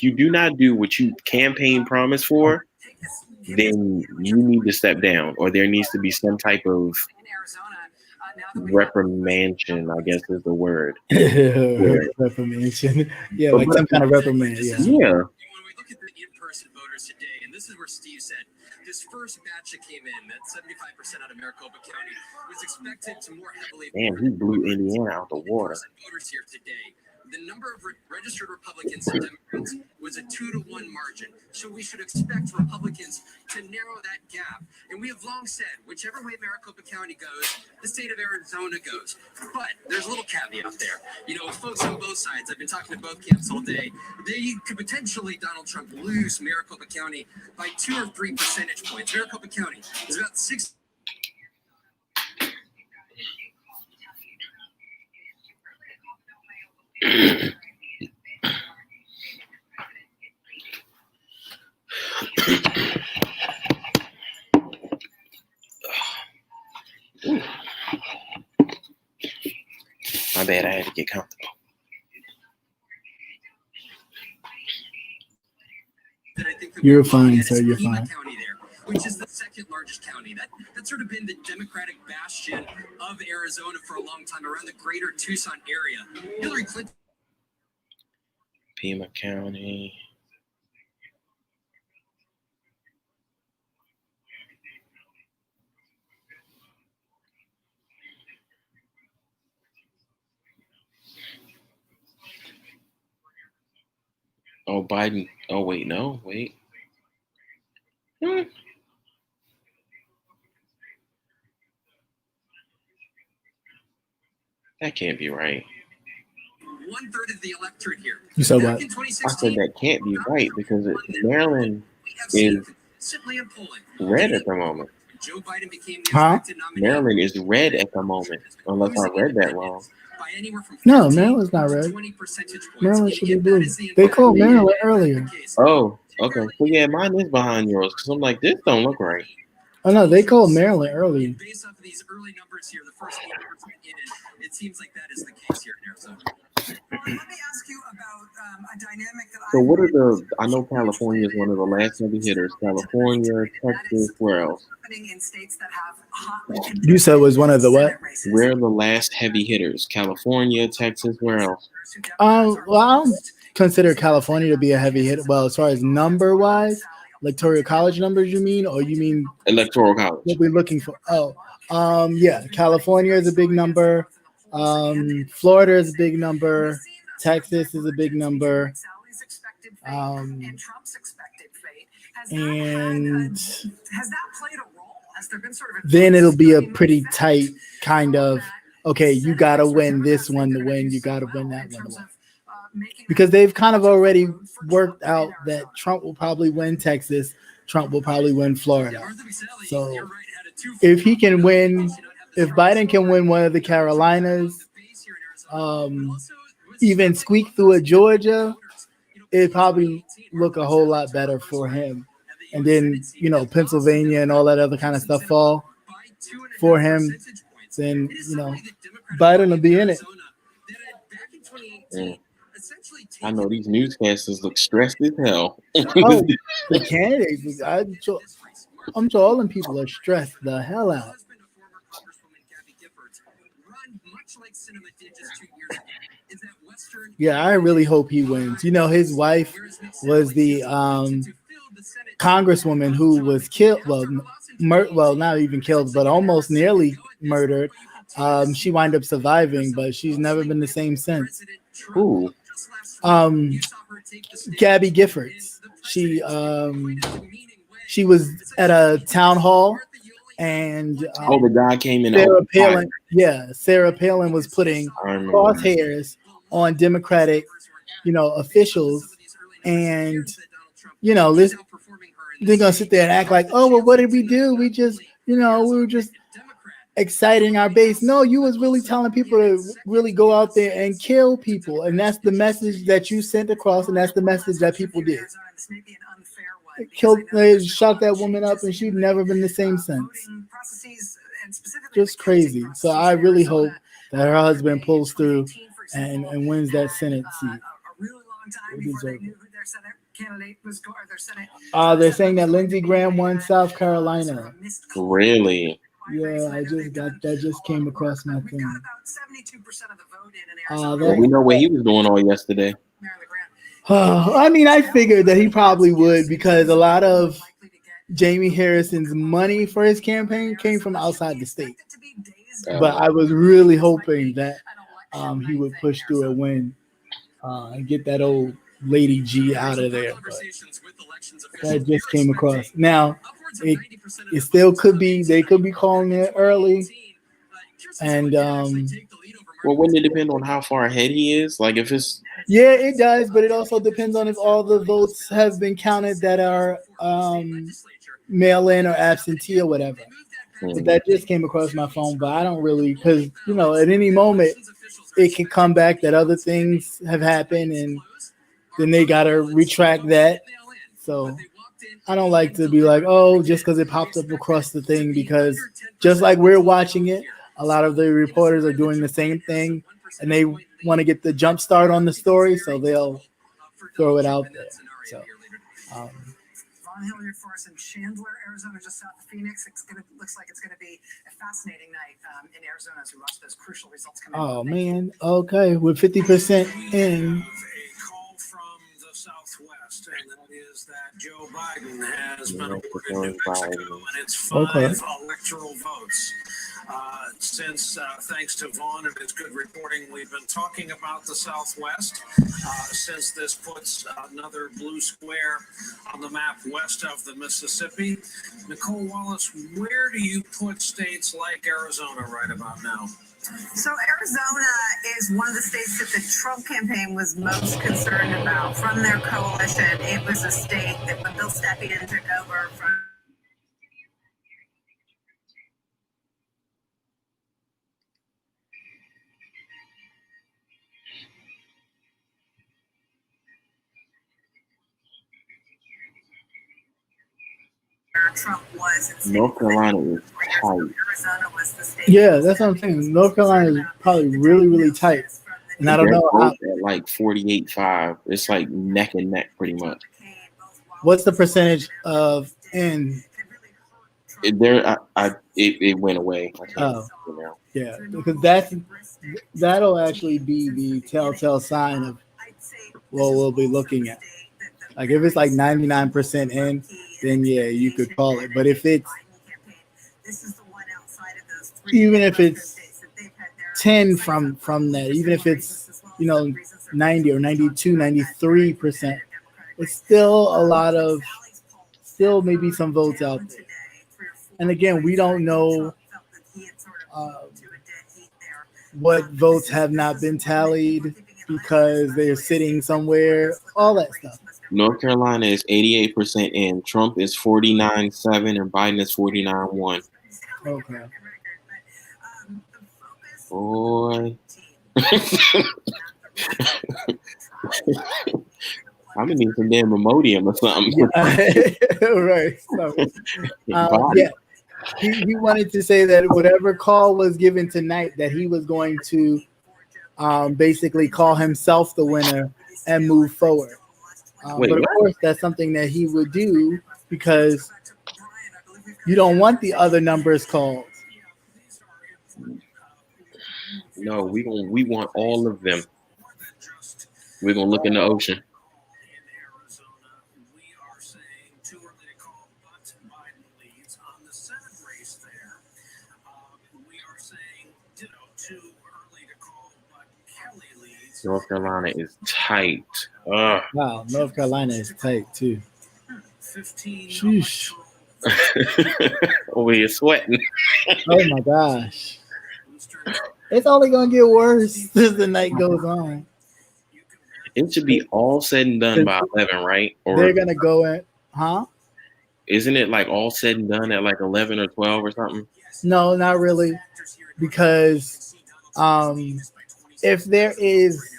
you do not do what you campaign promise for, then you need to step down, or there needs to be some type of reprimandation, I guess is the word. Reprimandation. Yeah, like some kind of reprimand. Yeah. When we look at the in-person voters today, and this is where Steve said this first batch that came in, that 75% out of Maricopa County, was expected to more heavily. Damn, he blew Indiana out the water. Voters here today. The number of registered Republicans and Democrats was a 2-to-1 margin. So we should expect Republicans to narrow that gap. And we have long said, whichever way Maricopa County goes, the state of Arizona goes. But there's a little caveat there. Folks on both sides, I've been talking to both camps all day. They could potentially, Donald Trump, lose Maricopa County by 2 or 3 percentage points. Maricopa County is about 6. My bad, I had to get comfortable. You're fine, sir. You're fine. Which is the second largest county. That's sort of been the Democratic bastion of Arizona for a long time, around the greater Tucson area. Hillary Clinton. Pima County. Oh, Biden. Oh, wait, no, wait. That can't be right. 1/3 of the electorate here. You said what? I said that can't be right because Maryland is red at the moment. Joe Biden became the expected nominee. Maryland is red at the moment, unless I read that wrong. No, Maryland's not red. Maryland should be blue. They called Maryland earlier. Oh, okay. So yeah, mine is behind yours because I'm like, this don't look right. Oh no, they called Maryland earlier. Based off of these early numbers here, the first 8% in it seems like that is the case here in Arizona. Let me ask you about a dynamic that So what are I know California is one of the last heavy hitters. California, Texas, where else? in states that have You said was one of the what? Where are the last heavy hitters? California, Texas, where else? Well, I don't consider California to be a heavy hit. Well, as far as number wise, electoral college numbers, you mean, or you mean electoral college? What we're looking for? Yeah, California is a big number. Florida is a big number. Texas is a big number. And then it'll be a pretty tight kind of, okay, you got to win this one to win. You got to win that one to win. Because they've kind of already worked out that Trump will probably win Texas. Trump will probably win Florida. So if he can win, if Biden can win one of the Carolinas, even squeak through a Georgia, it'd probably look a whole lot better for him. And then, Pennsylvania and all that other kind of stuff fall for him, then, Biden will be in it. Yeah. I know these newscasters look stressed as hell. Oh, the candidates, I'm sure all them people are stressed the hell out. Yeah, I really hope he wins. His wife was the congresswoman who was killed. Well, not even killed, but almost nearly murdered. She wound up surviving, but she's never been the same since. Ooh. Gabby Giffords. She was at a town hall, and the guy came in. Sarah Palin was putting crosshairs on Democratic, officials, and they're gonna sit there and act like, oh, well, what did we do? We just, we were just exciting our base. No, you was really telling people to really go out there and kill people, and that's the message that you sent across, and that's the message that people did. They shot that woman up, and she'd never been the same since. Just crazy. So I really hope that her husband pulls through and wins that Senate seat. They're saying that Lindsey Graham won South Carolina. Really? Yeah, that just came across my thing. We know what he was doing all yesterday. I mean, I figured that he probably would, because a lot of Jamie Harrison's money for his campaign came from outside the state. But I was really hoping that he would push through a win and get that old Lady G out of there. But that just came across. Now, it still could be, they could be calling it early. And well, wouldn't it depend on how far ahead he is? Like if it's it does, but it also depends on if all the votes have been counted that are mail-in or absentee or whatever. But that just came across my phone, but I don't really, because at any moment it can come back that other things have happened, and then they gotta retract that. So I don't like to be like, oh, just because it popped up across the thing, because just like we're watching it, a lot of the reporters are doing the same thing, and they want to get the jump start on the story, so they'll throw it out there. So, Von Hilliard for us in Chandler, Arizona, just south of Phoenix. Looks like it's gonna be a fascinating night in Arizona as we watch those crucial results come in. Oh man, okay, we're 50% in. Southwest, and that is that Joe Biden has been awarded New Mexico, and it's 5 electoral votes. Thanks to Vaughn and his good reporting, we've been talking about the Southwest since this puts another blue square on the map west of the Mississippi. Nicole Wallace, where do you put states like Arizona right about now? So Arizona is one of the states that the Trump campaign was most concerned about from their coalition. It was a state that when Bill Stepien took over from Trump was. North Carolina is tight. Arizona was the state. Yeah, that's what I'm saying. North Carolina is probably really, really tight. And I don't know how. At like 48.5. It's like neck and neck pretty much. What's the percentage of in? It went away. Yeah, because that'll actually be the telltale sign of what we'll be looking at. Like if it's like 99% in, then yeah, you could call it. But if it's even if it's 10 from that, even if it's 90 or 92, 93%, it's still maybe some votes out there. And again, we don't know what votes have not been tallied because they're sitting somewhere, all that stuff. North Carolina is 88% in. Trump is 49.7 and Biden is 49.1. Okay. Boy. I'm gonna need some damn Imodium or something. Right. So, yeah. He wanted to say that whatever call was given tonight, that he was going to basically call himself the winner and move forward. But of course, that's something that he would do because you don't want the other numbers called. No, we want all of them. We're gonna look in the ocean. North Carolina is tight. Wow, North Carolina is tight too. Sheesh. Over here sweating. Oh my gosh. It's only gonna get worse as the night goes on. It should be all said and done by 11, right? Or they're gonna go in, huh? Isn't it like all said and done at like 11 or 12 or something? No, not really, because if there is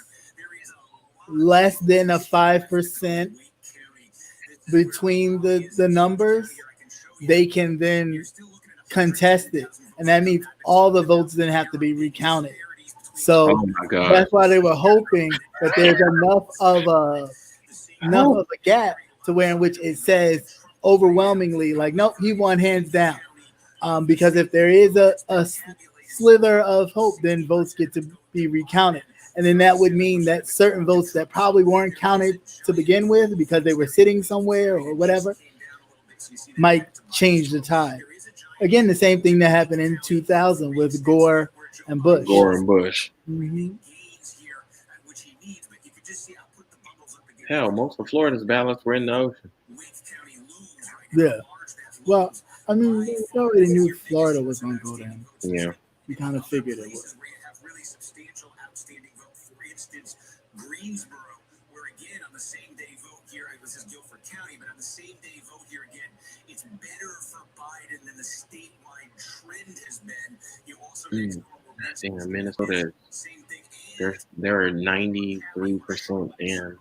less than a 5% between the numbers, they can then contest it, and that means all the votes then have to be recounted. So that's why they were hoping that there's enough of a gap to where in which it says overwhelmingly, like, nope, he won hands down. Because if there is a slither of hope, then votes get to be recounted. And then that would mean that certain votes that probably weren't counted to begin with because they were sitting somewhere or whatever might change the tide. Again, the same thing that happened in 2000 with Gore and Bush. Mm-hmm. Hell, most of Florida's ballots were in the ocean. Yeah. Well, I mean, we already knew Florida was going to go down. Yeah. We kind of figured it would. Greensboro, where again on the same day vote here, this is Guilford County, but on the same day vote here again, it's better for Biden than the statewide trend has been. You also in Minnesota, there are 93% in.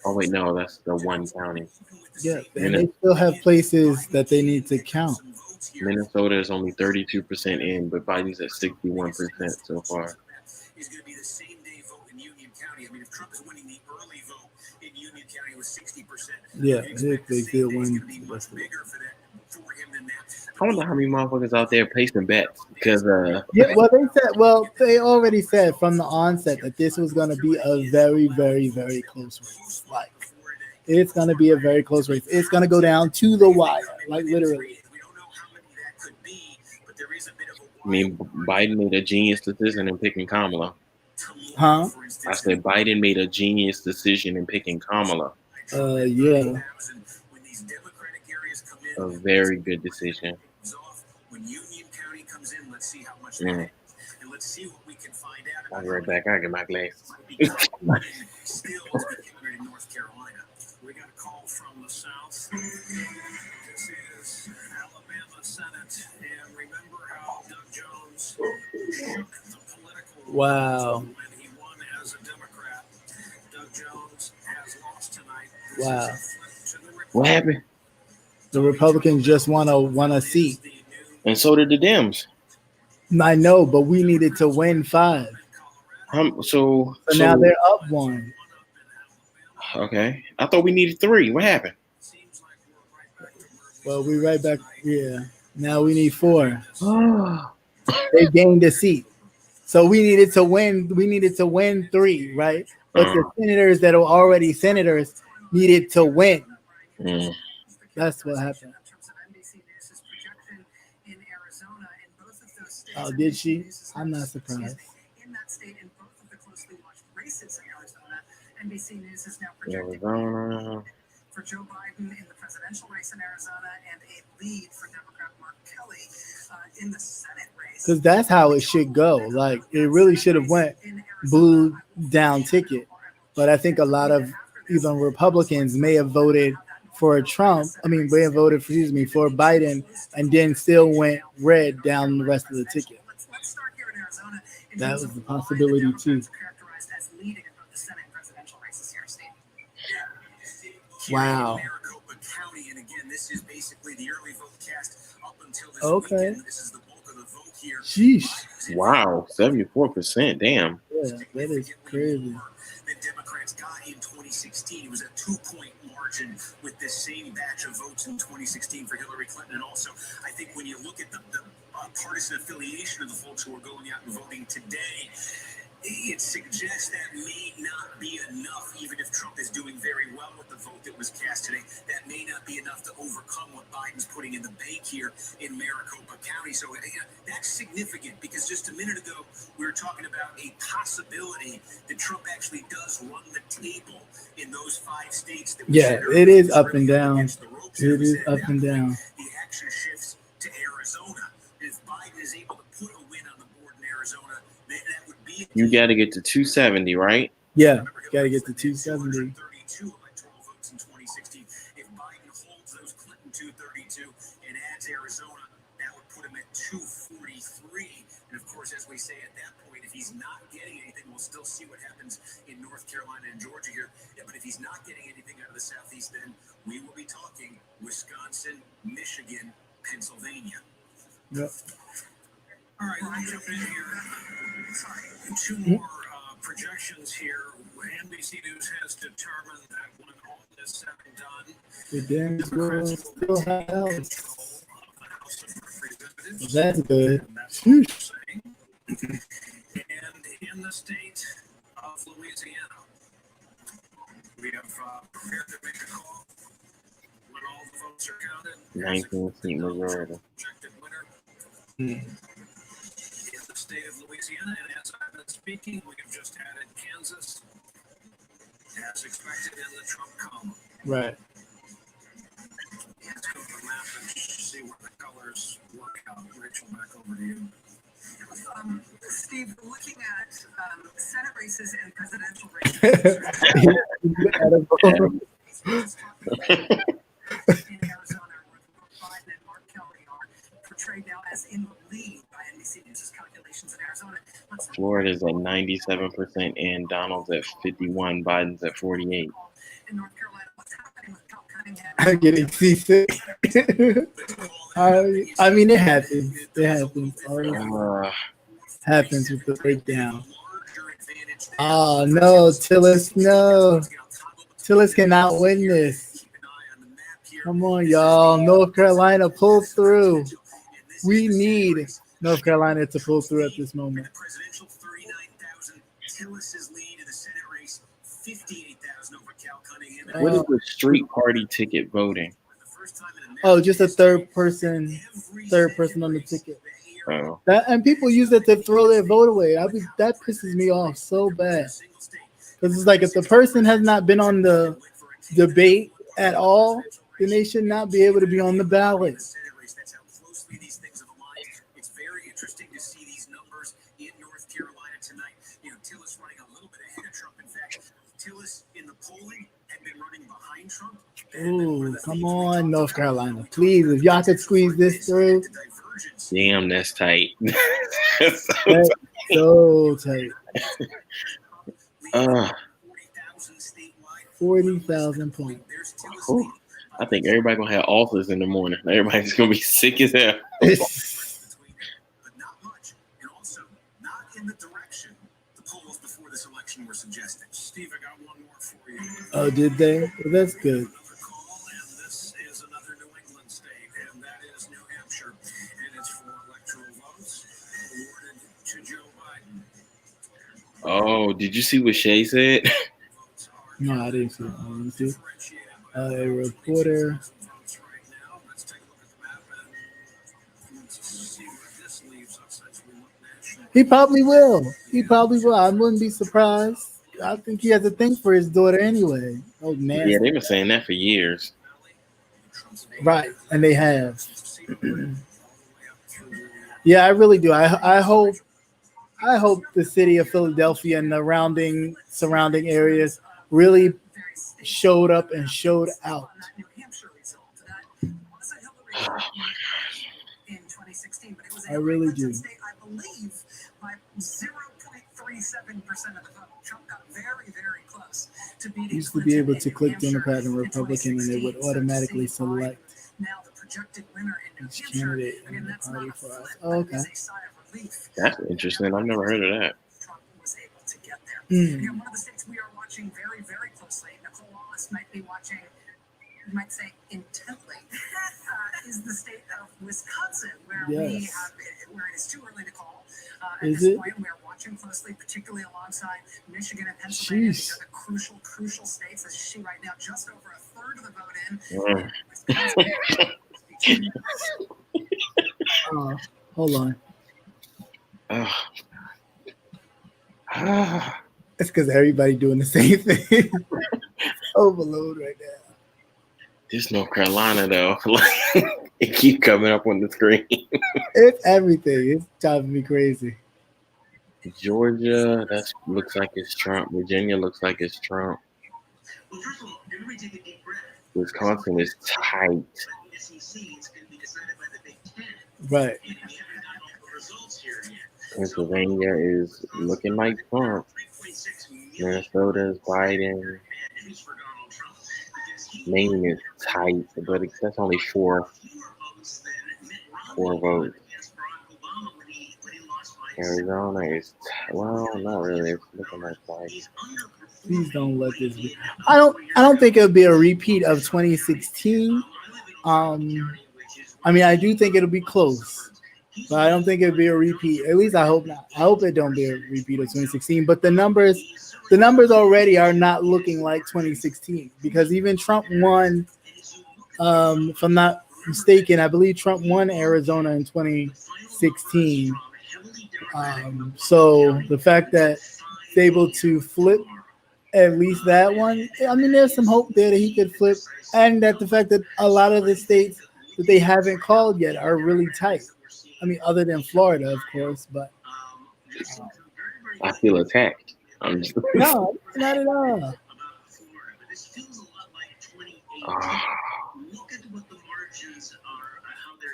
Oh wait, no, that's the one county. Yeah, and they still have places that they need to count. Minnesota is only 32% in, but Biden's at 61% so far. Is going to be the same day vote in Union County. I mean, if Trump is winning the early vote in Union County with 60%, yeah, they still win. I wonder how many motherfuckers out there placing bets because yeah, they already said from the onset that this was going to be a very, very, very close race. Like, it's going to be a very close race. It's going to go down to the wire, like literally. I mean, Biden made a genius decision in picking Kamala. Huh? I said Biden made a genius decision in picking Kamala. Yeah. A very good decision. I'll be right back. I'll get my glasses. We got a call from the South. This is Alabama Senate. And remember how Doug Jones shook the political wow. when he won as a Democrat. Doug Jones has lost tonight. Wow. What happened? The Republicans just won a seat. And so did the Dems. I know, but we needed to win 5. So now they're up 1. Okay. I thought we needed 3. What happened? Well, we right back. Yeah. Now we need 4. They gained a seat. So we needed to win. We needed to win 3, right? But the senators that are already senators needed to win. That's what happened. Oh, did she? I'm not surprised. In that state, in both of the closely watched races in Arizona, NBC News is now projecting for Joe Biden in the presidential race in Arizona and a lead for Democrat Mark Kelly in the Senate race. Because that's how it should go. Like, it really should have went blue down ticket. But I think a lot of even Republicans may have voted for Trump. May have voted for Biden, and then still went red down the rest of the ticket. Let's start here in Arizona. That was the possibility too. Characterized as leading in both the Senate and presidential races here, Steve. Wow. Maricopa County, and again, this is basically the early vote cast up until this Okay. weekend. This is the bulk of the vote here. Sheesh. Wow, 74%. Damn. Yeah, that is crazy. That Democrats got in 2016. It was a 2-point margin with this same batch of votes in 2016 for Hillary Clinton. And also, I think when you look at the partisan affiliation of the folks who are going out and voting today, it suggests that may not be enough, even if Trump is doing very well with the vote that was cast today. That may not be enough to overcome what Biden's putting in the bank here in Maricopa County. So that's significant, because just a minute ago, we were talking about a possibility that Trump actually does run the table in those 5 states. That it is up and down. It is up and down. The action shifts to Arizona. If Biden is able to put a win on the board in Arizona, that would be. You got to get to 270, right? Yeah, got to get to 270. 32 electoral votes in 2016. If Biden holds those Clinton 232 and adds Arizona, that would put him at 243. And of course, as we say at that point, if he's not getting anything, we'll still see what happens in North Carolina and Georgia here. Yeah, but if he's not getting anything out of the Southeast, then we will be talking Wisconsin, Michigan, Pennsylvania. Yep. All right, let me jump in here. 2 more projections here. NBC News has determined that when all is said and done, The Democrats will still have House. the House of Representatives. That's good. That's what Sheesh. they're saying. And in the state of Louisiana, we have prepared to make a call when all the votes are counted. 19-seat majority. Projected winner. Hmm. In the state of Louisiana, and as I've been speaking, we have just added Kansas, as expected in the Trump column. Right. Let's go to the map and see where the colors work out. Rachel, back over to you. Steve, looking at Senate races and presidential races in Arizona, where Biden and Mark Kelly are portrayed now as in the lead by NBC News' calculations in Arizona. Florida's at 97% and Donald's at 51. Biden's at 48. In North Carolina, what's happening with Cal Cunningham? I'm getting seasick. I mean, it happens. It happens. Always happens with the breakdown. Oh, no, Tillis, no. Tillis cannot win this. Come on, y'all. North Carolina, pull through. We need North Carolina to pull through at this moment. Presidential 39,000. Tillis's lead in the Senate race, 58,000 over Cal Cunningham. What is the street party ticket voting? Oh, just a third person on the ticket. Oh. And people use it to throw their vote away. That pisses me off so bad. Because it's like, if the person has not been on the debate at all, then they should not be able to be on the ballot. That's how closely these things have aligned. It's very interesting to see these numbers in North Carolina tonight. You know, Tillis running a little bit ahead of Trump. In fact, Tillis in the polling had been running behind Trump. Ooh, come on, North Carolina. Please, if y'all could squeeze this through. Damn, that's tight. That's so tight. 40,000 points. Ooh, I think everybody gonna have ulcers in the morning. Everybody's gonna be sick as hell. But not much, and also not in the direction the polls before this election were suggesting. Steve, I got one more for you. Oh, did they? Well, that's good. Another call, and this is another New England state, and that is New Hampshire, and it's for electoral votes awarded to Joe Biden. Oh, did you see what Shay said? No, I didn't see it. Let me see. A reporter. Votes right now. Let's take a look at the map and let's see where this leaves us as we look nationally. He probably will. He probably will. I wouldn't be surprised. I think he has a thing for his daughter anyway. Oh, man. Yeah, they've been saying that for years. Right, and they have. Yeah, I really do. I hope the city of Philadelphia and the surrounding areas really showed up and showed out. New Hampshire result. That was a Hillary in 2016, but it was a I really do. state, I believe, by 0.37% of the vote. Trump got very, very close to beating Used to be able to click Democrat and Republican, and it would automatically select now the projected winner in New each Hampshire. candidate in the party for us. Oh, okay. That's interesting. I've never heard of that. Trump was able to get there. Again, one of the states we are watching very, very closely, Nicole Wallace might be watching, you might say intently, is the state of Wisconsin, where we have, where it is too early to call. At this point, we are watching closely, particularly alongside Michigan and Pennsylvania. These are the crucial states. As you see right now, just over a third of the vote in. Hold on. It's because everybody doing the same thing. Overload right now. This North Carolina though, it keep coming up on the screen. It's everything. It's driving me crazy. Georgia, that looks like it's Trump. Virginia looks like it's Trump. Wisconsin is tight. Right. Pennsylvania is looking like Trump. Minnesota is Biden. Maine is tight, but that's only four votes. Arizona is not really. It's looking like Biden. Please don't let this be. I don't think it'll be a repeat of 2016. I mean, I do think it'll be close, but I don't think it'll be a repeat. At least I hope not. I hope it don't be a repeat of 2016. But the numbers already are not looking like 2016 because even Trump won. If I'm not mistaken, I believe Trump won Arizona in 2016. So the fact that he's able to flip at least that one, I mean, there's some hope there that he could flip, and that the fact that a lot of the states that they haven't called yet are really tight. I mean, other than Florida, of course, but I feel attacked. No, not at all.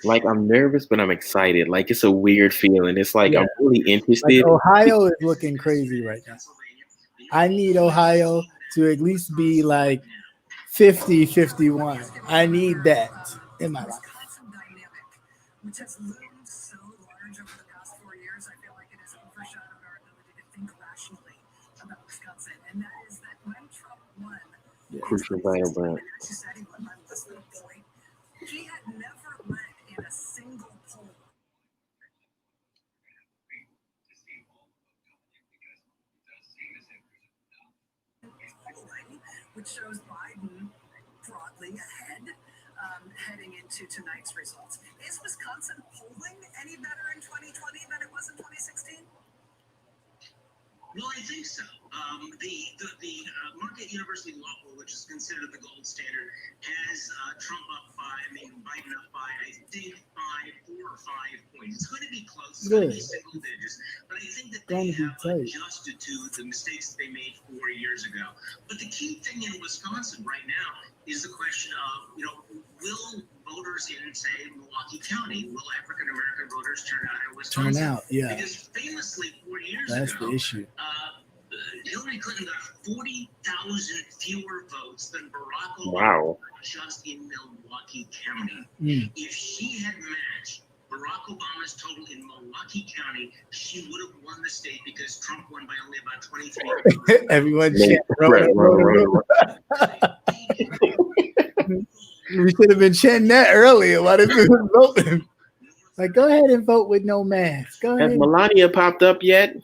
Like I'm nervous, but I'm excited. Like it's a weird feeling. It's like I'm really interested. Like Ohio is looking crazy right now. I need Ohio to at least be like 50-51. I need that in my life. Which has loomed so large over the past 4 years, I feel like it has overshadowed our ability to think rationally about Wisconsin. And that is that when Trump won, crucial battleground. She said he won by less than a point. He had never led in a single poll. Which shows Biden broadly ahead heading into tonight's results. Is Wisconsin polling any better in 2020 than it was in 2016? Well, I think so. The Marquette University Law Poll, which is considered the gold standard, has Biden up by, I think, 4 or 5 points. It's going to be close. It's going to be single digits. But I think that they have adjusted to the mistakes that they made 4 years ago. But the key thing in Wisconsin right now is the question of, will voters in, say, Milwaukee County, will African-American voters turn out in Wisconsin? Turn out, yeah. Because famously 4 years ago, that's the issue. Hillary Clinton got 40,000 fewer votes than Barack Obama. Wow. Just in Milwaukee County. If she had matched Barack Obama's total in Milwaukee County, she would have won the state because Trump won by only about 23. Everyone we should have been chanting that earlier. Why did we vote? Like, go ahead and vote with no mask. Go ahead. Has Melania popped up yet?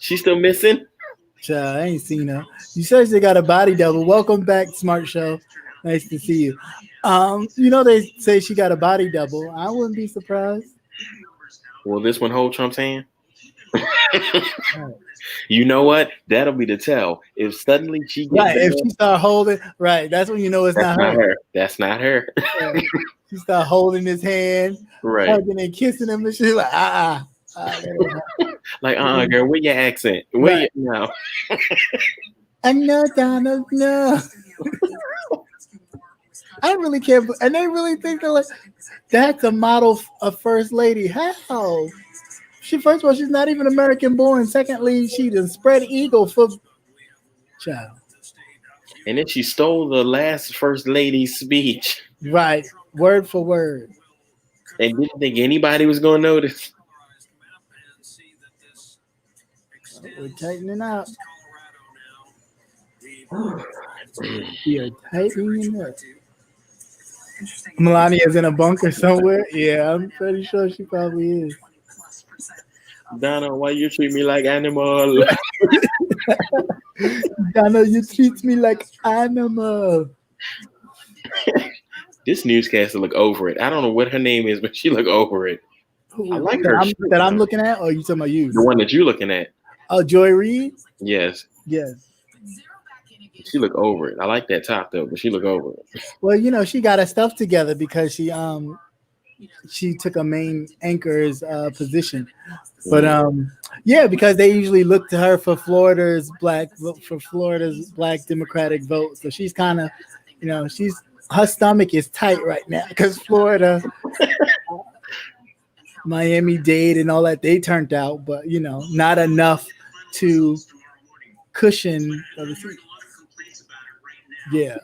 She's still missing? Child, I ain't seen her. You said she got a body double. Welcome back, Smart Show. Nice to see you. They say she got a body double. I wouldn't be surprised. Will this one hold Trump's hand? You know what? That'll be the tell. If suddenly she gets if she start holding, that's when you know it's not her. That's not her. She start holding his hand, hugging and kissing him, and she's like, like, girl, where your accent? Where you I know, Donald, no. I really can't, and they really think they're like, that's a model of first lady. How? She first of all, she's not even American born. Secondly, she done spread eagle for child. And then she stole the last first lady's speech. Right, word for word. And didn't think anybody was gonna notice. We're tightening up. We are tightening up. Melania's in a bunker somewhere. Yeah, I'm pretty sure she probably is. Donna, why you treat me like animal? Donna, you treat me like animal. This newscaster look over it. I don't know what her name is, but she look over it. I like her. That I'm looking at, or you talking about you? The one that you're looking at. Oh, Joy Reid? Yes. Yes. She look over it. I like that top though, but she look over it. Well, you know, she got her stuff together because she took a main anchor's position. But yeah, because they usually look to her for Florida's black Democratic vote. So she's kind of, you know, her stomach is tight right now because Florida, Miami-Dade and all that, they turned out, but you know, not enough to cushion the seat. Yeah.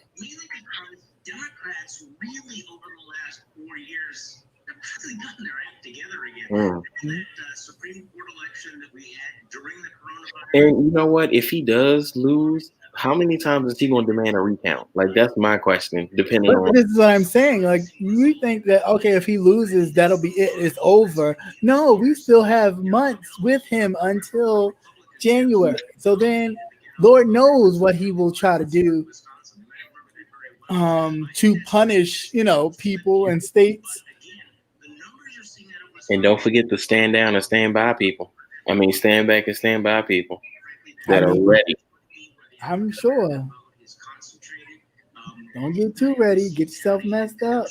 Democrats really over the last 4 years have really gotten their act together again. That Supreme Court election that we had during the coronavirus. And you know what? If he does lose, how many times is he going to demand a recount? Like, that's my question, depending on. This is what I'm saying. Like, we think that, okay, if he loses, that'll be it. It's over. No, we still have months with him until January. So then, Lord knows what he will try to do to punish, you know, people and states. And don't forget to stand down and stand by people. I mean, stand back and stand by people that are ready. I'm sure. Don't get too ready. Get yourself messed up.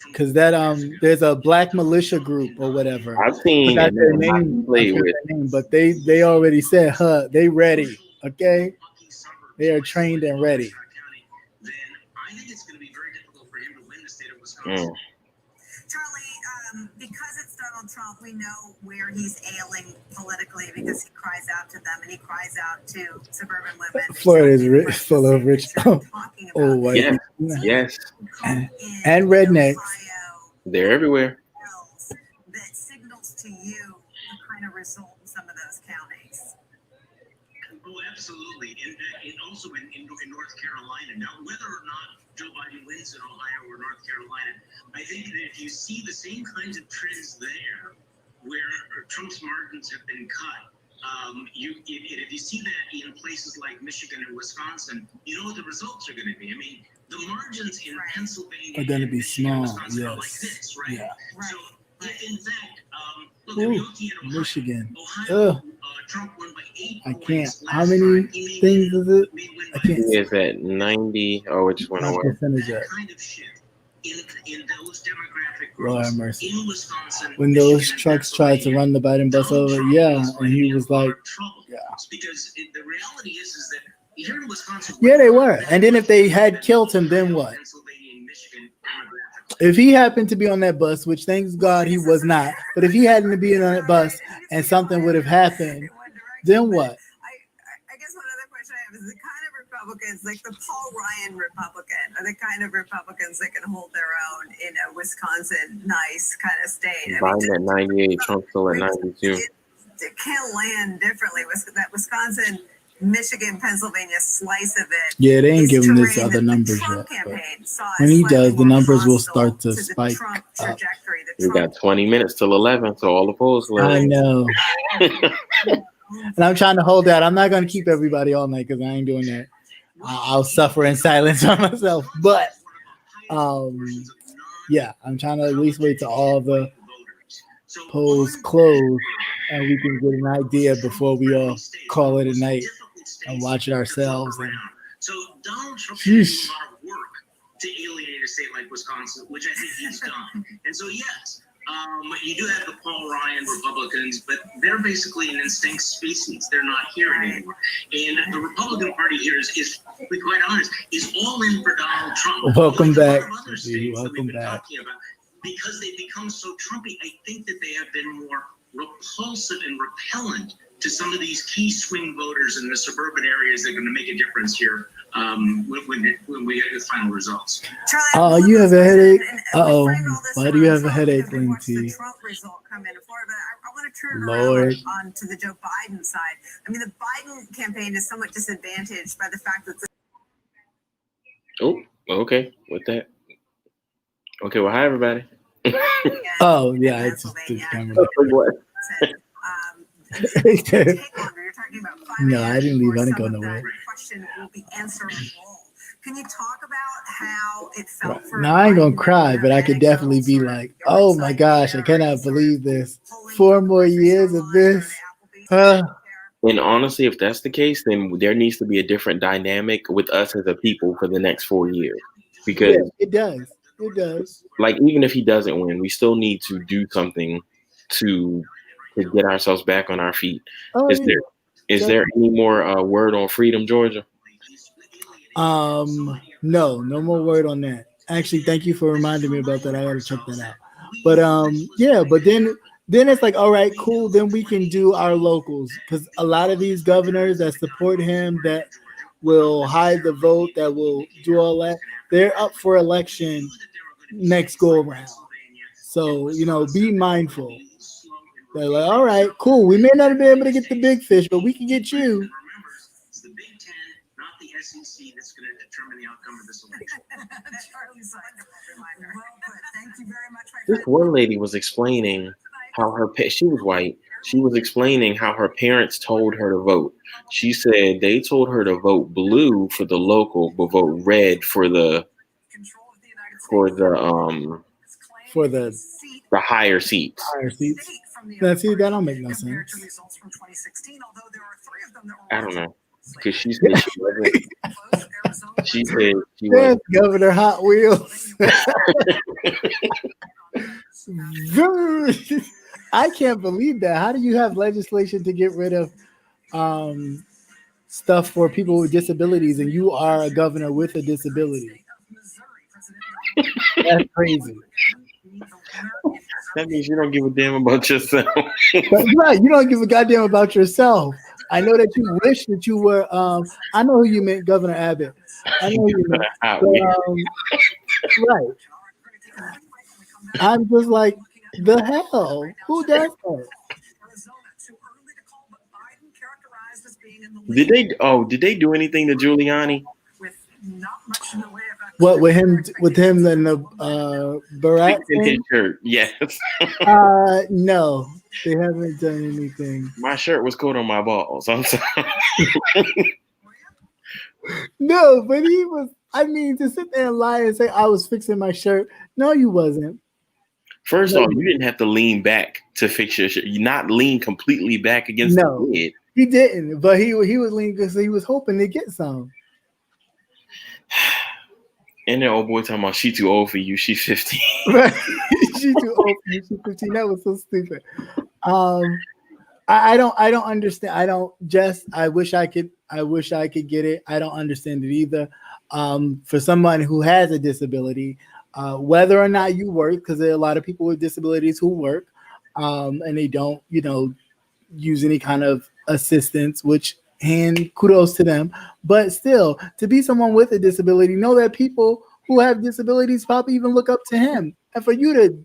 Because that there's a black militia group or whatever. I've seen their name, but they already said, they ready. Okay, they are trained and ready. Then I think it's going to be very difficult for him to win the state of Wisconsin. Charlie, because it's Donald Trump, we know where he's ailing politically because he cries out to them and he cries out to suburban women. Florida is rich, full of rich. White. Yes. And rednecks. They're everywhere. That signals to you the kind of result in some of those counties. Oh, absolutely. And also in North Carolina. Now, whether or not Joe Biden wins in Ohio or North Carolina, I think that if you see the same kinds of trends there, where Trump's margins have been cut, if you see that in places like Michigan and Wisconsin, you know what the results are going to be. I mean, the margins in Pennsylvania are going to be small. Yes. Are like this, right? Yeah. So, in fact, look, Michigan. Ohio, Trump won by 8 I points. Can't. How many things is it? I can't. It's at 90. Oh, it just went away. Percentage that. Kind of shift in those demographic Lord groups have mercy. in Wisconsin. When those trucks tried to run the Biden bus over, and he was like, yeah. Because the reality is that here in Wisconsin. Yeah, they were. And then if they had killed him, then what? If he happened to be on that bus, which thanks God he was not, but if he happened to be on that bus and something would have happened, then what? I guess one other question I have is the kind of Republicans, like the Paul Ryan Republican, are the kind of Republicans that can hold their own in a Wisconsin nice kind of state. Biden at 98, Trump still at 92. It can't land differently. That Wisconsin, Michigan, Pennsylvania slice of it. Yeah, they ain't giving this other numbers yet. When he does, the numbers will start to spike up. We got 20 minutes till 11, so all the polls left. I know. And I'm trying to hold that. I'm not going to keep everybody all night because I ain't doing that. I'll suffer in silence by myself. But, yeah, I'm trying to at least wait till all the polls close and we can get an idea before we all call it a night and watch it ourselves. And so Donald Trump has a lot of work to alienate a state like Wisconsin, which I think he's done. And so, yes, you do have the Paul Ryan Republicans, but they're basically an extinct species. They're not here anymore. And the Republican Party here is to be quite honest, is all in for Donald Trump. Welcome back. Welcome back. because they've become so Trumpy, I think that they have been more repulsive and repellent to some of these key swing voters in the suburban areas that are going to make a difference here when we get the final results. Oh, you have a headache? Uh-oh. Why do you have a headache, Lindsay? Trump result come in Florida, but I want to turn Lord. around on to the Joe Biden side. I mean, the Biden campaign is somewhat disadvantaged by the fact that Oh, okay. With that. Okay, well, hi, everybody. Oh, yeah, I just camera. No, I didn't leave. I didn't go nowhere. Question will be answered all. Can you talk about how it felt for now I ain't gonna cry, but I could definitely be like, oh my gosh, I cannot believe this. 4 more years of this. And honestly, if that's the case, then there needs to be a different dynamic with us as a people for the next 4 years. Because yeah, it does. It does. Like, even if he doesn't win, we still need to do something to get ourselves back on our feet. Is there any more word on Freedom, Georgia? No more word on that. Actually, thank you for reminding me about that. I gotta check that out. But yeah, but then it's like, all right, cool. Then we can do our locals, because a lot of these governors that support him, that will hide the vote, that will do all that, they're up for election next go around. So, be mindful. They're like, all right, cool. We may not be able to get the big fish, but we can get you. It's the Big Ten, not the SEC, that's going to determine the outcome of this election. Thank you very much. This one lady was explaining how she was white. She was explaining how her parents told her to vote. She said they told her to vote blue for the local, but vote red for the higher seats. Higher seats. Now, see, that don't make no sense. I don't know, because she said she wasn't. She said she was Governor Hot Wheels. I can't believe that. How do you have legislation to get rid of stuff for people with disabilities, and you are a governor with a disability? That's crazy. That means you don't give a damn about yourself. Right, you don't give a goddamn about yourself. I know that you wish that you were. I know who you meant, Governor Abbott. I know who you meant. But, right. I'm just like, the hell? Who does that? Did they do anything to Giuliani? What with him and the Barack thing? Shirt, yes. No, they haven't done anything. My shirt was coat on my balls. I'm sorry. No, but he was. I mean, to sit there and lie and say I was fixing my shirt. No, you wasn't. First off, you didn't have to lean back to fix your shirt. You not lean completely back against the lid. He didn't, but he was leaning because he was hoping to get some. And then old boy talking about she too old for you. She's 15. Right. She too old for you. She's 15. That was so stupid. I don't understand. I wish I could get it. I don't understand it either. For someone who has a disability, whether or not you work, because there are a lot of people with disabilities who work, and they don't, use any kind of assistance, which kudos to them. But still, to be someone with a disability, know that people who have disabilities probably even look up to him. And for you to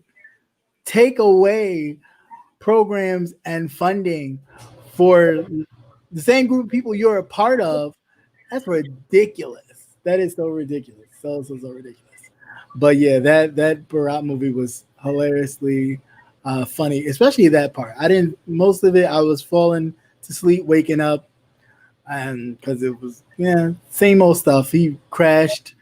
take away programs and funding for the same group of people you're a part of, that's ridiculous. That is so ridiculous. So ridiculous. But yeah, that Barack movie was hilariously funny, especially that part. Most of it, I was falling to sleep, waking up, and because it was same old stuff. He crashed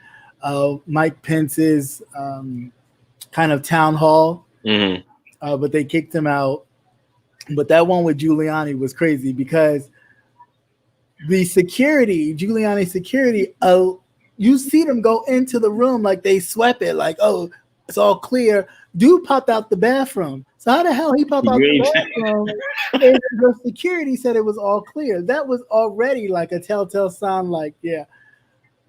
Mike Pence's kind of town hall, but they kicked him out. But that one with Giuliani was crazy because the Giuliani security, you see them go into the room like they swept it, like, oh, it's all clear. Dude popped out the bathroom. So how the hell he popped out the bathroom? And the security said it was all clear. That was already like a telltale sign, like, yeah,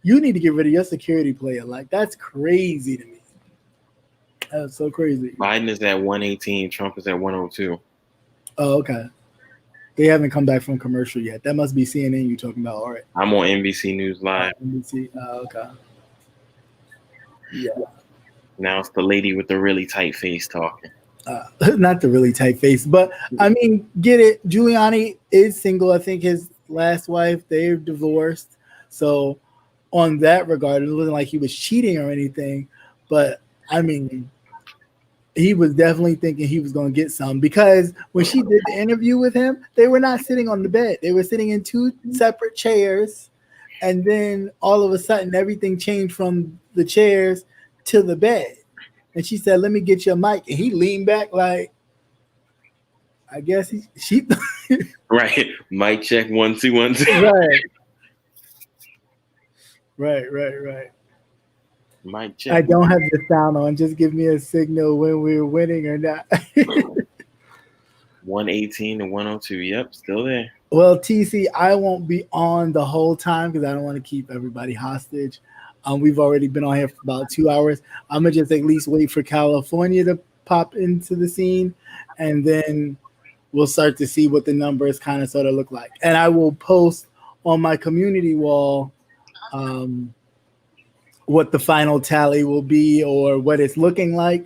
you need to get rid of your security player. Like, that's crazy to me. That's so crazy. Biden is at 118. Trump is at 102. Oh, okay. They haven't come back from commercial yet. That must be CNN you talking about, all right? I'm on NBC News Live. NBC. Okay. Yeah. Now it's the lady with the really tight face talking. Not the really tight face, but I mean, get it. Giuliani is single. I think his last wife, they're divorced. So on that regard, it wasn't like he was cheating or anything. But I mean, he was definitely thinking he was going to get some, because when she did the interview with him, they were not sitting on the bed. They were sitting in two separate chairs. And then all of a sudden, everything changed from the chairs to the bed. And she said, "Let me get your mic." And he leaned back like, I guess she Right. Mic check 1 2 1 2. Right. Mic check. I don't have the sound on. Just give me a signal when we're winning or not. 118 to 102. Yep, still there. Well, TC, I won't be on the whole time because I don't want to keep everybody hostage. We've already been on here for about 2 hours. I'm going to just at least wait for California to pop into the scene, and then we'll start to see what the numbers kind of sort of look like. And I will post on my community wall what the final tally will be or what it's looking like,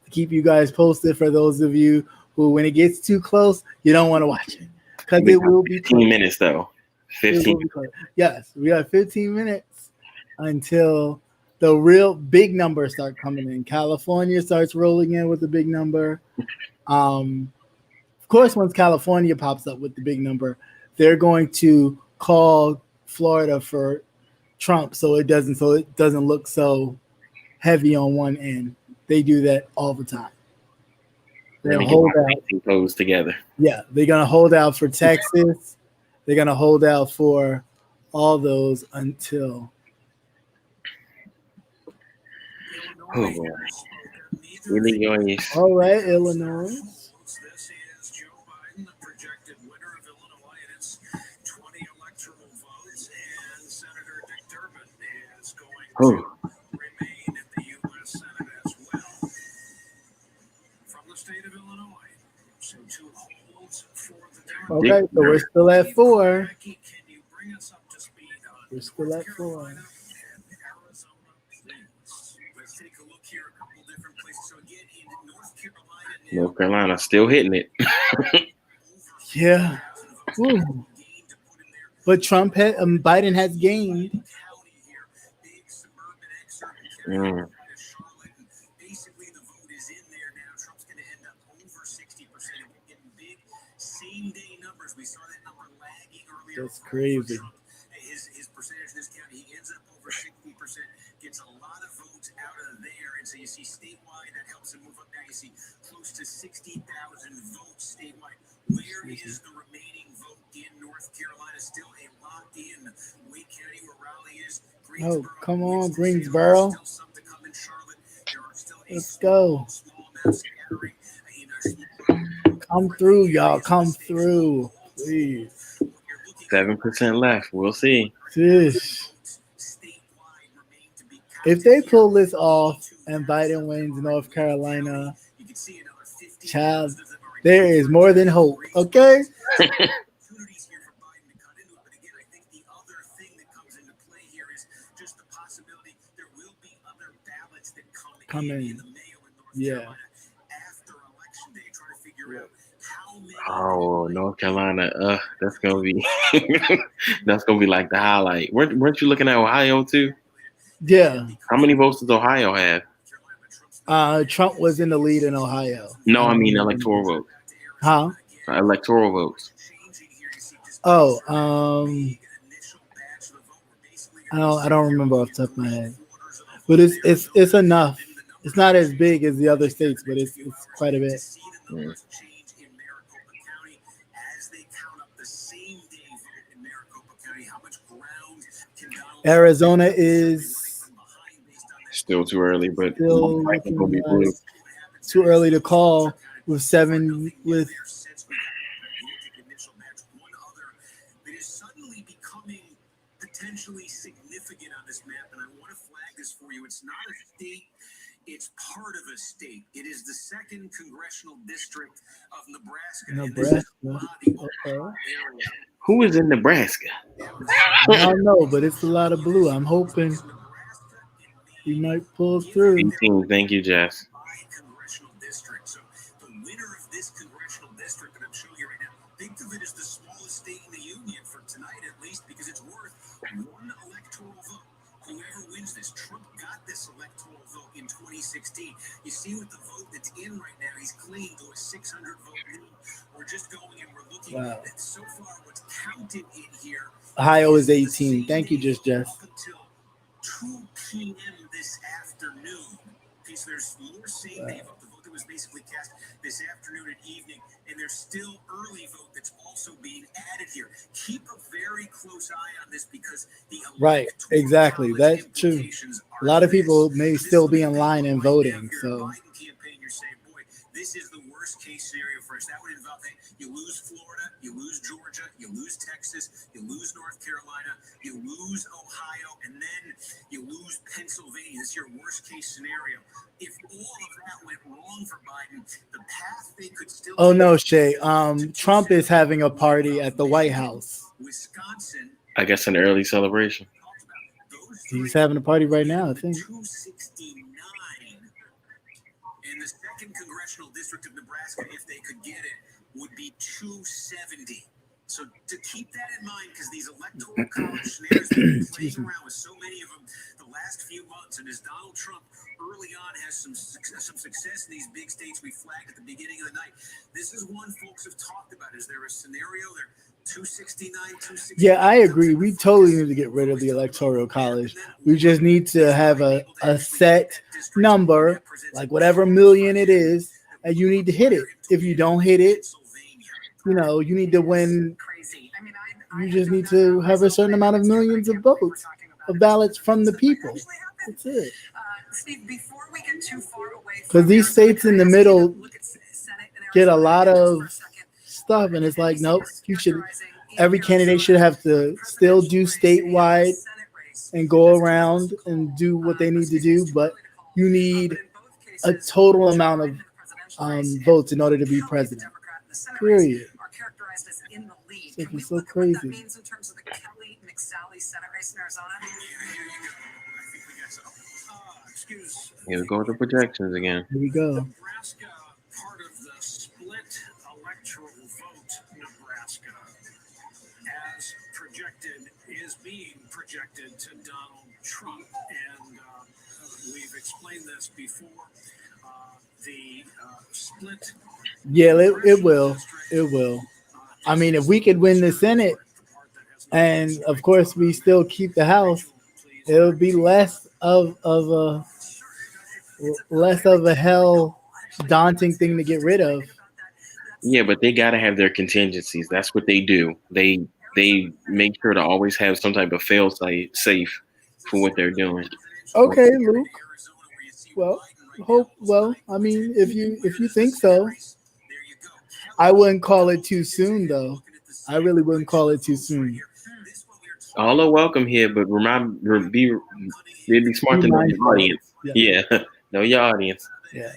to keep you guys posted for those of you who, when it gets too close, you don't want to watch it. Because it will be 15 minutes, though. 15. Yes, we have 15 minutes until the real big numbers start coming in. California starts rolling in with the big number. Of course, once California pops up with the big number, they're going to call Florida for Trump so it doesn't look so heavy on one end. They do that all the time. They're gonna hold out. Goes together. Yeah, they're gonna hold out for Texas. They're gonna hold out for all those until. Oh boy. Illinois. All right, Illinois. This is Joe Biden, the projected winner of Illinois, and it's 20 electoral votes, and Senator Dick Durbin is going to remain in the U.S. Senate as well. From the state of Illinois, so 2 holds for the Okay, so we're still at 4. Can you bring us up to speed on We're still at 4. and Arizona, please? Let's take a look here, a couple different places. So again, in North Carolina, North Carolina still hitting it. Yeah. Ooh. But Biden has gained. Basically, the vote is in there now. Trump's going to end up over 60%. We're getting big same-day numbers. We saw that number lagging earlier. That's crazy. His percentage in this county, he ends up over 60%. Gets a lot of votes out of there, and so you see statewide that helps him move up. Now you see close to 60,000 votes statewide. Where is the remaining vote in North Carolina? Still a lot in Wake County, where Raleigh is. Oh, come on, Greensboro. Let's go. Come through, y'all. Come through, please. 7% left. We'll see. If they pull this off and Biden wins North Carolina, child, there is more than hope. Okay. Come in. Yeah. Oh, North Carolina. That's gonna be that's gonna be like the highlight. Weren't you looking at Ohio too? Yeah. How many votes does Ohio have? Trump was in the lead in Ohio. No, I mean electoral votes. Huh? Electoral votes. Oh, I don't remember off the top of my head, but it's enough. It's not as big as the other states, but it's quite a bit. Mm. Arizona is still too early, but still too early to call with 7 with. Potentially significant on this map, and I want to flag this for you. It's not a state It's part of a state. It is the 2nd congressional district of Nebraska. Nebraska. Who is in Nebraska? I don't know, but it's a lot of blue. I'm hoping he might pull through. 18. Thank you, Jess. Congressional district. So the winner of this congressional district that I'm showing you right now, think of it as the smallest state in the union for tonight, at least, because it's worth 1 electoral vote. Whoever wins this, Trump got this electoral vote in 2016. You see with the vote that's in right now, he's clinging to a 600 vote lead. We're just going and we're looking at so far what's counted in here. Ohio is 18. Thank you, Just Jess. Up until 2 p.m. this afternoon. Okay, so there's more same-day vote, the vote that was basically cast this afternoon and evening, and there's still early vote that's also being added here. Keep a very close eye on this because the exactly. That's true. A lot of people may still be in line and voting. So campaign, you're saying, boy, this is the worst case scenario for us. That would involve you lose Florida, you lose Georgia, you lose Texas, you lose North Carolina, you lose Ohio, and then you lose Pennsylvania. This is your worst case scenario. If all of that went wrong for Biden, the path they could still. Oh no, Shay. Trump is having a party at the White House. Wisconsin. I guess an early celebration. He's having a party right now, I think. 269 in the 2nd congressional district of Nebraska, if they could get it, would be 270. So to keep that in mind, because these electoral college scenarios that we've been playing around with so many of them the last few months, and as Donald Trump early on has some success in these big states we flagged at the beginning of the night, this is one folks have talked about. Is there a scenario there? 269, 269. Yeah, I agree. We totally need to get rid of the electoral college. We just need to have a set number, like whatever million it is, and you need to hit it. If you don't hit it, you need to win. You just need to have a certain amount of millions of votes, of ballots from the people. That's it. Steve, before we get too far away, because these states in the middle get a lot of stuff, and it's like, nope, every candidate should have to still do statewide and go around and do what they need to do, but you need a total amount of votes in order to be president. Period. It's so crazy. Here we go with the projections again. Here we go. Nebraska, part of the split electoral vote, Nebraska, as projected, is being projected to Donald Trump. And we've explained this before. The split. Yeah, it will. It will. I mean, if we could win the Senate, and of course we still keep the House, it'll be less of a hell daunting thing to get rid of. Yeah, but they gotta have their contingencies. That's what they do. They make sure to always have some type of fail safe for what they're doing. Okay, Luke. Well, I mean, if you think so, I wouldn't call it too soon, though. I really wouldn't call it too soon. All are welcome here, but be smart to know your audience. Yeah. Know your audience. Yeah.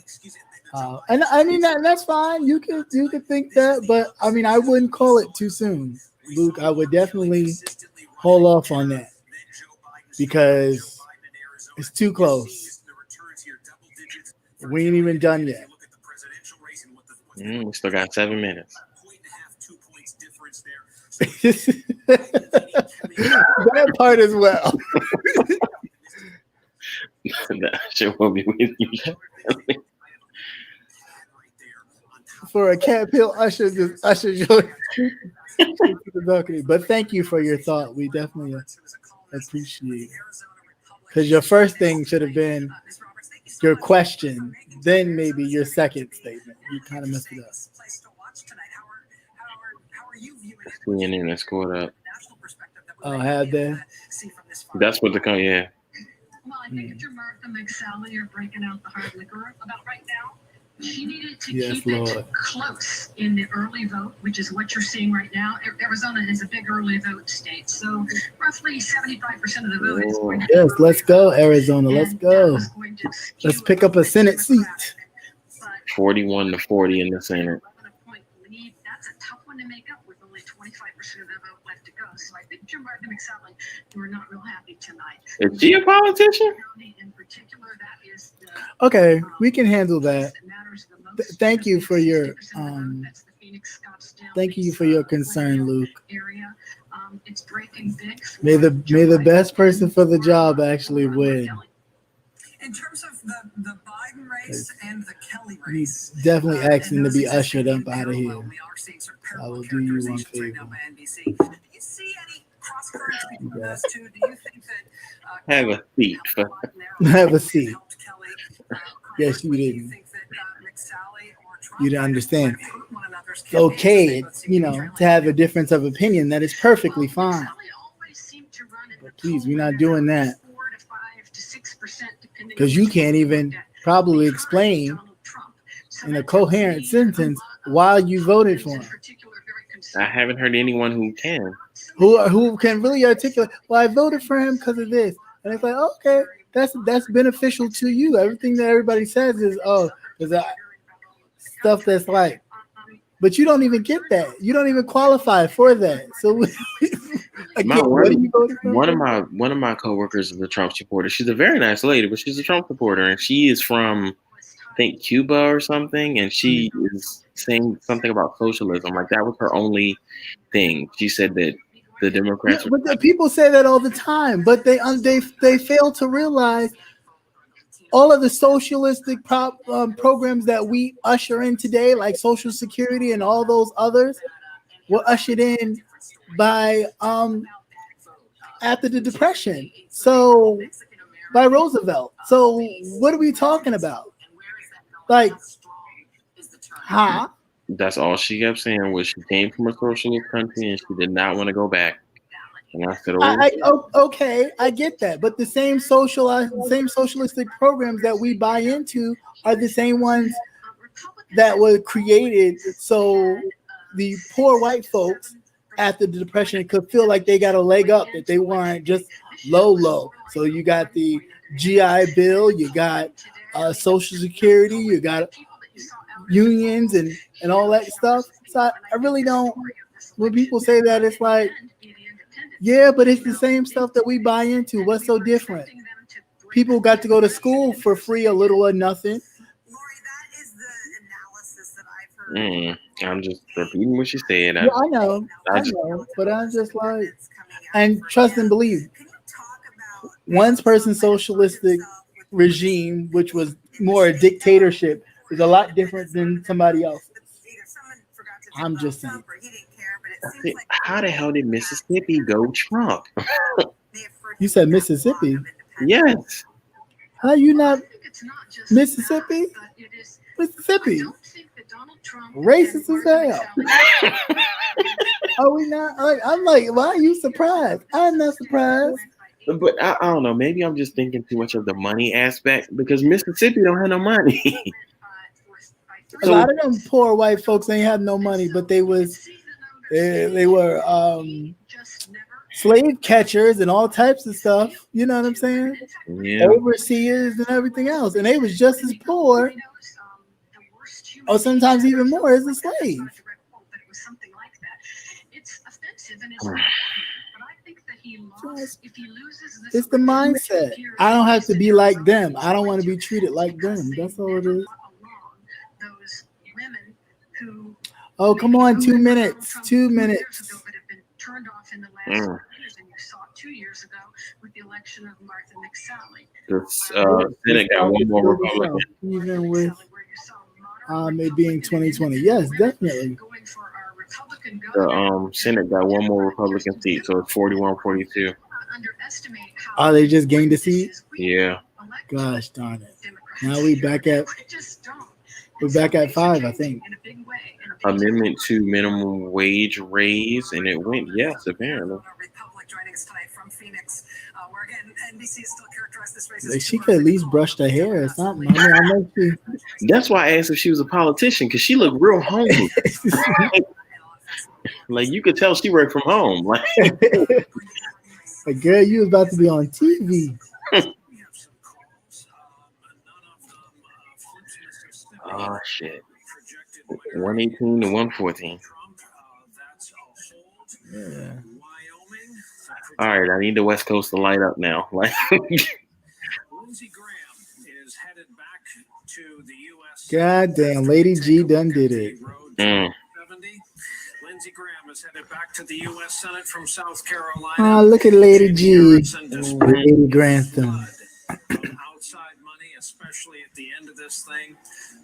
And I mean that's fine. You could think that, but I mean I wouldn't call it too soon, Luke. I would definitely hold off on that because it's too close. We ain't even done yet. We still got 7 minutes. That part as well. That shit will be with you. For a cat pill, Usher join the balcony. But thank you for your thought. We definitely appreciate it. Because your first thing should have been your question, then maybe your second statement. You kind of messed it up. CNN scored up. Oh, had they? That's what the Well, I think if you're Martha McSally, you're breaking out the hard liquor about right now. She needed to keep it close in the early vote, which is what you're seeing right now. Arizona is a big early vote state, so roughly 75% of the vote is going to be Yes, let's go, Arizona. Let's go. Let's pick up a Senate seat. 41-40 in the Senate. That's a tough one to make up with only 25% of the vote left to go. So I think Jim Martin McSally, we're not real happy tonight. Is she a politician? In particular, that is Okay, we can handle that. Thank you for your concern, Luke. It's breaking big. May the best person for the job actually win. In terms of the Biden race and the Kelly race, He's definitely asking to be ushered up out of here. I will do you one favor. Do you see any cross currents between those two? Do you think that Have a seat. Have a seat. Yes, you didn't. You didn't understand. It's okay, to have a difference of opinion. That is perfectly fine. But please, we're not doing that. Because you can't even probably explain in a coherent sentence why you voted for him. I haven't heard anyone who can. Who can really articulate, well, I voted for him because of this. And it's like, okay, that's beneficial to you. Everything that everybody says is, there's stuff that's like, but you don't even get that. You don't even qualify for that. So again, one of my coworkers is a Trump supporter. She's a very nice lady, but she's a Trump supporter, and she is from, I think, Cuba or something, and she is saying something about socialism. Like that was her only thing. She said that the Democrats. Yeah, but the people say that all the time, but they fail to realize all of the socialistic programs that we usher in today, like Social Security and all those others, were ushered in by after the Depression. So by Roosevelt. So what are we talking about? Like, That's all she kept saying was she came from a socialist country and she did not want to go back. And I said, okay, I get that, but the same socialistic programs that we buy into are the same ones that were created so the poor white folks after the Depression could feel like they got a leg up, that they weren't just low. So you got the GI Bill, you got Social Security, you got unions and all that stuff. So I really don't, when people say that, it's like, yeah, but it's the same stuff that we buy into. What's so different? People got to go to school for free, a little or nothing. Lori, that is the analysis that I've heard. I'm just repeating what she said. Yeah, I know, but I'm just like, and trust and believe. One person's socialistic regime, which was more a dictatorship, is a lot different than somebody else's. I'm just saying. How the hell did Mississippi go Trump? You said Mississippi? Yes. How you not Mississippi? Mississippi. Racist as hell. Are we not? I'm like, why are you surprised? I'm not surprised. But I don't know. Maybe I'm just thinking too much of the money aspect because Mississippi don't have no money. A lot of them poor white folks ain't have no money, but they were slave catchers and all types of stuff. You know what I'm saying? Yeah. Overseers and everything else, and they was just as poor, or sometimes even more, as a slave. It's the mindset. I don't have to be like them. I don't want to be treated like them. That's all it is. Oh, come on, 2 minutes. 2 minutes. Turned off in the last years, and you saw it 2 years ago with the election of Martha McSally. The Senate got one more Republican. Even with it being 2020. Yes, definitely. The Senate got one more Republican seat, so it's 41-42. Oh, they just gained a seat? Yeah. Gosh darn it. Now we're back at 5, I think. Amendment to minimum wage raise, and it went yes, apparently. us tonight from Phoenix, where again NBC is still characterized this race. She could at least brush her hair or something. I mean, I know That's why I asked if she was a politician, because she looked real homely. Like you could tell she worked from home. Like, girl, you was about to be on TV. Oh shit. 118 to 114. Yeah. All right, I need the West Coast to light up now. Like Lindsey Graham is headed back to the U.S. Goddamn, Lady G done did it. Lindsey Graham is headed back to the U.S. Senate from South Carolina. Oh, look at Lady G. Lady Grantham. Outside money, especially at the end of this thing,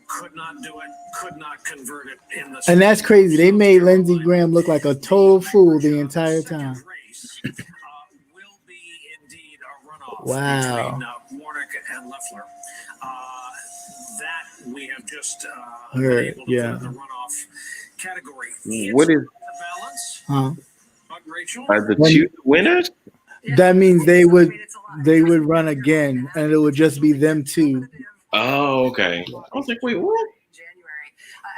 could not do it, could not convert it in the. And that's crazy. They made Lindsey Graham look like a total fool the entire time. Will be indeed a runoff Wow. between Warnock and Loeffler. That we have just Heard, able to yeah. put in the runoff category. what is Balance? Rachel? are the two winners? That means they would run again, and it would just be them two. Oh, okay. I was like, wait, what? January.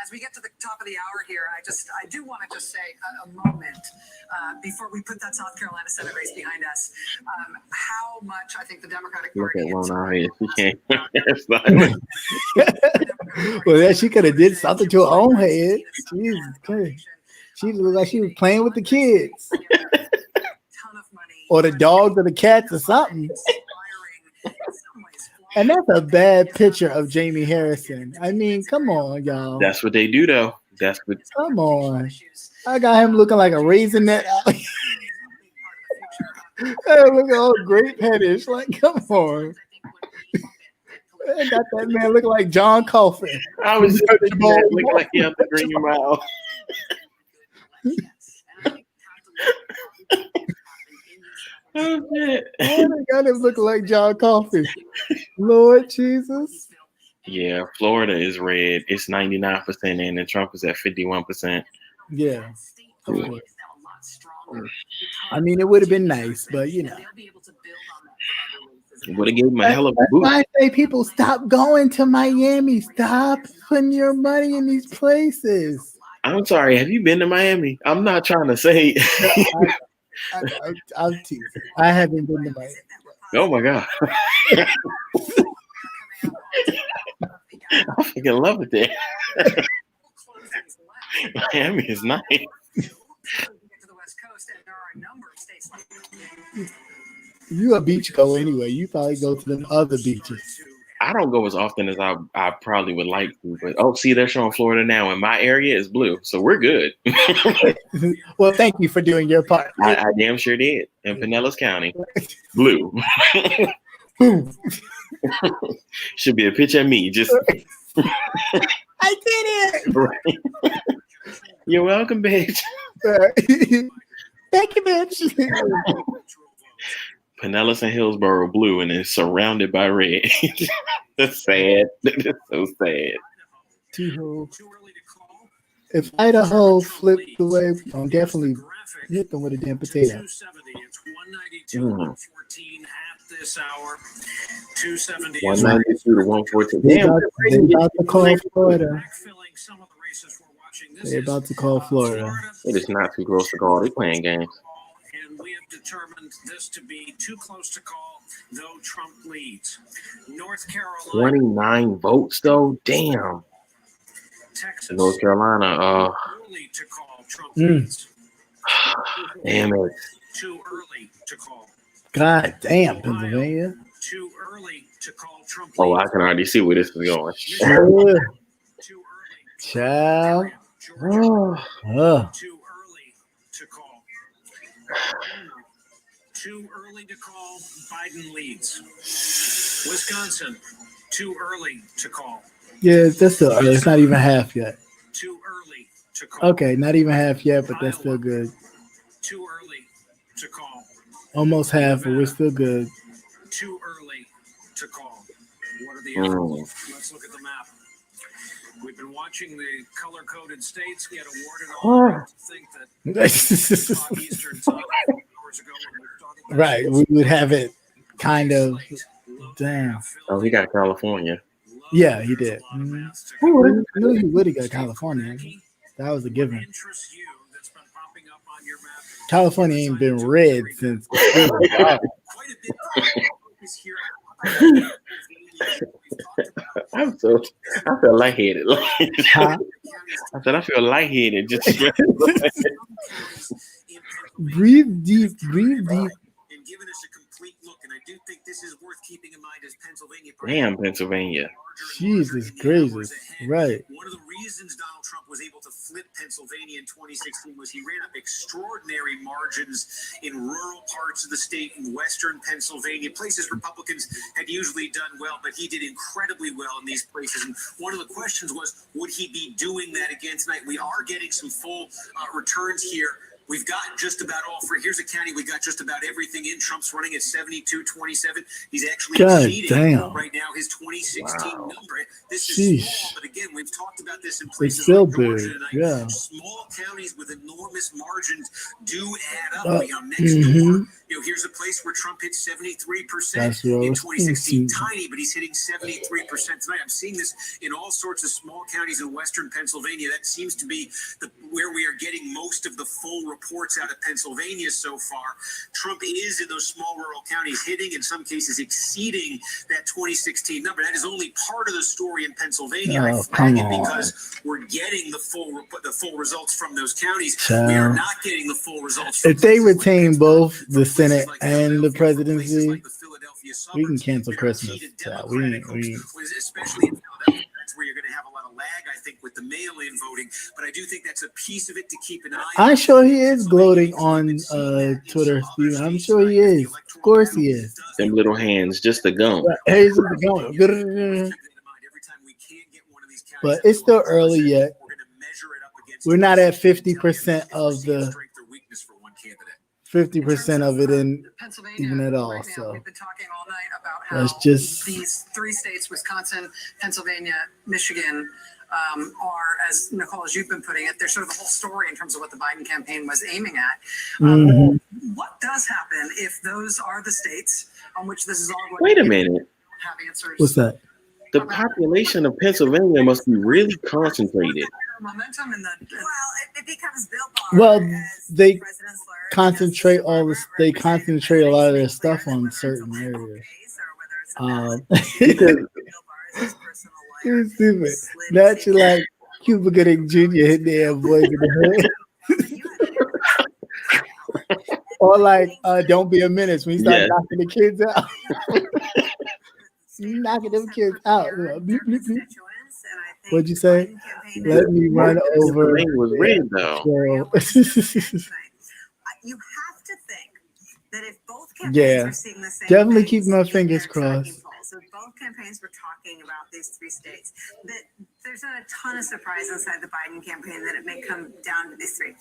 As we get to the top of the hour here, I do want to just say a moment before we put that South Carolina Senate race behind us, how much I think the Democratic Look Party. at one out here. She can't. That's Well, yeah, she could have did something to her own head. Jesus Christ. She looked like she was playing with the kids. Or the dogs or the cats or something. And that's a bad picture of Jamie Harrison. I mean, come on, y'all. That's what they do, though. That's what. Come on. I got him looking like a raisinette. Look at all grape headish. Like, come on. I got that man looking like John Coffin. I was looking like he had the green mile. Oh, shit. Oh, they got him looking like John Coffin. Lord Jesus. Yeah, Florida is red. It's 99% in, and Trump is at 51%. Yeah. Of course. I mean, it would have been nice, but you know. Would have gave him a hell of a boost. I say people stop going to Miami. Stop putting your money in these places. I'm sorry. Have you been to Miami? I'm not trying to say. I'm teasing. I haven't been to Miami. Oh my God. I freaking love it there. Miami is nice. You a beach go anyway. You probably go to them other beaches. I don't go as often as I probably would like to, but see, they're showing Florida now, and my area is blue, so we're good. Well, thank you for doing your part. I damn sure did in Pinellas County, blue. Should be a picture of me. Just I did it. Right. You're welcome, bitch. Thank you, bitch. Pinellas and Hillsborough blue, and it's surrounded by red. That's sad. That's so sad. If Idaho flipped the way, I'm definitely hit them with a damn potato. It's 192 at this hour. 270 192 to 114. They're Damn, about to call Florida. They're about to call Florida. it is not too close to call. They're playing games. And we have determined this to be too close to call, though Trump leads. North Carolina. 29 votes, though. Damn. Texas. North Carolina. Early to call, Trump leads. Damn it. Too early to call. God damn, Pennsylvania. Too early to call, Trump leads. Oh, I can already see where this is going. Too early. Child. Georgia. Oh. Too early to call. Too early to call. Biden leads. Wisconsin. Too early to call. Yeah, that's still early. It's not even half yet. Too early to call. Okay, not even half yet, but that's still good. Too early to call. Almost half, but we're still good. Too early to call. What are the areas? Let's look at the map. We've been watching the color-coded states get awarded all. I think that Eastern time, Right. We would have it kind of. Damn. Oh, he got California. Yeah, he did. Mm-hmm. Who knew he would have got California? That was a given. California ain't been red since. I feel lightheaded. Huh? I said I feel lightheaded. Just breathe deep. Breathe deep. And giving us a complete look, and I do think this is worth keeping in mind as Pennsylvania. Damn, Pennsylvania. Jesus gracious. Right. One of the reasons Donald Trump was able to flip Pennsylvania in 2016 was he ran up extraordinary margins in rural parts of the state in western Pennsylvania, places Republicans had usually done well, but he did incredibly well in these places. And one of the questions was, would he be doing that again tonight? We are getting some full returns here. We've got just about all for. Here's a county we got just about everything in. Trump's running at 72-27. He's actually exceeding right now his 2016 number. This is small, but again, we've talked about this in places like Georgia tonight. Yeah. Small counties with enormous margins do add up. Next door, here's a place where Trump hit 73% in 2016. Tiny, but he's hitting 73% tonight. I'm seeing this in all sorts of small counties in western Pennsylvania. That seems to be where we are getting most of the full reports out of Pennsylvania so far. Trump is in those small rural counties hitting, in some cases exceeding that 2016 number. That is only part of the story in Pennsylvania. I flag it because we're getting the full results from those counties. We are not getting the full results. If they retain both the Senate and the presidency, we can cancel Christmas. Especially in Philadelphia. That's where you're going to have a lot of lag, I think, with the mail-in voting. But I do think that's a piece of it to keep an eye on. I'm sure he is gloating on Twitter, Steven. I'm sure he is. Of course he is. Them little hands, just the gum. Hey, just the gum. But it's still early yet. We're not at 50% of the 50% of it in even at all. So we've been talking all night about how let's just these three states, Wisconsin, Pennsylvania, Michigan, are, as Nicole, as you've been putting it, they're sort of the whole story in terms of what the Biden campaign was aiming at. What does happen if those are the states on which this is all going Wait a minute. Have answers? What's that? The population of Pennsylvania must be really concentrated. Momentum in the it becomes built. Well, they concentrate they concentrate a lot of their stuff on certain areas. It's stupid. That's like Cuba Gooding Jr. hitting their boys in the head. Or like, don't be a menace when you start knocking the kids out. You knocking them kids out. Bleep, bleep, bleep. What'd you say? Let me run over. It was red though. You have to think that if both campaigns are seeing the same definitely things, keep my fingers crossed. So both campaigns were talking about these three states. That there's not a ton of surprise inside the Biden campaign that it may come down to these three.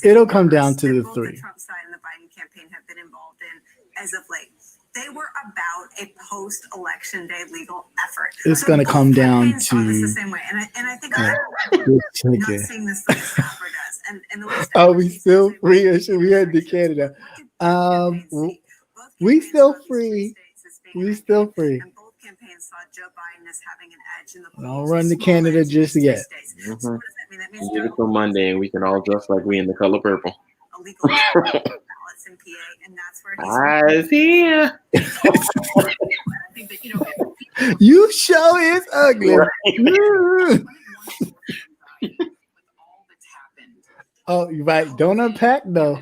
It'll come down to the three. The Trump side and the Biden campaign have been involved in as of late. They were about a post-election day legal effort. It's going to come down to the same way, and I think not seeing this like Stafford does. And the way are we still free, or should we head to Canada? We still free. We still free. And both campaigns saw Joe Biden as having an edge in the polls. Don't run to Canada just yet. So what does that mean? That means Give it till Monday, and we can all dress like we in the color purple. illegal ballots in PA, and that's where he's. I see ya. I think that, You show is ugly. Right. Oh, you're right. Don't unpack though.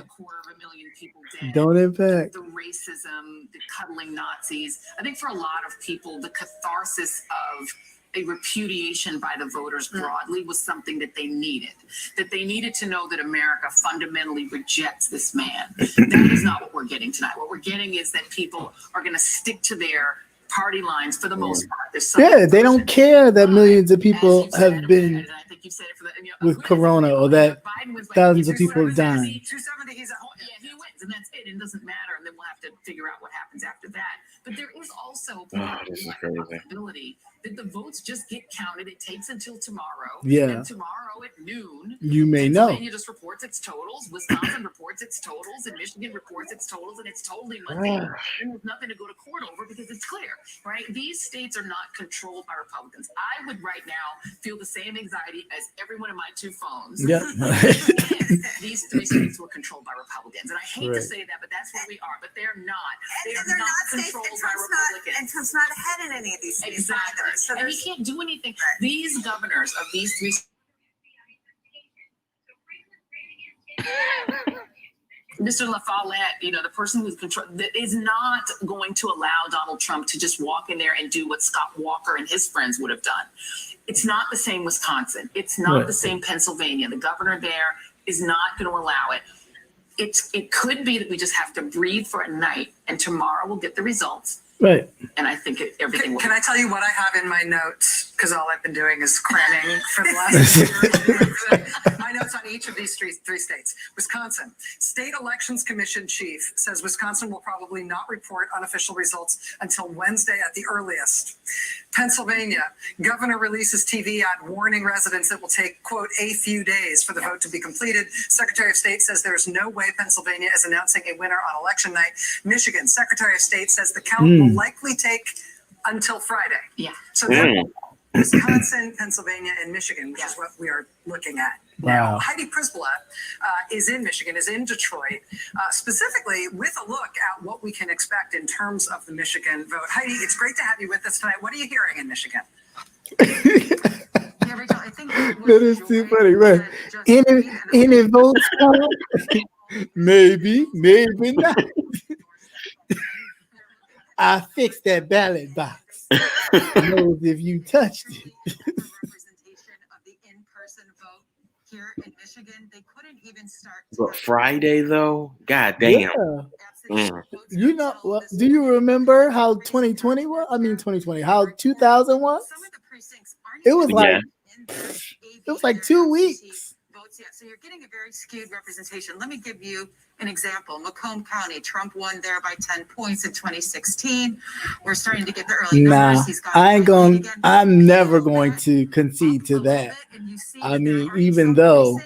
Don't unpack. The racism, the cuddling Nazis. I think for a lot of people, the catharsis of a repudiation by the voters broadly was something that they needed. That they needed to know that America fundamentally rejects this man. That is not what we're getting tonight. What we're getting is that people are going to stick to their party lines for the most part. They don't care that millions of people have been with Corona, or that thousands of people have died. 270, he's at home. Yeah, he wins, and that's it. It doesn't matter, and then we'll have to figure out what happens after that. But there is also a possibility that the votes just get counted. It takes until tomorrow. Yeah. And tomorrow at noon. You may know. Pennsylvania just reports its totals. Wisconsin reports its totals, and Michigan reports its totals, and it's totally mundane. And there's nothing to go to court over because it's clear, right? These states are not controlled by Republicans. I would right now feel the same anxiety as everyone in my two phones. Yeah. If these three states were controlled by Republicans, and I hate to say that, but that's where we are. But they're not. They are not controlled by Republicans. And Trump's not ahead in any of these states either. So and he can't do anything. Right. These governors of these three. Mr. La Follette, the person who's is not going to allow Donald Trump to just walk in there and do what Scott Walker and his friends would have done. It's not the same Wisconsin. It's not the same Pennsylvania. The governor there is not going to allow it. It could be that we just have to breathe for a night, and tomorrow we'll get the results. Right. And I think everything will. Can I tell you what I have in my notes? Because all I've been doing is cramming for the last my notes on each of these three states. Wisconsin. State Elections Commission chief says Wisconsin will probably not report unofficial results until Wednesday at the earliest. Pennsylvania. Governor releases TV ad warning residents it will take, quote, a few days for the vote to be completed. Secretary of State says there's no way Pennsylvania is announcing a winner on election night. Michigan. Secretary of State says the count will likely take until Friday. Yeah. So Wisconsin, Pennsylvania, and Michigan, which is what we are looking at now. Heidi Prisbilla is in Michigan, is in Detroit, specifically with a look at what we can expect in terms of the Michigan vote. Heidi, it's great to have you with us tonight. What are you hearing in Michigan? Yeah, Rachel, I think that is too funny, right? Any votes? Maybe not. I fixed that ballot box. Knows if you touched it. Representation of the in-person vote here in Michigan, they couldn't even start. But Friday though, god damn. Yeah. You know, do you remember how 2020 was? I mean, 2020. How 2000 was? It was like it was like 2 weeks. Yet. So you're getting a very skewed representation. Let me give you an example. Macomb County, Trump won there by 10 points in 2016. We're starting to get the early numbers. I'm never going to concede to that. I mean, even though,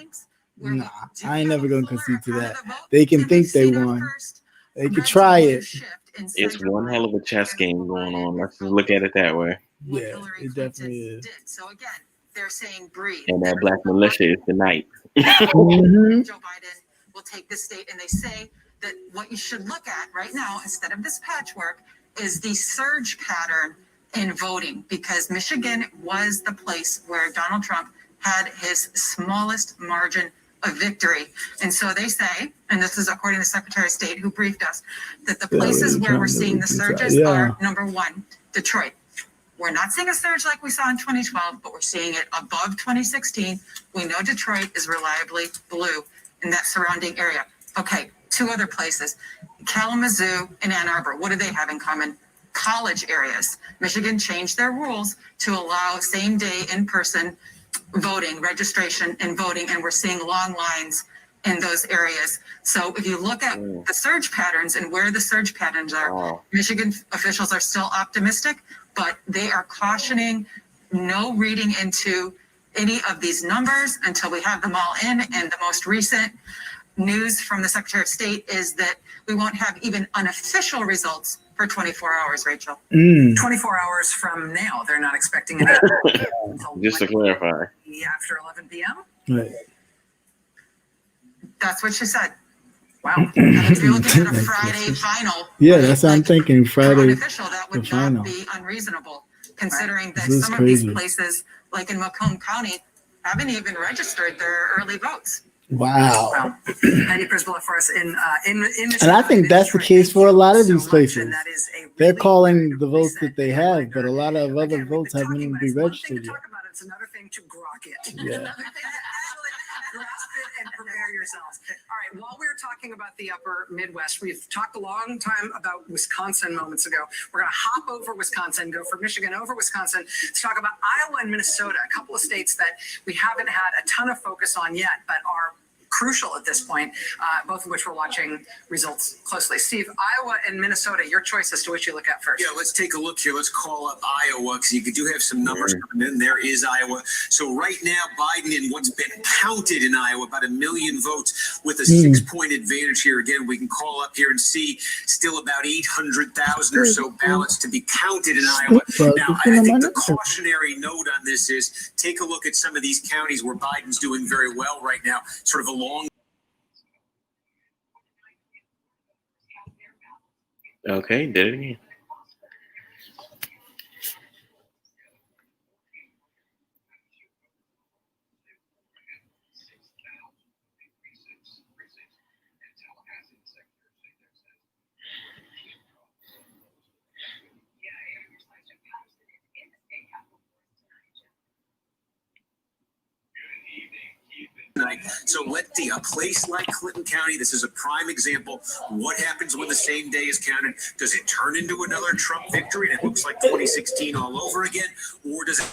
I ain't never going to concede to that. They can think they won. They could try it. It's one hell of a chess game going on. Let's just look at it that way. Yeah, it definitely is. So again, they're saying breathe. And that black militia is tonight. Joe Biden will take this state, and they say that what you should look at right now, instead of this patchwork, is the surge pattern in voting, because Michigan was the place where Donald Trump had his smallest margin of victory. And so they say, and this is according to the Secretary of State who briefed us, that the places where we're seeing the surges are, number one, Detroit. We're not seeing a surge like we saw in 2012, but we're seeing it above 2016. We know Detroit is reliably blue in that surrounding area. Okay, two other places, Kalamazoo and Ann Arbor. What do they have in common? College areas. Michigan changed their rules to allow same-day in-person voting, registration and voting, and we're seeing long lines in those areas. So if you look at the surge patterns and where the surge patterns are, Michigan officials are still optimistic, but they are cautioning no reading into any of these numbers until we have them all in. And the most recent news from the Secretary of State is that we won't have even unofficial results for 24 hours, Rachel. 24 hours from now, they're not expecting it. Just to clarify. After 11 p.m.? Right. That's what she said. Wow. And if you're looking at a Friday final. Yeah, that's what I'm thinking. Friday. Official, that would not be unreasonable, considering that some of these places, like in Macomb County, haven't even registered their early votes. Wow. Well, Heidi Prisbilla for us in and I think that's the case for a lot of these places. They're calling the votes that they have, but a lot of other votes haven't even been registered yet. It's another thing to grok it. Yeah. Grasp it and prepare yourselves. All right, while we were talking about the upper Midwest, we've talked a long time about Wisconsin moments ago. We're going to hop over Wisconsin, go from Michigan over Wisconsin to talk about Iowa and Minnesota, a couple of states that we haven't had a ton of focus on yet, but are crucial at this point, both of which we're watching results closely. Steve, Iowa and Minnesota, your choice as to which you look at first. Yeah, let's take a look here. Let's call up Iowa because you do have some numbers coming in. There is Iowa. So right now, Biden in what's been counted in Iowa, about 1 million votes with a 6-point advantage here. Again, we can call up here and see still about 800,000 or so ballots to be counted in Iowa. Now, I think the cautionary note on this is take a look at some of these counties where Biden's doing very well right now, sort of along. Okay, did it again. So a place like Clinton County, this is a prime example. What happens when the same day is counted? Does it turn into another Trump victory and it looks like 2016 all over again? Or does it?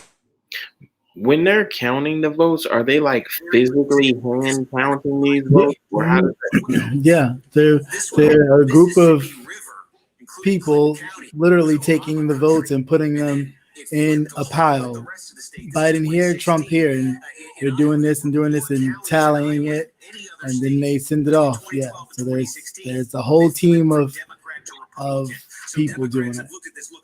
When they're counting the votes, are they like physically hand counting these votes? Or how does that? Yeah, they're a group of people literally taking the votes and putting them in a pile. Biden here, Trump here, and they're doing this and tallying it, and then they send it off. Yeah, so there's a whole team of people doing it.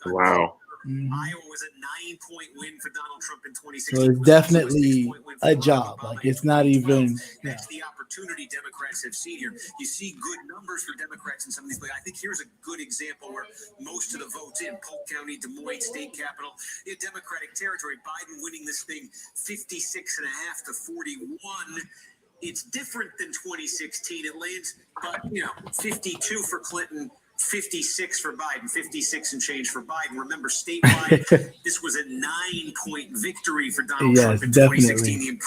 Wow. Iowa was a 9-point win for Donald Trump in 2016. So it's definitely a job. Like it's not even. Yeah. That's the opportunity Democrats have seen here. You see good numbers for Democrats in some of these places. I think here's a good example where most of the votes in Polk County, Des Moines, state capital, in Democratic territory. Biden winning this thing 56.5 to 41. It's different than 2016. It lands, but 52 for Clinton. 56 for Biden, 56 and change for Biden. Remember, statewide, this was a 9-point victory for Donald Trump in 2016. Definitely.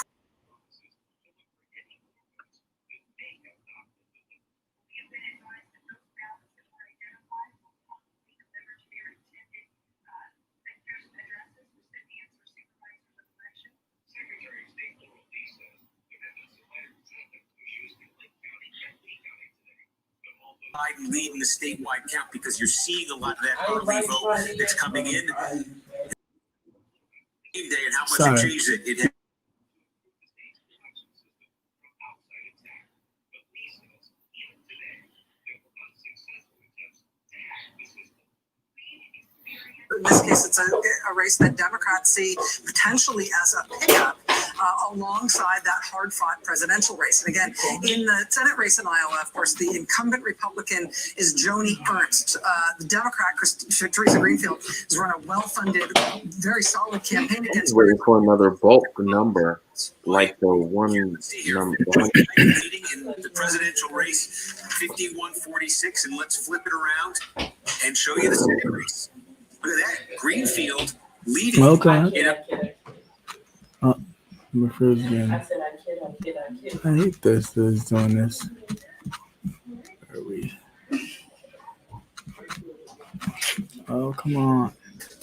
Biden leading the statewide count because you're seeing a lot of that early vote that's coming in. And how much it changed it. In this case, it's a race that Democrats see potentially as a pickup alongside that hard-fought presidential race. And again, in the Senate race in Iowa, of course, the incumbent Republican is Joni Ernst. The Democrat, Teresa Greenfield, has run a well-funded, very solid campaign against. Waiting for another bulk number, like the one number. Leading in the presidential race, 51-46, and let's flip it around and show you the Senate race. Look at that, Greenfield leading. Okay. Refers again. I hate this doing this. Where are we? Oh, come on.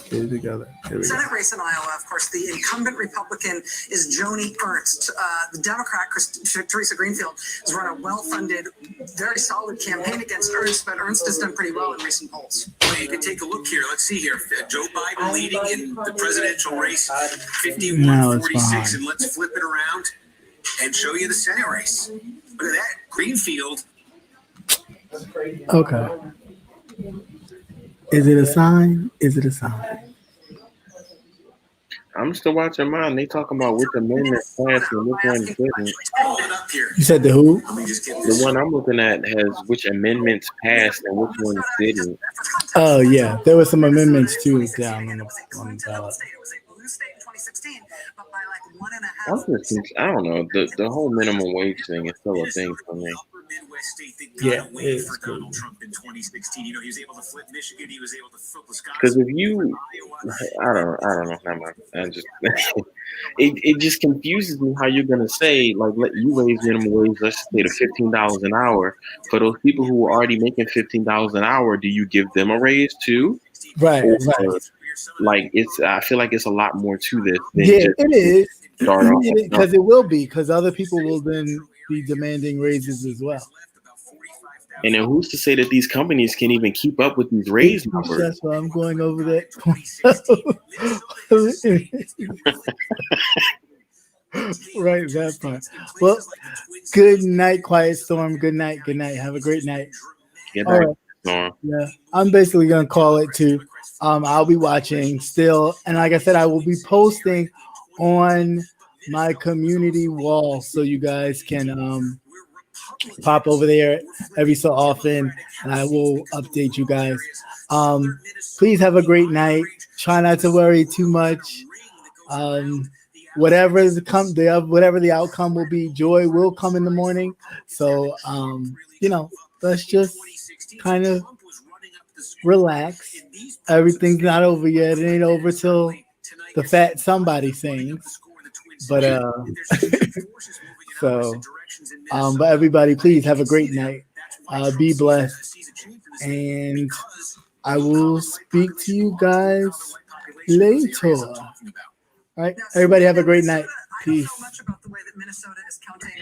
Get it together. Here we go. Senate race in Iowa, of course, the incumbent Republican is Joni Ernst. The Democrat, Teresa Greenfield, has run a well-funded, very solid campaign against Ernst, but Ernst has done pretty well in recent polls. Well, you can take a look here. Let's see here. Joe Biden leading in the presidential race, 51-46, and let's flip it around and show you the Senate race. Look at that, Greenfield. Okay. Is it a sign? Is it a sign? I'm still watching mine. They talking about which amendment passed and which one didn't. You said the who? The one I'm looking at has which amendments passed and which ones didn't. Oh yeah, there were some amendments too down on the ballot. I don't know. The whole minimum wage thing is still a thing for me. Yeah, it is Donald Trump in 2016. He was able to flip Michigan. He was able to flip Wisconsin. Because if you, I don't know. Never mind. I just, it just confuses me how you're gonna say like let you raise minimum wage. Let's say to $15 an hour for those people who are already making $15 an hour. Do you give them a raise too? Right. Like I feel like it's a lot more to this. Than it is. Start off because it will be because other people will then be demanding raises as well. And then who's to say that these companies can even keep up with these raise numbers? That's why I'm going over that. Right, that part. Well, good night, Quiet Storm. Good night. Good night. Have a great night. Good night, Storm. Yeah, I'm basically gonna call it too. I'll be watching still, and like I said, I will be posting on my community wall so you guys can pop over there every so often, and I will update you guys. Please have a great night. Try not to worry too much. Whatever the outcome will be, joy will come in the morning. So let's just kind of relax. Everything's not over yet. It ain't over till the fat somebody sings. But but everybody, please have a great night. Be blessed, and I will speak to you guys later. All right, everybody, have a great night. Peace.